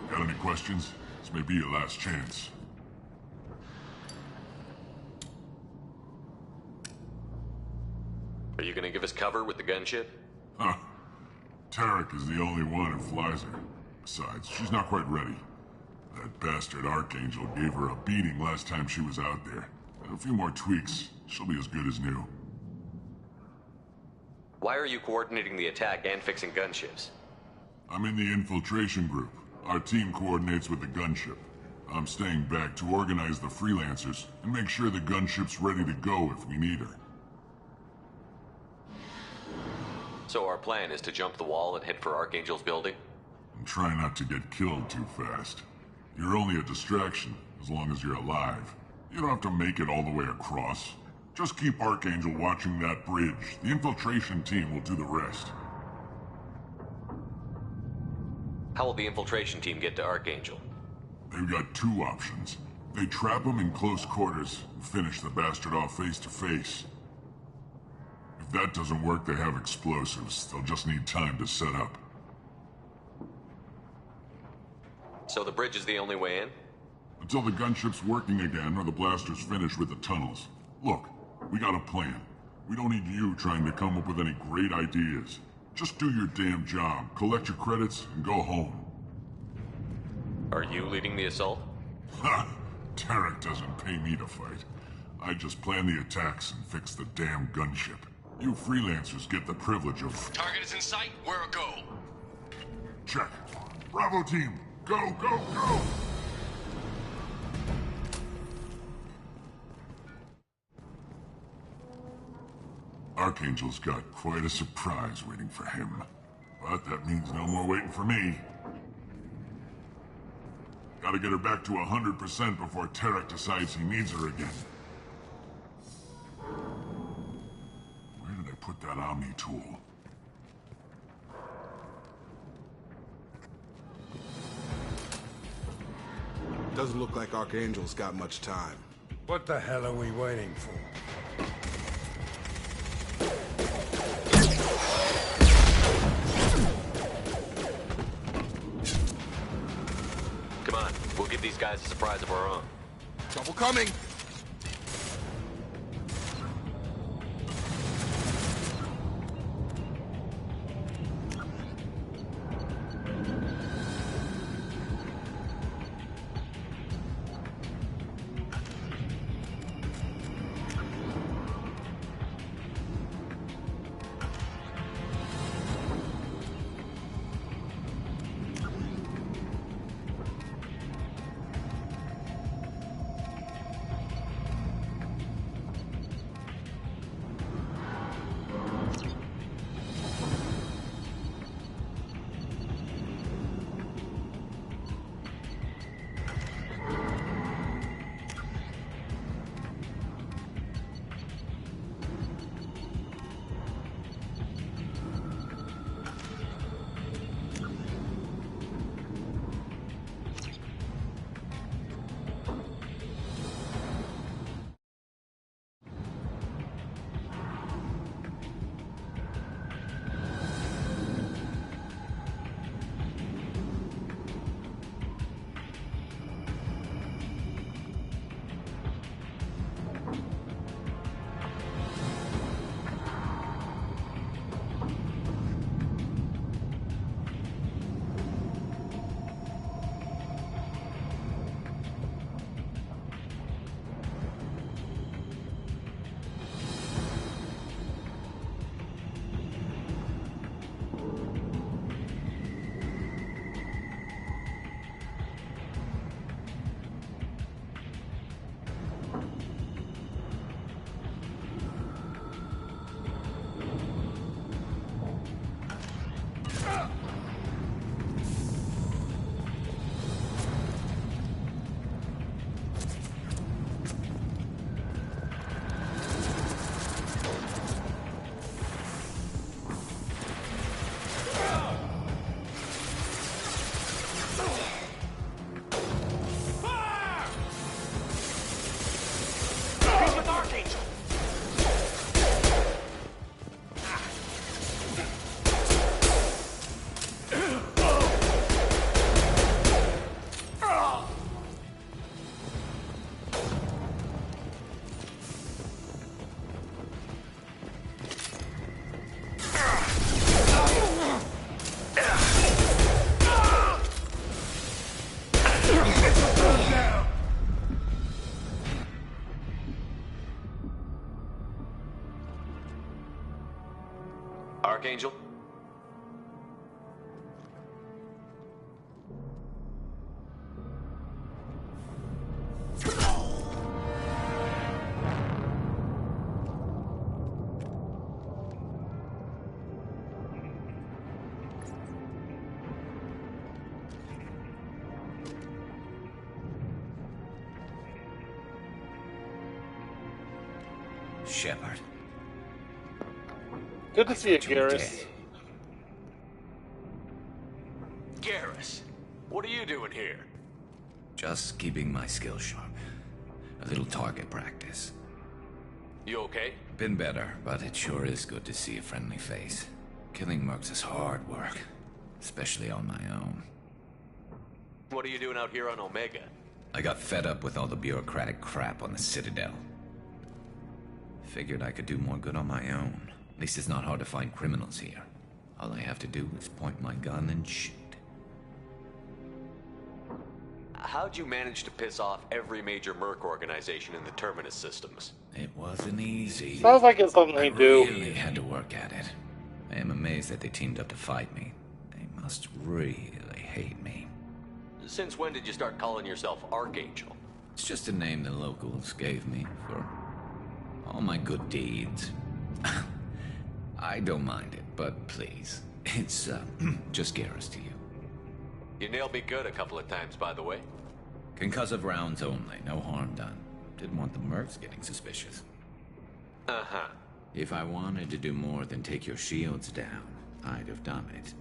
Got any questions? This may be your last chance. Are you gonna give us cover with the gunship? Huh. Tarek is the only one who flies her. Besides, she's not quite ready. That bastard Archangel gave her a beating last time she was out there. A few more tweaks, she'll be as good as new. Why are you coordinating the attack and fixing gunships? I'm in the infiltration group. Our team coordinates with the gunship. I'm staying back to organize the freelancers and make sure the gunship's ready to go if we need her. So our plan is to jump the wall and head for Archangel's building? And try not to get killed too fast. You're only a distraction, as long as you're alive. You don't have to make it all the way across. Just keep Archangel watching that bridge. The infiltration team will do the rest. How will the infiltration team get to Archangel? They've got two options. They trap him in close quarters and finish the bastard off face to face. If that doesn't work, they have explosives. They'll just need time to set up. So the bridge is the only way in? Until the gunship's working again or the blasters finish with the tunnels. Look, we got a plan. We don't need you trying to come up with any great ideas. Just do your damn job, collect your credits, and go home. Are you leading the assault? Ha! Tarek doesn't pay me to fight. I just plan the attacks and fix the damn gunship. You freelancers get the privilege of... Target is in sight. Where a go? Check. Bravo team, go, go, go! Archangel's got quite a surprise waiting for him. But that means no more waiting for me. Gotta get her back to 100% before Tarek decides he needs her again. Where did I put that Omni tool? Doesn't look like Archangel's got much time. What the hell are we waiting for? Come on, we'll give these guys a surprise of our own. Trouble coming! Archangel? Shepard. Good to see you, Garrus. Garrus, what are you doing here? Just keeping my skills sharp. A little target practice. You okay? Been better, but it sure is good to see a friendly face. Killing mercs is hard work, especially on my own. What are you doing out here on Omega? I got fed up with all the bureaucratic crap on the Citadel. Figured I could do more good on my own. At least it's not hard to find criminals here. All I have to do is point my gun and shoot. How'd you manage to piss off every major merc organization in the Terminus systems? It wasn't easy. Sounds like it's something he'd do. I really had to work at it. I am amazed that they teamed up to fight me. They must really hate me. Since when did you start calling yourself Archangel? It's just a name the locals gave me for all my good deeds. I don't mind it, but please, it's just Garrus to you. You nailed me good a couple of times, by the way. Concussive rounds only, no harm done. Didn't want the mercs getting suspicious. Uh-huh. If I wanted to do more than take your shields down, I'd have done it.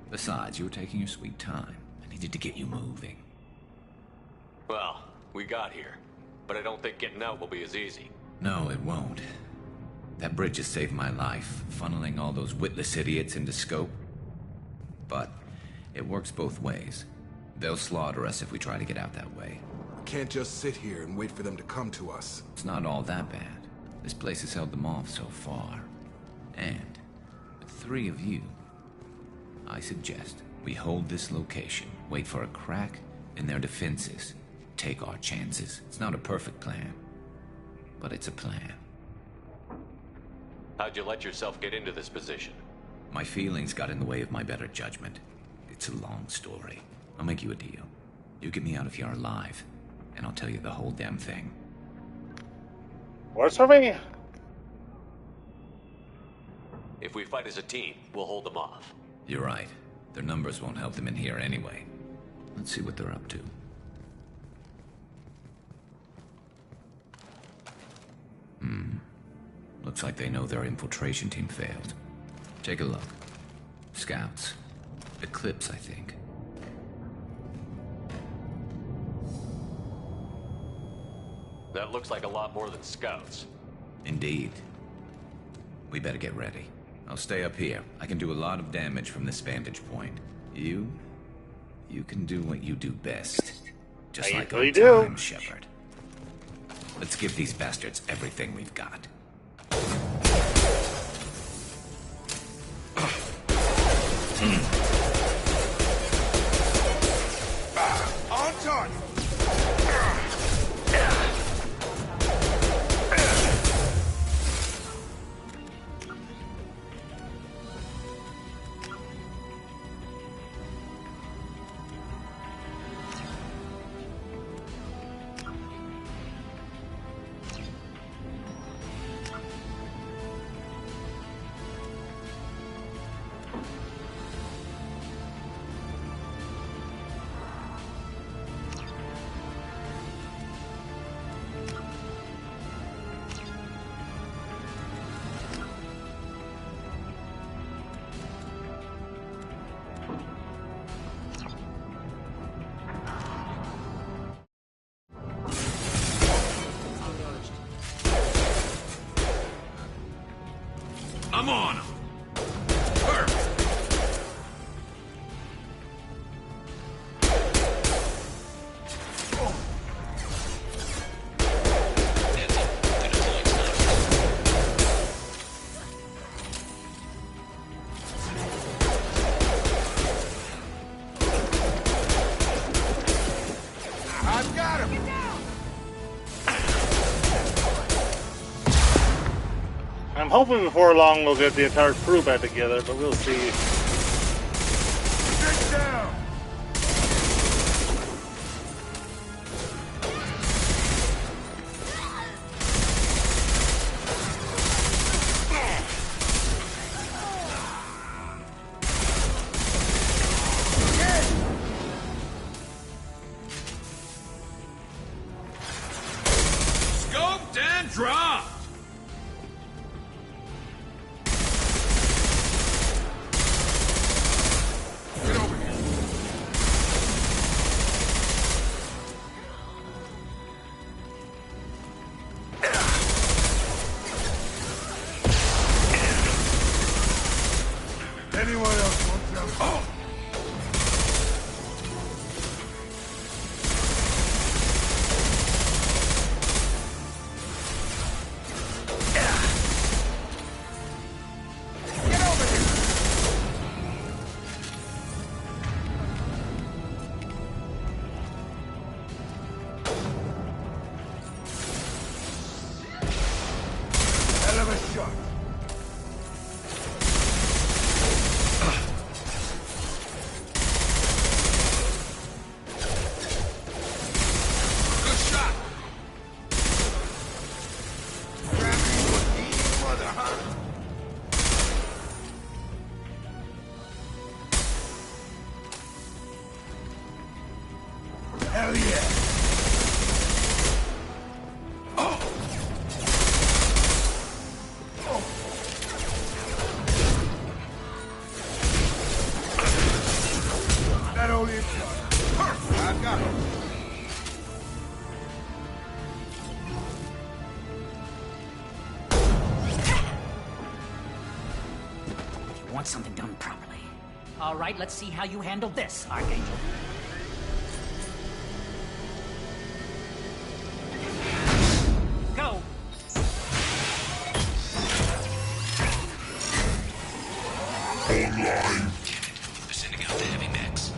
Besides, you were taking your sweet time. I needed to get you moving. Well, we got here. But I don't think getting out will be as easy. No, it won't. That bridge has saved my life, funneling all those witless idiots into scope. But it works both ways. They'll slaughter us if we try to get out that way. We can't just sit here and wait for them to come to us. It's not all that bad. This place has held them off so far. And with 3 of you, I suggest we hold this location, wait for a crack in their defenses, take our chances. It's not a perfect plan, but it's a plan. How'd you let yourself get into this position? My feelings got in the way of my better judgment. It's a long story. I'll make you a deal. You get me out of here alive, and I'll tell you the whole damn thing. Works for me. If we fight as a team, we'll hold them off. You're right. Their numbers won't help them in here anyway. Let's see what they're up to. Looks like they know their infiltration team failed. Take a look. Scouts. Eclipse, I think. That looks like a lot more than scouts. Indeed. We better get ready. I'll stay up here. I can do a lot of damage from this vantage point. You can do what you do best. Just like old times, Shepard. Let's give these bastards everything we've got. On target! I'm on him. I've got him! I'm hoping before long we'll get the entire crew back together, but we'll see. Get down! Scoped and dropped! Get over here. Anyone else want some? Oh! Get over here! Hell of a shot. Good shot. Grabbing your knee, mother, huh? Hell yeah. Oh. Oh. That only is perfect. I got it. You want something done properly. All right, let's see how you handle this, Archangel. Go! Online. They're sending out the heavy mechs.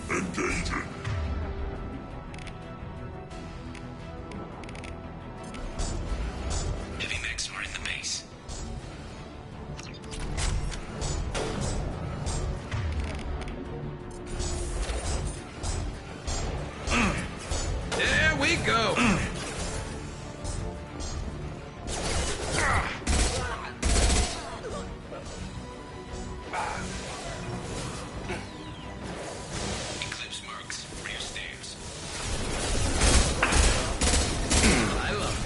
Engaging. Heavy mechs are in the base. There we go! Eclipse marks, rear stairs. I love it.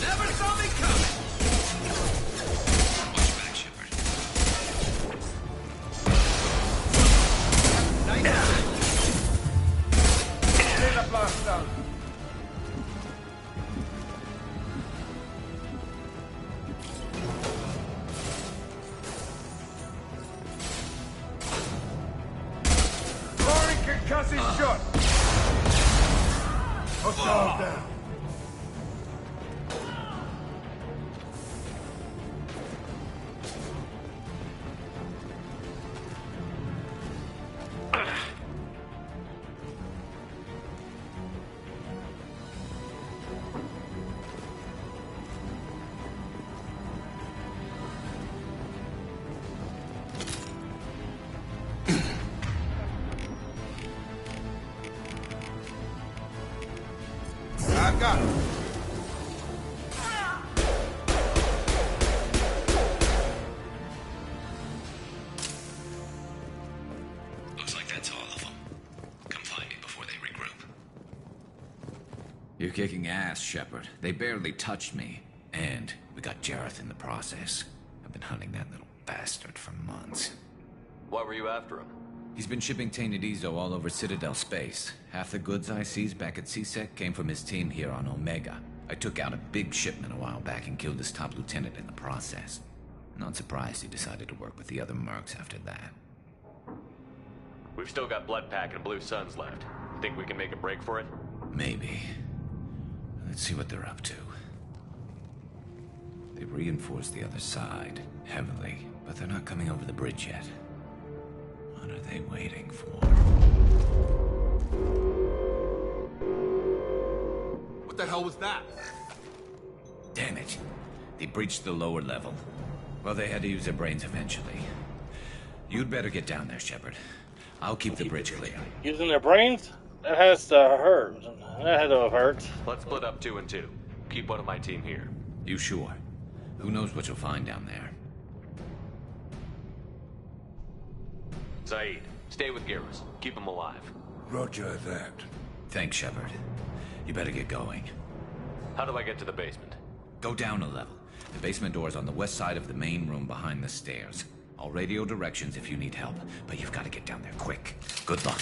Never saw me coming! Watch back, Shepard. Lay the blast down. Roaring concussive shot. Hostile down. I've got it. Looks like that's all of them. Come find me before they regroup. You're kicking ass, Shepard. They barely touched me. And we got Jareth in the process. I've been hunting that little bastard for months. Why were you after him? He's been shipping tainted Ezo all over Citadel space. Half the goods I seized back at CSEC came from his team here on Omega. I took out a big shipment a while back and killed his top lieutenant in the process. Not surprised he decided to work with the other mercs after that. We've still got Bloodpack and Blue Suns left. Think we can make a break for it? Maybe. Let's see what they're up to. They've reinforced the other side, heavily, but they're not coming over the bridge yet. What are they waiting for? What the hell was that? Damn it. They breached the lower level. Well, they had to use their brains eventually. You'd better get down there, Shepard. I'll keep the bridge clear. Using their brains? That has to hurt. That had to have hurt. Let's split up 2 and 2. Keep one of my team here. You sure? Who knows what you'll find down there? Zaid, stay with Garrus. Keep him alive. Roger that. Thanks, Shepard. You better get going. How do I get to the basement? Go down a level. The basement door is on the west side of the main room behind the stairs. I'll radio directions if you need help, but you've got to get down there quick. Good luck.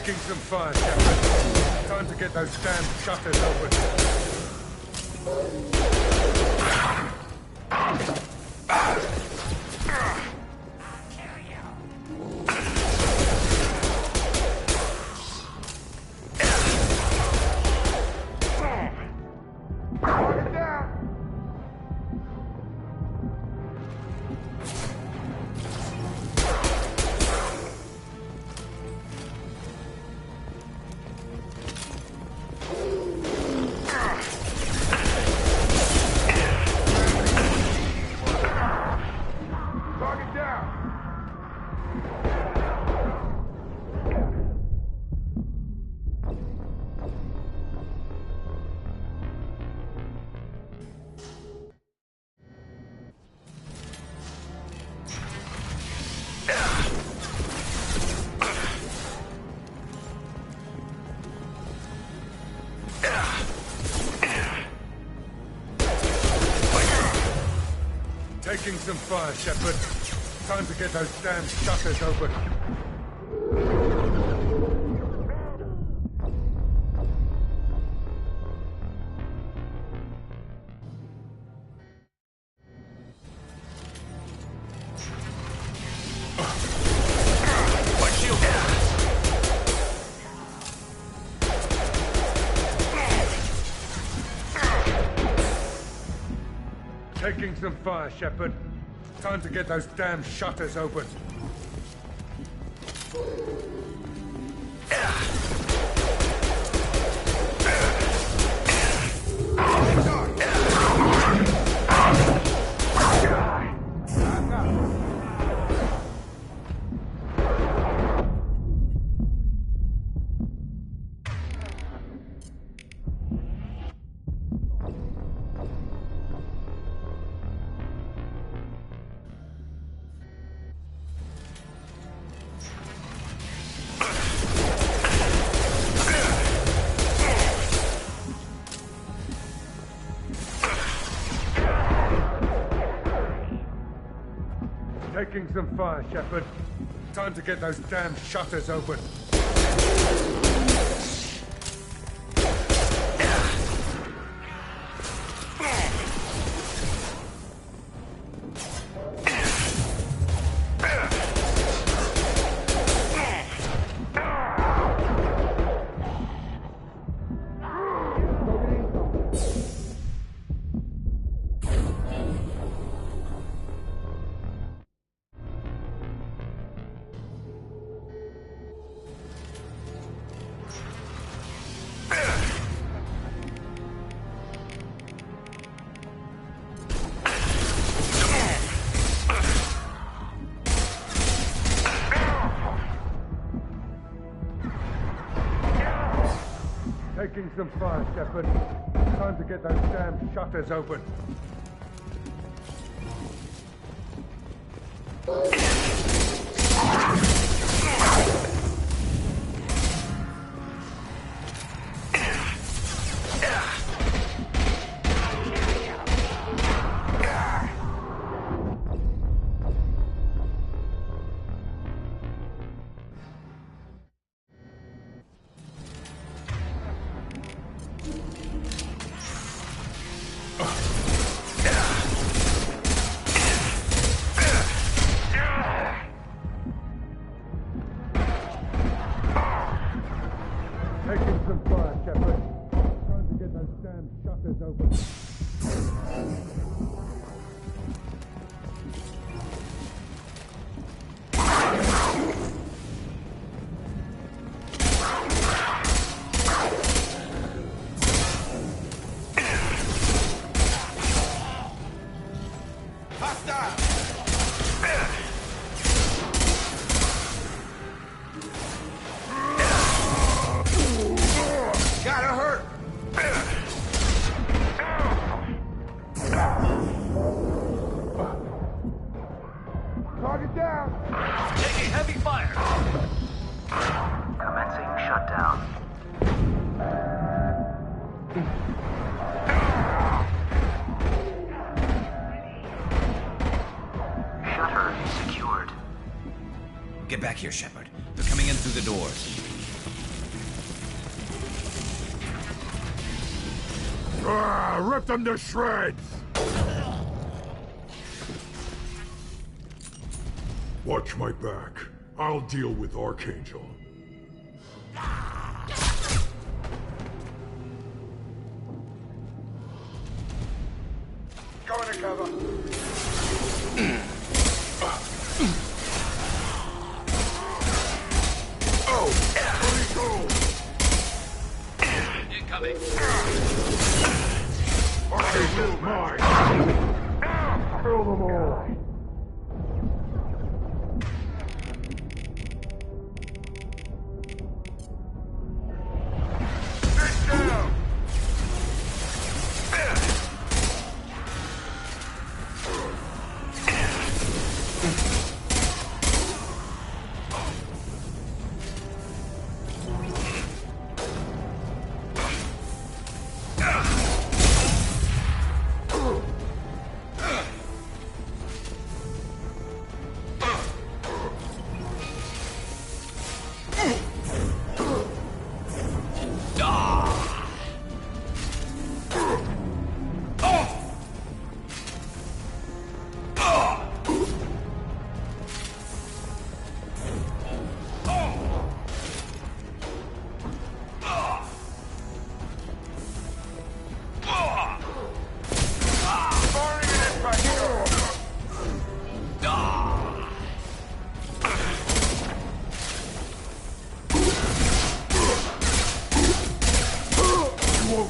Taking some fire, Shepard. Time to get those damn shutters open. Taking some fire, Shepard. Time to get those damn shutters open. Taking some fire, Shepard. Time to get those damn shutters open. Taking some fire, Shepard. Time to get those damn shutters open. Taking some fire, Shepard. Time to get those damn shutters open. Taking some fire, Shepard. Trying to get those damn shutters open. Target down! Taking heavy fire! Commencing shutdown. Shutter secured. Get back here, Shepard. They're coming in through the doors. Rip them to shreds! Watch my back. I'll deal with Archangel. Go into cover. Incoming. Archangel's mine! Kill them all!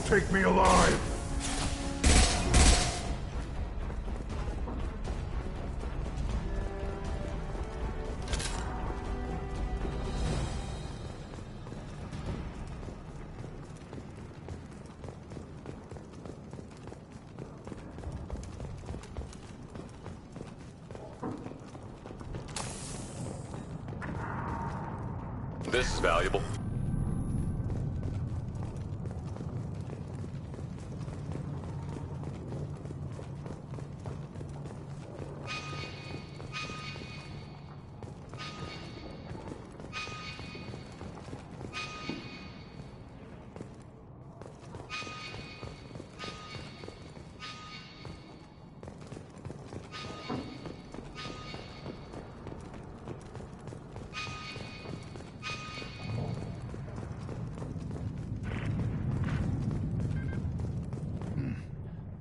Take me alive! This is valuable.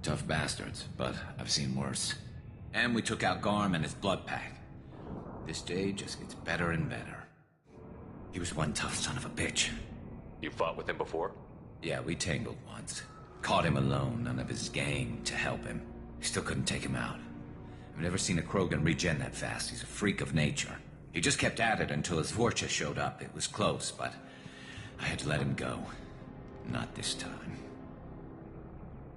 Tough bastards, but I've seen worse. And we took out Garm and his blood pack. This day just gets better and better. He was one tough son of a bitch. You fought with him before? Yeah, we tangled once. Caught him alone, none of his gang to help him. Still couldn't take him out. I've never seen a Krogan regen that fast. He's a freak of nature. He just kept at it until his Vorcha showed up. It was close, but I had to let him go. Not this time.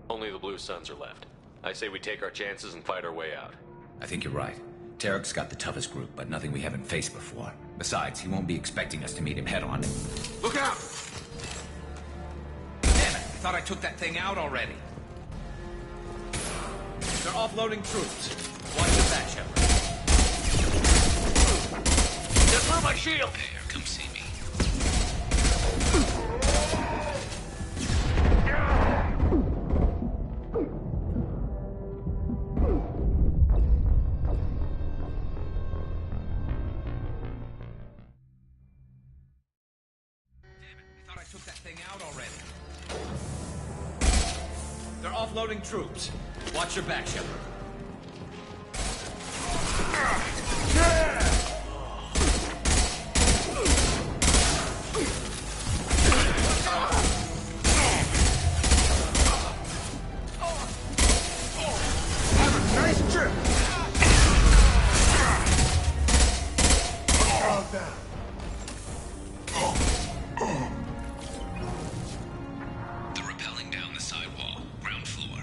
Only the Blue Suns are left. I say we take our chances and fight our way out. I think you're right. Tarek's got the toughest group, but nothing we haven't faced before. Besides, he won't be expecting us to meet him head-on. Look out! Damn it! I thought I took that thing out already. They're offloading troops. Watch your back, Shepard. Just through my shield! Here, come see me. They're offloading troops. Watch your back, Shepard. Have a nice trip! All down. They're rappelling down the sidewall, ground floor.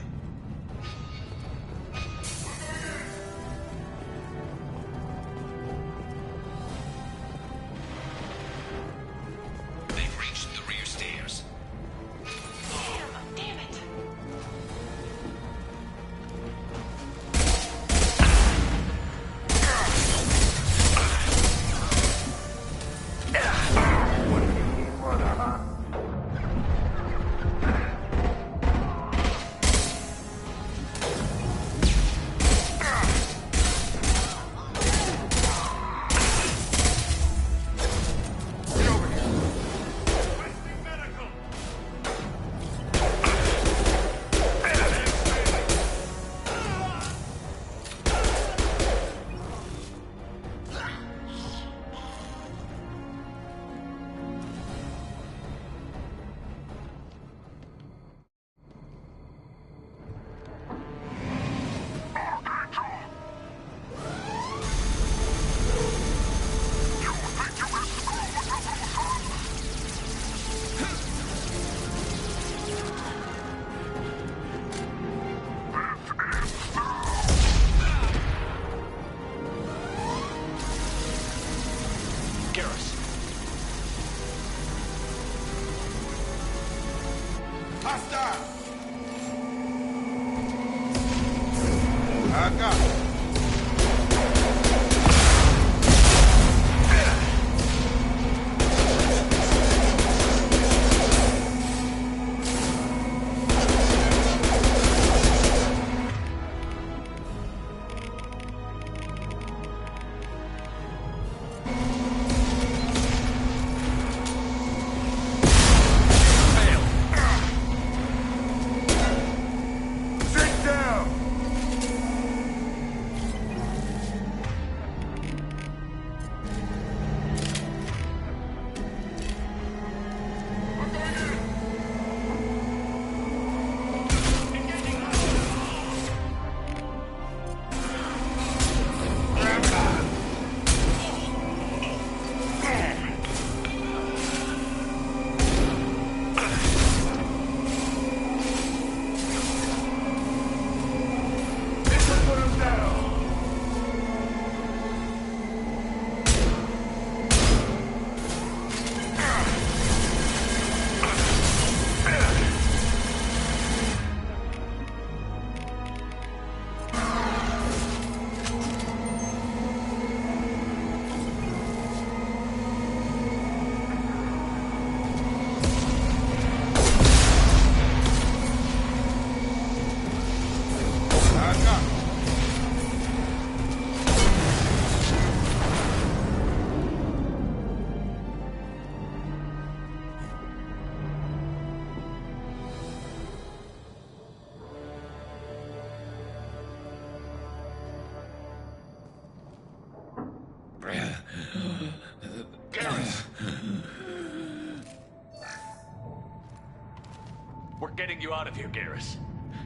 We're getting you out of here, Garrus.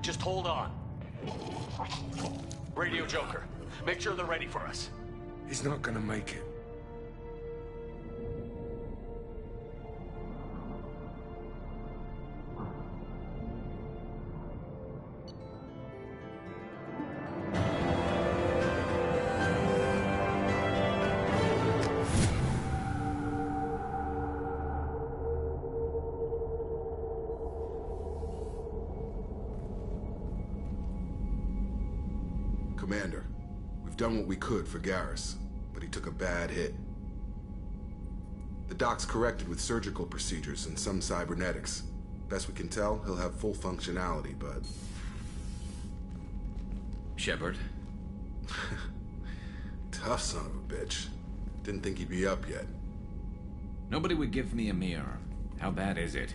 Just hold on. Radio Joker, make sure they're ready for us. He's not gonna make it. Commander, we've done what we could for Garrus, but he took a bad hit. The doc's corrected with surgical procedures and some cybernetics. Best we can tell, he'll have full functionality, but... Shepard? Tough son of a bitch. Didn't think he'd be up yet. Nobody would give me a mirror. How bad is it?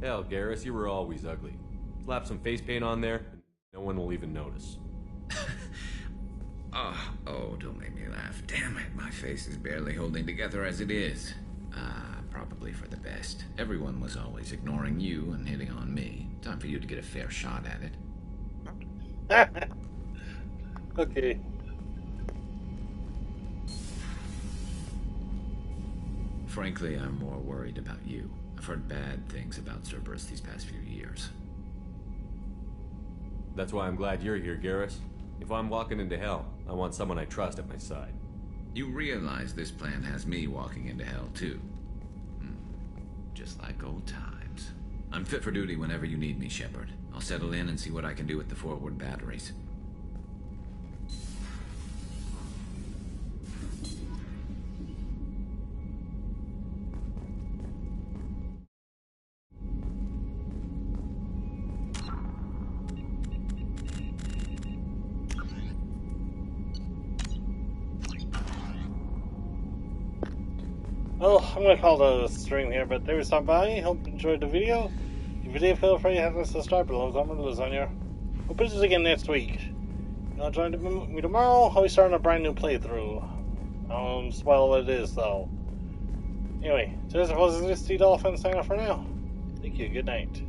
Hell, Garrus, you were always ugly. Slap some face paint on there, and no one will even notice. Oh, don't make me laugh. Damn it, my face is barely holding together as it is. Probably for the best. Everyone was always ignoring you and hitting on me. Time for you to get a fair shot at it. Okay. Frankly, I'm more worried about you. I've heard bad things about Cerberus these past few years. That's why I'm glad you're here, Garrus. If I'm walking into hell, I want someone I trust at my side. You realize this plan has me walking into hell, too. Just like old times. I'm fit for duty whenever you need me, Shepard. I'll settle in and see what I can do with the forward batteries. Well, I'm going to call the stream here, but there was some by. Hope you enjoyed the video. If you did, feel free to hit the subscribe below. Comment on lasagna. We'll put this again next week. You want to join me tomorrow? I'll be starting a brand new playthrough. I won't spoil what it is, though. Anyway, this was Mistydolphin signing off for now. Thank you. Good night.